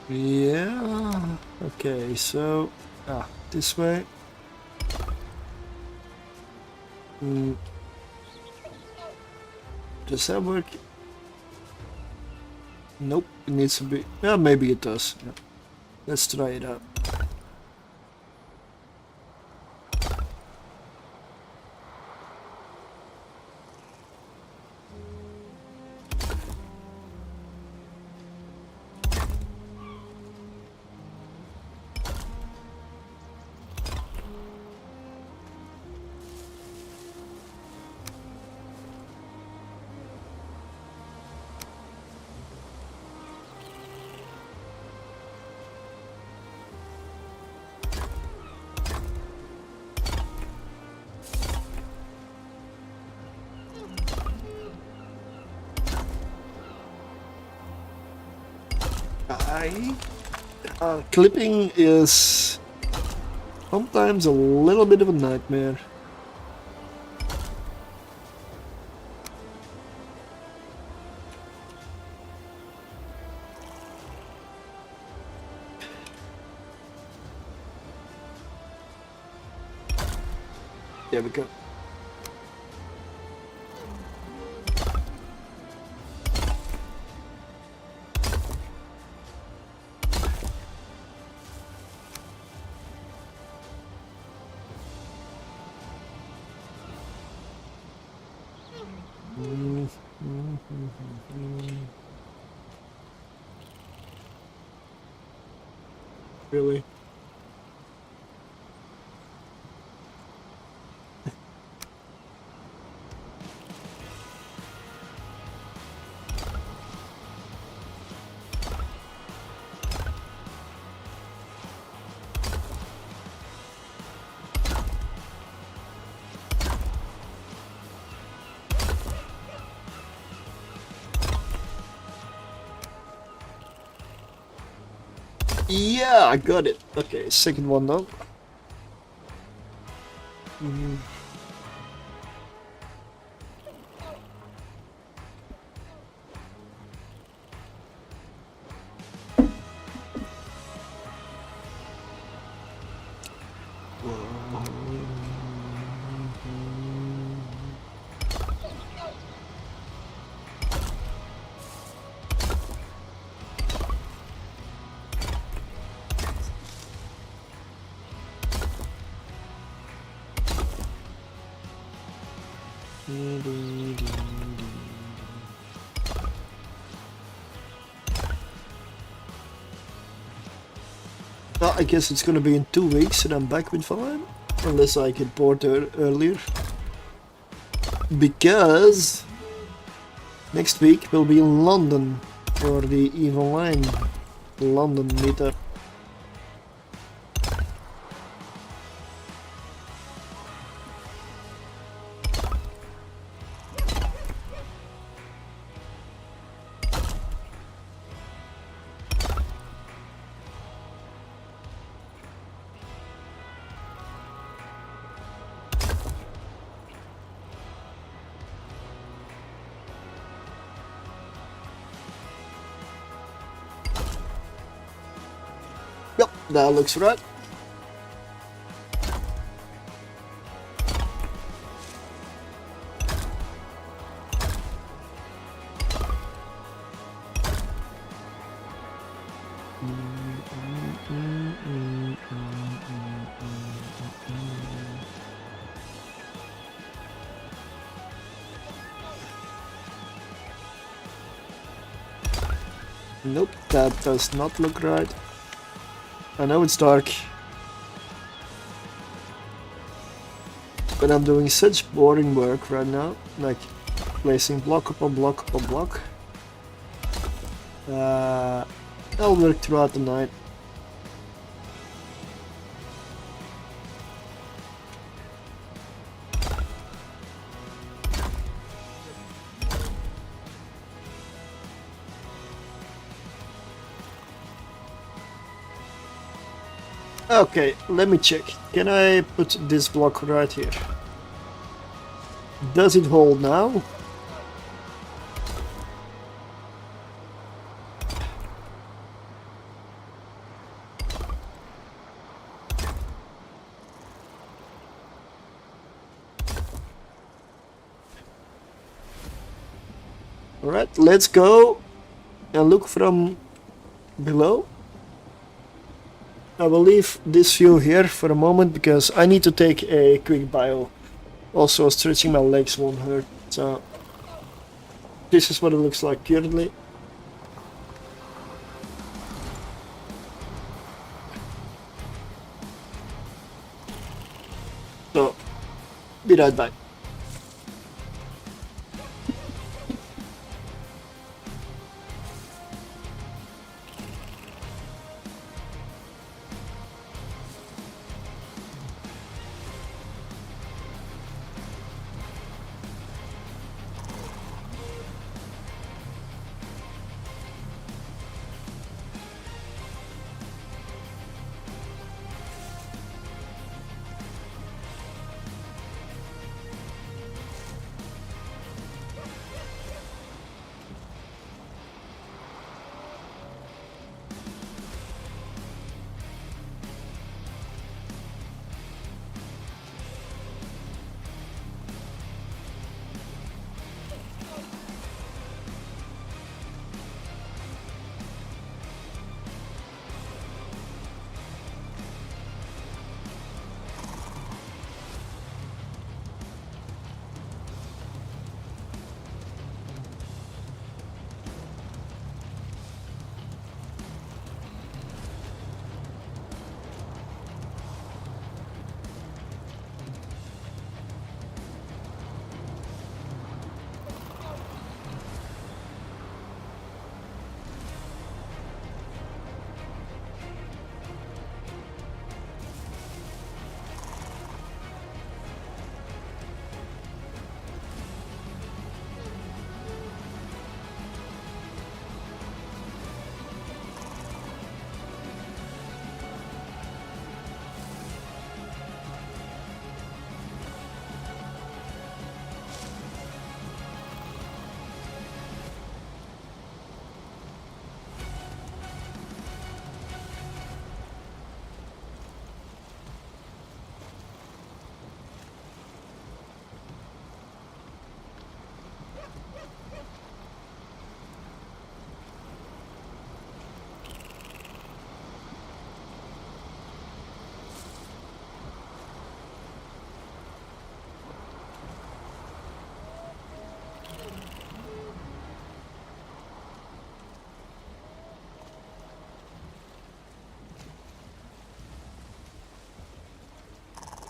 Yeah, okay, so this way. Does that work? Nope, it needs to be. Yeah, maybe it does. Yeah. Let's try it out. Clipping is sometimes a little bit of a nightmare. There we go. Really? Yeah, I got it. Okay, second one now. Well, I guess it's gonna be in 2 weeks that I'm back with Valheim, unless I get bored earlier. Because next week we'll be in London for the Valheim London meetup. Yep, that looks right. Nope, that does not look right. I know it's dark, but I'm doing such boring work right now, like placing block upon block upon block. I'll work throughout the night. Okay, let me check. Can I put this block right here? Does it hold now? Alright, let's go and look from below. I will leave this view here for a moment because I need to take a quick bio. Also, stretching my legs won't hurt. So this is what it looks like currently. So, be right back.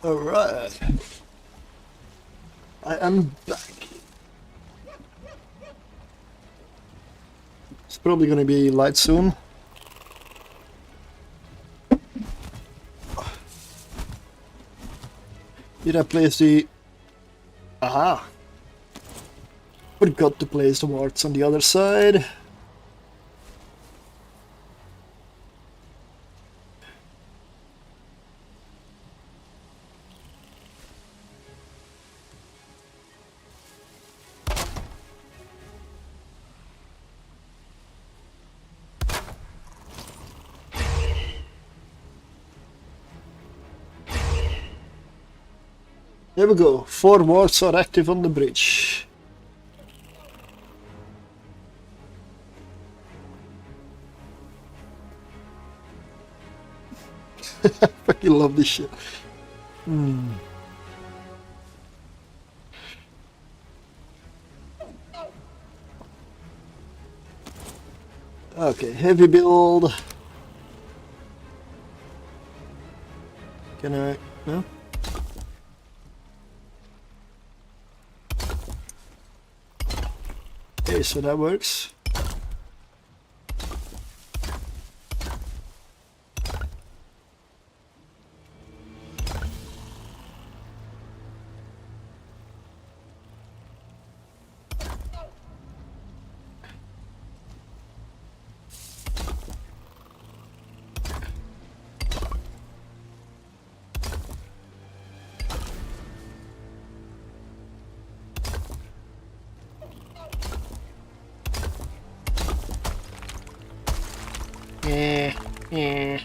Alright. I am back. It's probably gonna be light soon. Did I place the... Aha! Forgot to place the warts on the other side. There we go, 4 wards are active on the bridge. I fucking love this shit. Okay, heavy build. Can I... no? Okay, so that works. Yeah. Yeah.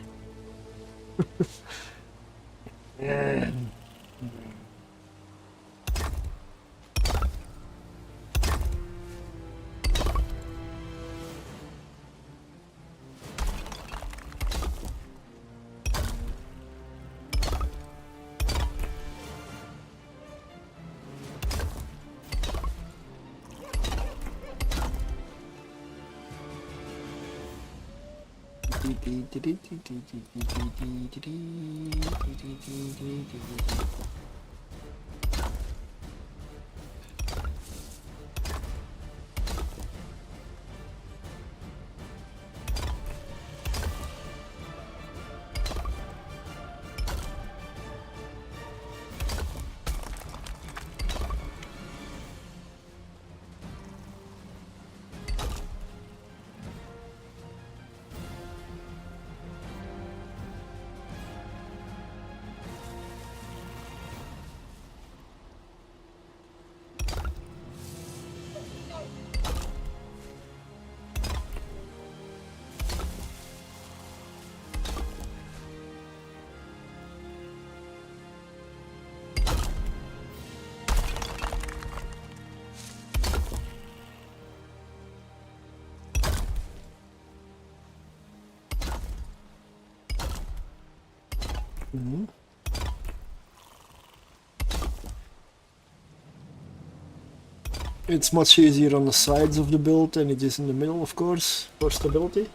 It's much easier on the sides of the build than it is in the middle, of course, for stability.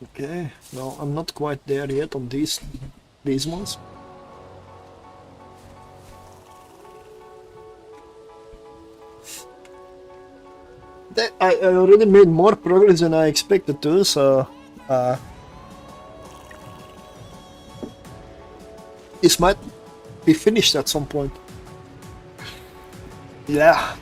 Okay, no, I'm not quite there yet on these ones. I already made more progress than I expected to, so this might be finished at some point. Yeah.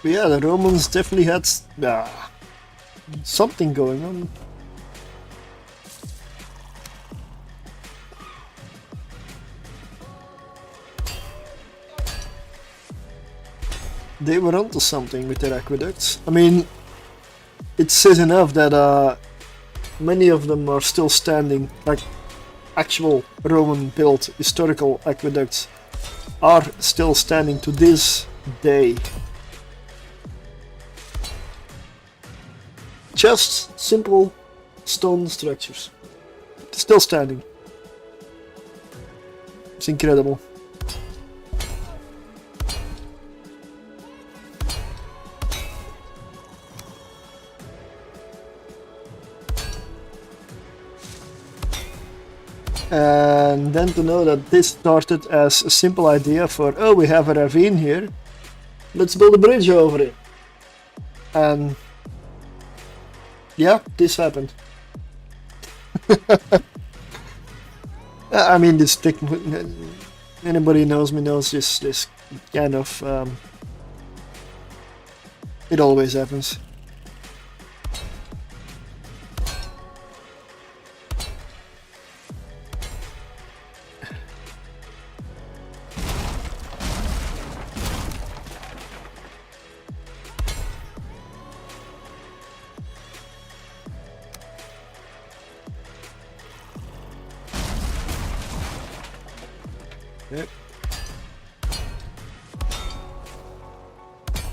But yeah, the Romans definitely had something going on. They were onto something with their aqueducts. I mean, it says enough that many of them are still standing, like actual Roman built historical aqueducts are still standing to this day. Just simple stone structures. It's still standing. It's incredible. And then to know that this started as a simple idea for, oh, we have a ravine here, let's build a bridge over it. And yeah, this happened. I mean, this anybody knows me knows this kind of it always happens. Yep.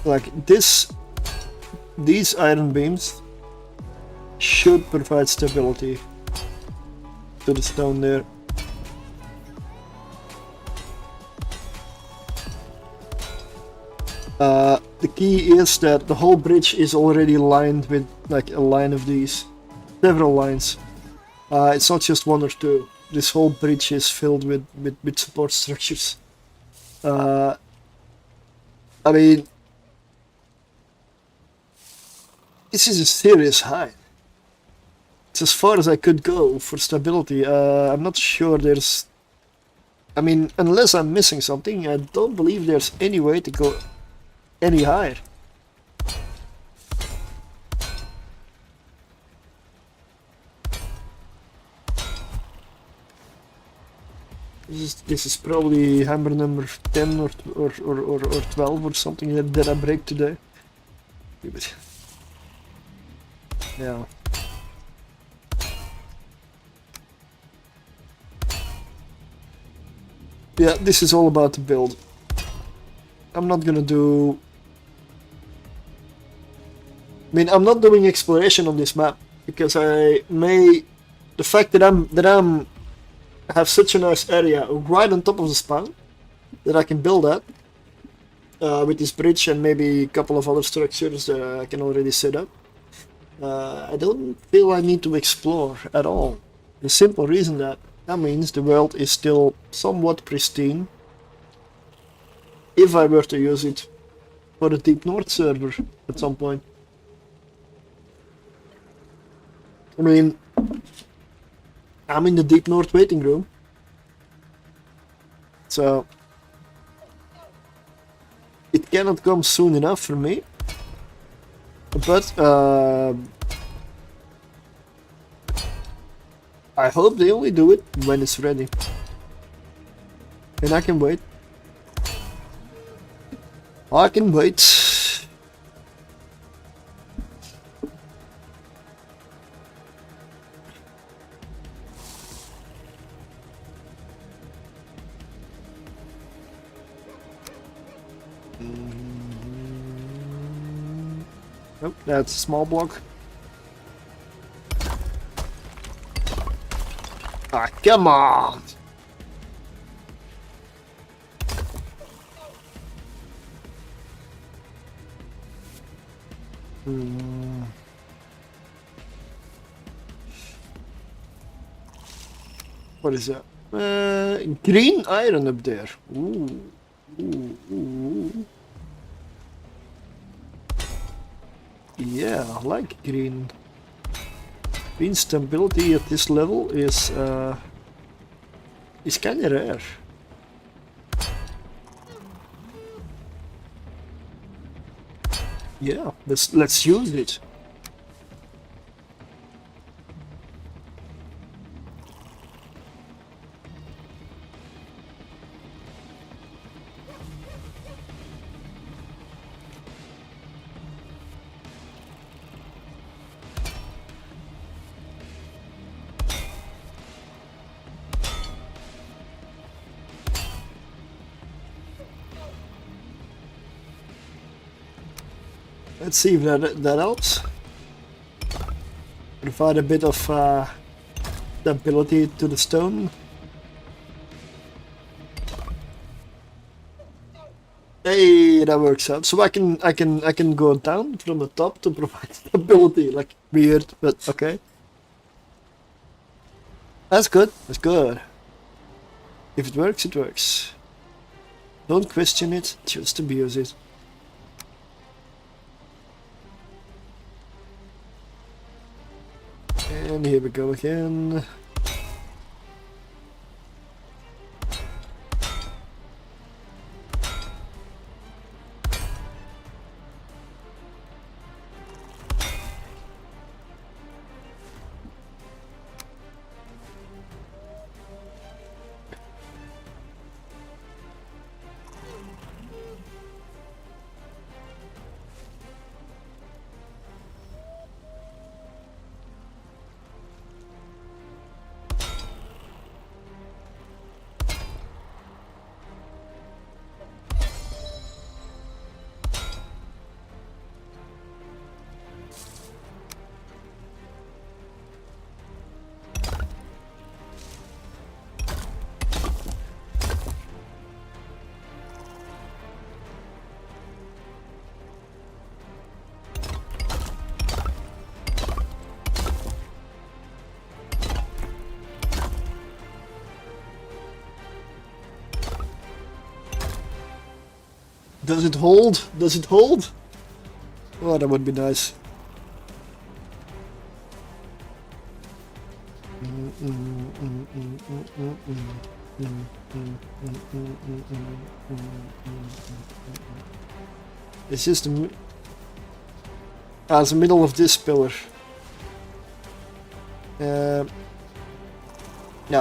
Like these iron beams should provide stability to the stone there. The key is that the whole bridge is already lined with like a line of these, several lines. It's not just one or two. This whole bridge is filled with support structures. I mean, this is a serious height. It's as far as I could go for stability. I'm not sure there's... I mean, unless I'm missing something, I don't believe there's any way to go any higher. This is probably hammer number 10 or 12 or something that I break today. Yeah. Yeah, this is all about the build. I'm not gonna do... I mean, I'm not doing exploration on this map because I may... The fact that I'm have such a nice area right on top of the spawn that I can build at with this bridge and maybe a couple of other structures that I can already set up. I don't feel I need to explore at all. The simple reason that means the world is still somewhat pristine if I were to use it for the Deep North server at some point. I mean, I'm in the Deep North waiting room, so it cannot come soon enough for me, but I hope they only do it when it's ready, and I can wait. I can wait. Nope, that's a small block. Ah, come on! What is that? Green iron up there. Ooh. Ooh, ooh. Yeah, I like green. Green stability at this level is kinda rare. Yeah, let's use it. Let's see if that helps. Provide a bit of the ability to the stone. Hey, that works out. So I can go down from the top to provide stability. Like weird, but okay. That's good. That's good. If it works, it works. Don't question it, just abuse it. And here we go again. Does it hold? Does it hold? Oh, that would be nice. It's just the middle of this pillar. Yeah,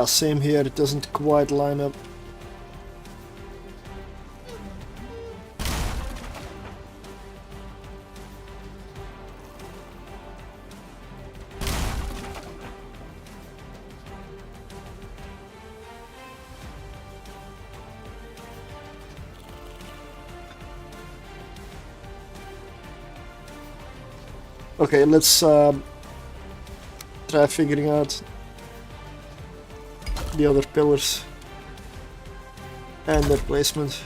same here. It doesn't quite line up. Okay, let's try figuring out the other pillars and their placement.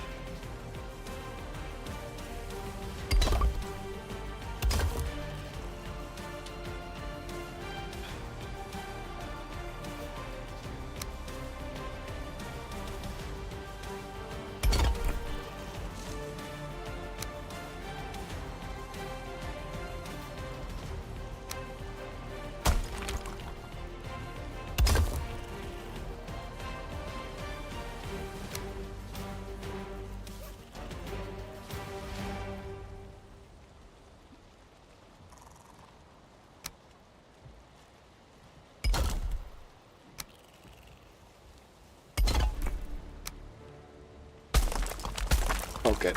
Okay.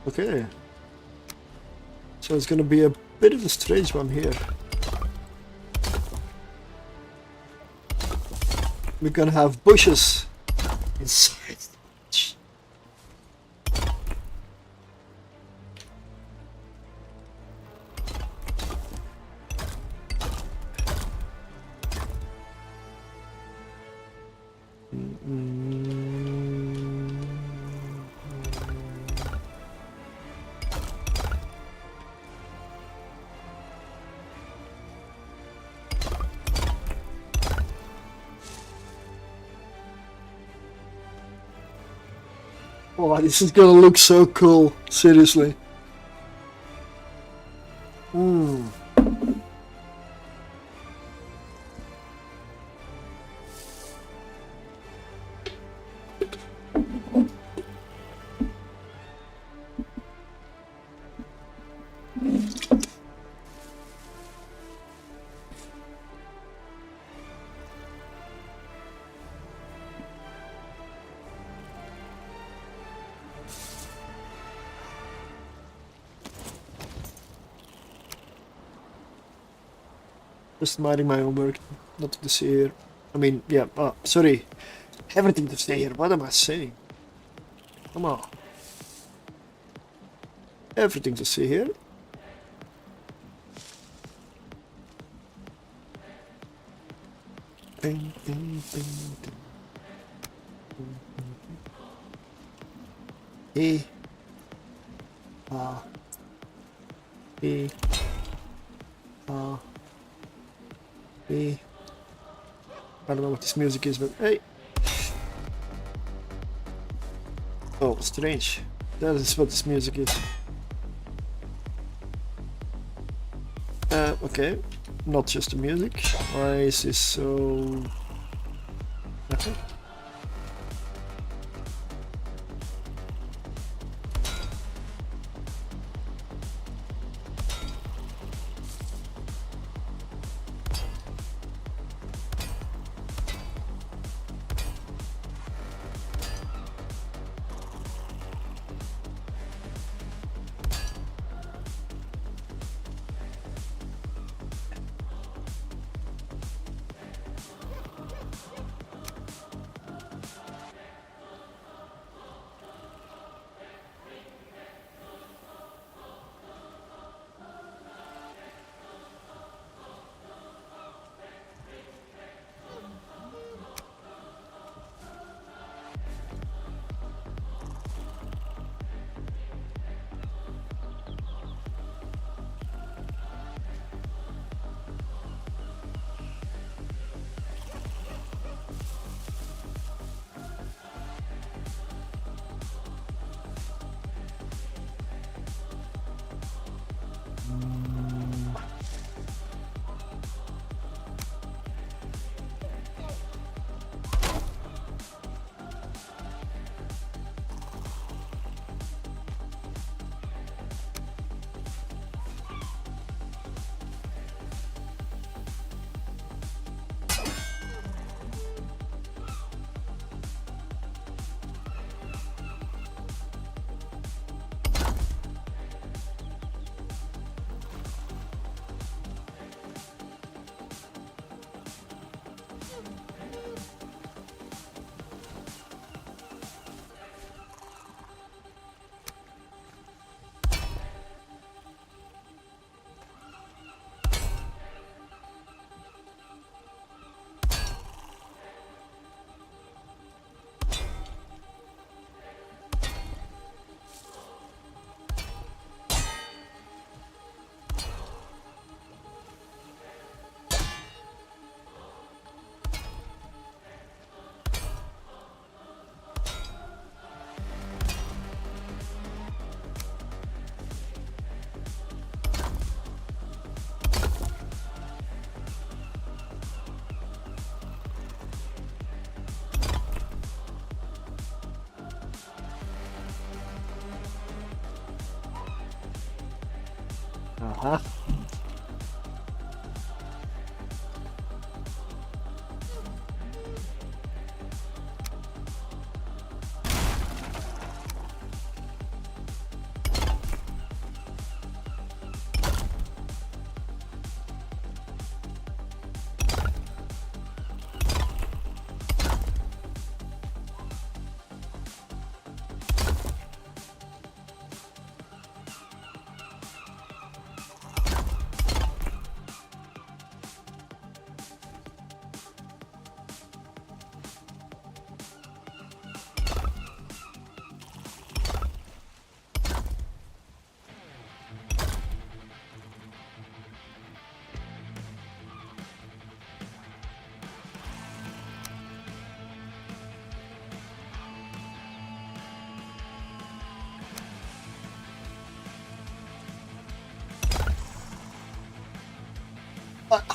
Okay. So it's gonna be a bit of a strange one here. We're gonna have bushes inside. Oh, this is gonna look so cool, seriously. Just minding my own work. Nothing to see here. I mean, yeah, sorry. Everything to say here. What am I saying? Come on. Everything to see here. Bing, bing, bing, bing. E. A. E. A. E. I don't know what this music is, but hey. Oh, strange. That is what this music is. Okay. Not just the music. Why is this so... Okay. Uh-huh.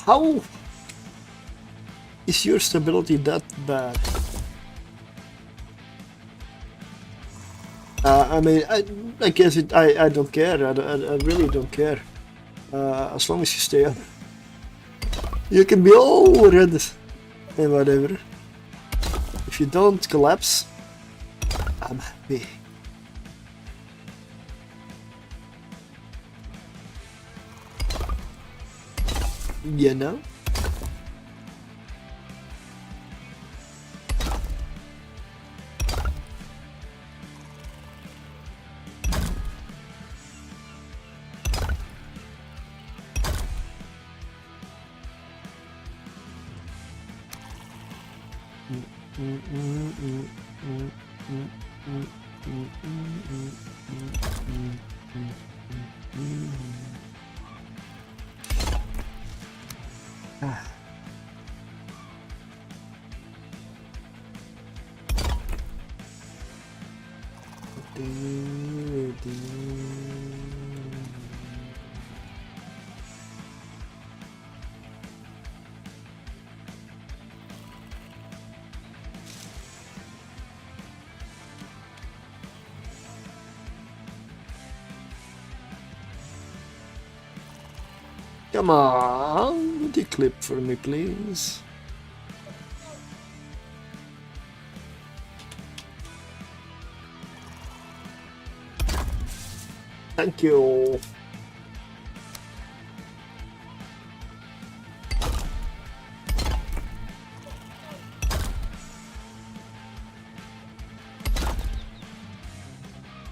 How is your stability that bad? I mean, I guess I don't care. I really don't care. As long as you stay up, you can be all red and whatever. If you don't collapse, I'm happy. You know? Come on, would you clip for me, please? Thank you.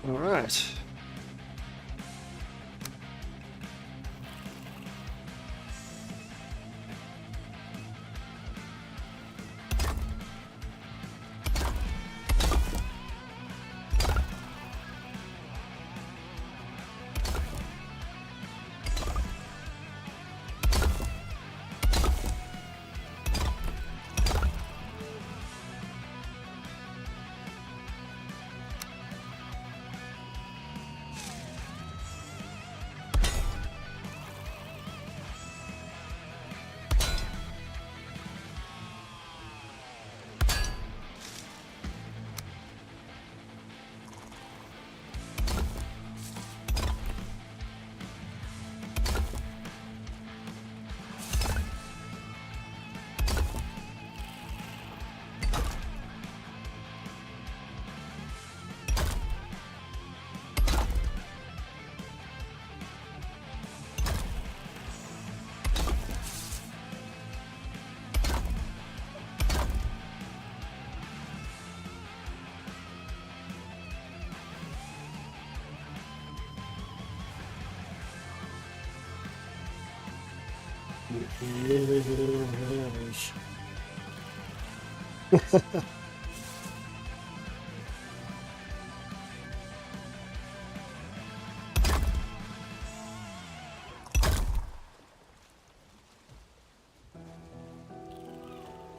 All right.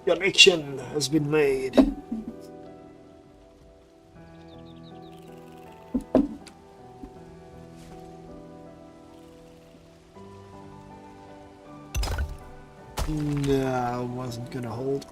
Connection has been made. No, wasn't gonna hold.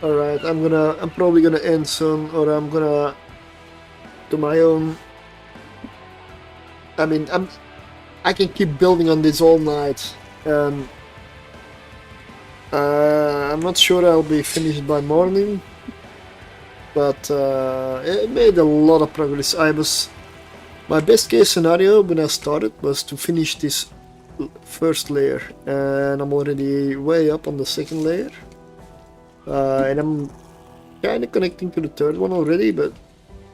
Alright, I'm probably gonna end soon, or I'm gonna do my own. I mean, I can keep building on this all night, and I'm not sure I'll be finished by morning, but it made a lot of progress. My best case scenario when I started was to finish this first layer, and I'm already way up on the second layer. And I'm kind of connecting to the third one already, but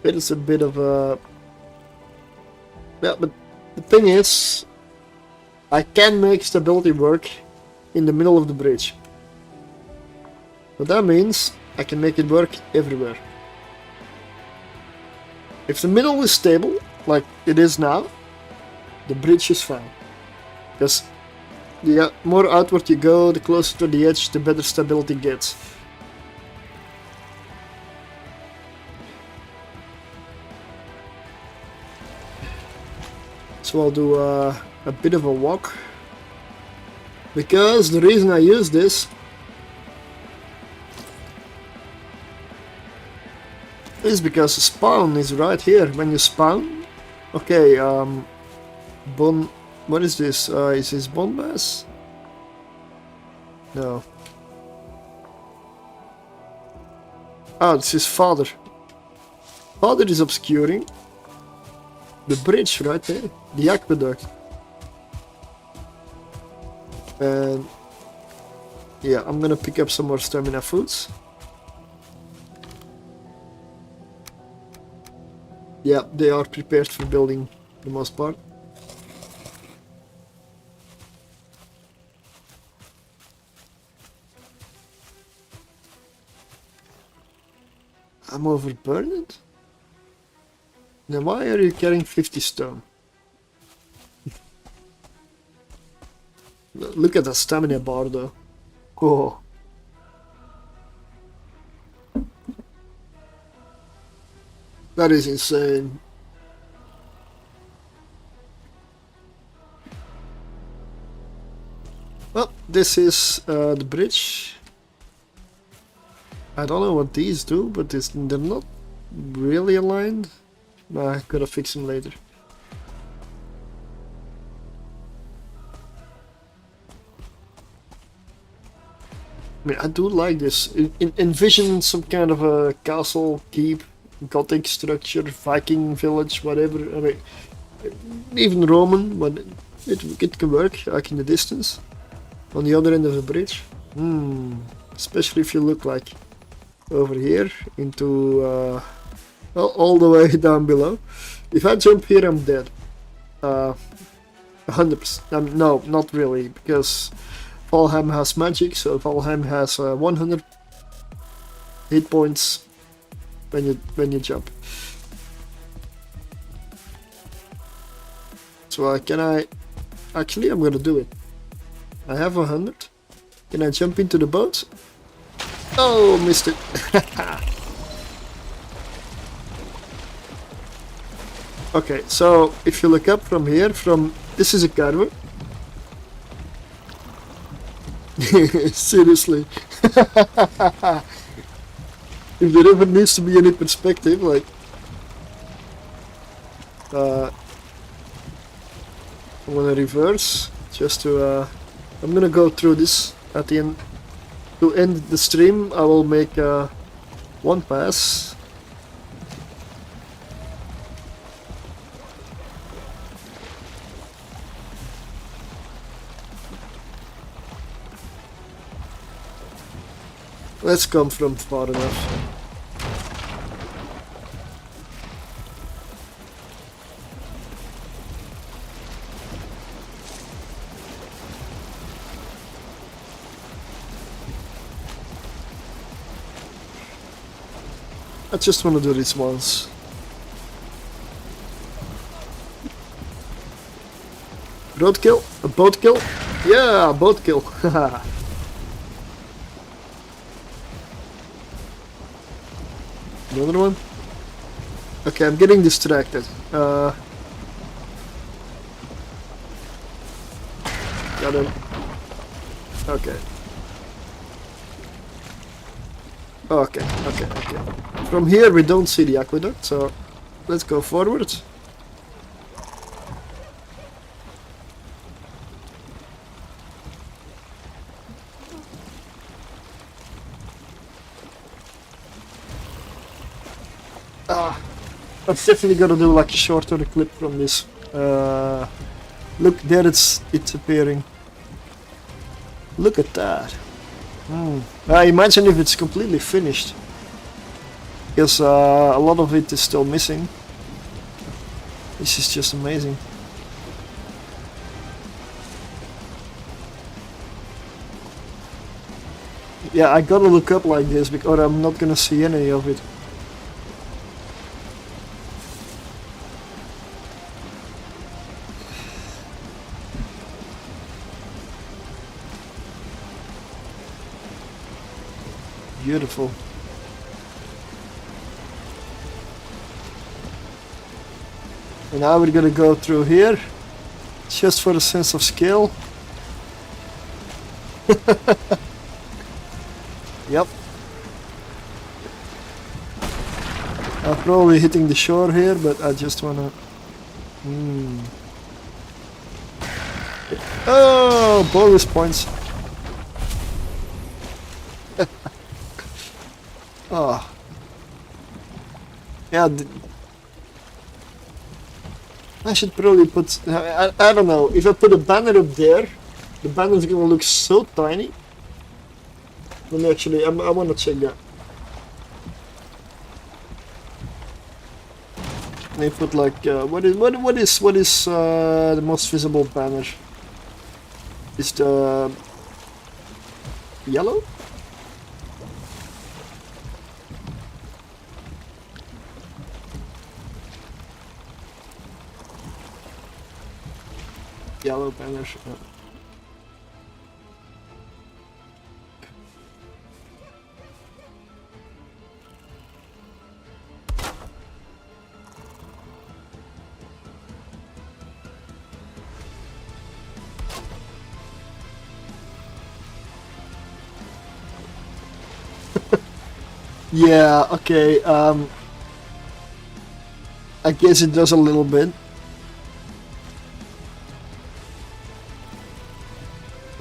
it is a bit of a... Yeah, but the thing is, I can make stability work in the middle of the bridge. But that means I can make it work everywhere. If the middle is stable, like it is now, The bridge is fine. Because the more outward you go, the closer to the edge, the better stability gets. So I'll do a bit of a walk. Because the reason I use this is because the spawn is right here. When you spawn, okay, bone. What is this? Is this bone mass? No. Oh, it's his father. Father is obscuring the bridge right there, the aqueduct. And yeah, I'm gonna pick up some more stamina foods. Yeah, they are prepared for building the most part. I'm overburdened? Now why are you carrying 50 stone? Look at the stamina bar though. Oh. That is insane. Well, this is the bridge. I don't know what these do, but they're not really aligned. I gotta fix them later. I mean, I do like this. Envision some kind of a castle, keep, Gothic structure, Viking village, whatever. I mean, even Roman, but it can work, like in the distance. On the other end of the bridge. Especially if you look like over here into well, all the way down below. If I jump here, I'm dead. 100%. No, not really, because Valheim has magic, so Valheim has 100 hit points when you jump. So can I? Actually, I'm gonna do it. I have 100. Can I jump into the boat? Oh, missed it. Okay, so if you look up from here, this is a carver. Seriously. If there ever needs to be any perspective, like I'm gonna reverse just to I'm gonna go through this at the end. To end the stream, I will make one pass. Let's come from far enough. I just want to do this once. Roadkill? A boat kill? Yeah, a boat kill. Another one? Okay, I'm getting distracted. Got him. Okay. Okay. From here we don't see the aqueduct, so let's go forward. I'm definitely gonna do like a shorter clip from this. Look, there it's appearing. Look at that. Imagine if it's completely finished. Because a lot of it is still missing. This is just amazing. Yeah, I gotta look up like this because I'm not gonna see any of it. Beautiful. And now we're gonna go through here, just for a sense of scale. Yep. I'm probably hitting the shore here, but I just wanna... Oh, bonus points. Oh. Yeah, I should probably put... I don't know, if I put a banner up there, the banner is gonna look so tiny. Let me actually, I wanna check that. Let me put like, what is the most visible banner? Is the yellow? Yellow banner. Yeah, okay, I guess it does a little bit.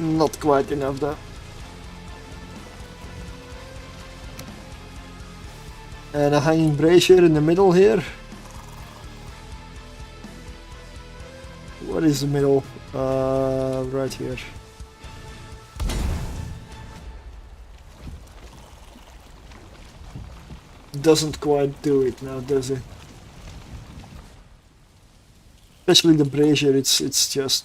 Not quite enough though. And a hanging brazier in the middle here. What is the middle? Right here. Doesn't quite do it now, does it? Especially the brazier, it's just...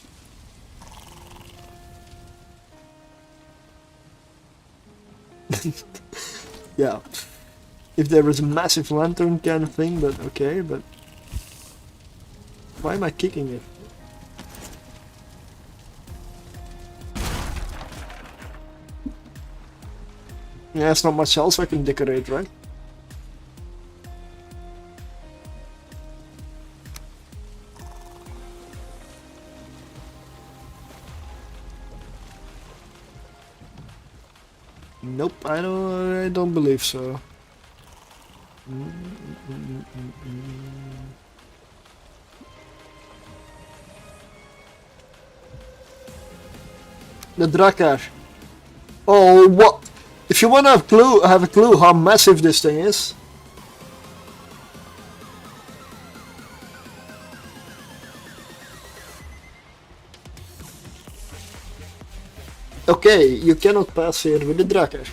Yeah. If there was a massive lantern kind of thing, but okay, but... Why am I kicking it? Yeah, there's not much else I can decorate, right? Nope, I don't believe so. The Drakkar. Oh, what? If you want to have a clue how massive this thing is. Okay, you cannot pass here with the Drakkar.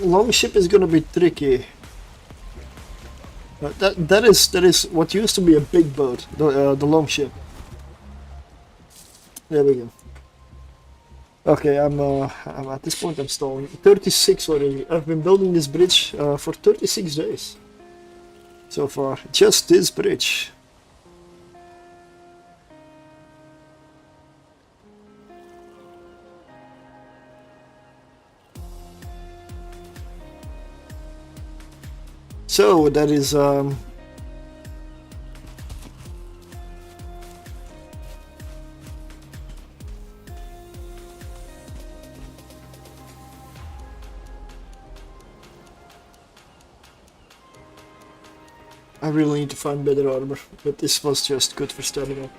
Long ship is gonna be tricky. That is what used to be a big boat, the long ship. There we go. Okay, I'm at this point I'm stalling. 36 already. I've been building this bridge for 36 days so far. Just this bridge. So that is I really need to find better armor, but this was just good for stamina.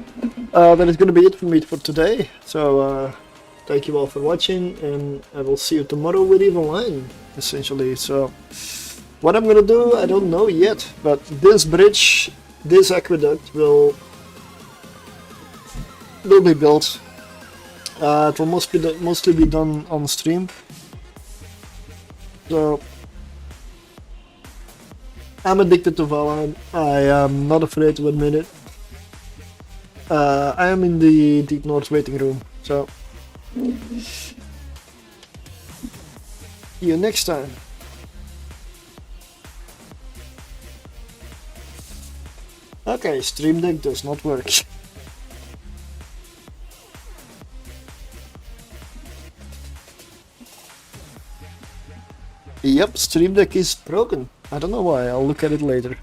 That is going to be it for me for today. So thank you all for watching, and I will see you tomorrow with Valheim, essentially. So what I'm gonna do, I don't know yet, but this bridge, this aqueduct will be built. It will mostly be done on stream. So I'm addicted to Valheim. I am not afraid to admit it. I am in the Deep North waiting room, so see you next time. Okay, Stream Deck does not work. Yep, Stream Deck is broken. I don't know why, I'll look at it later.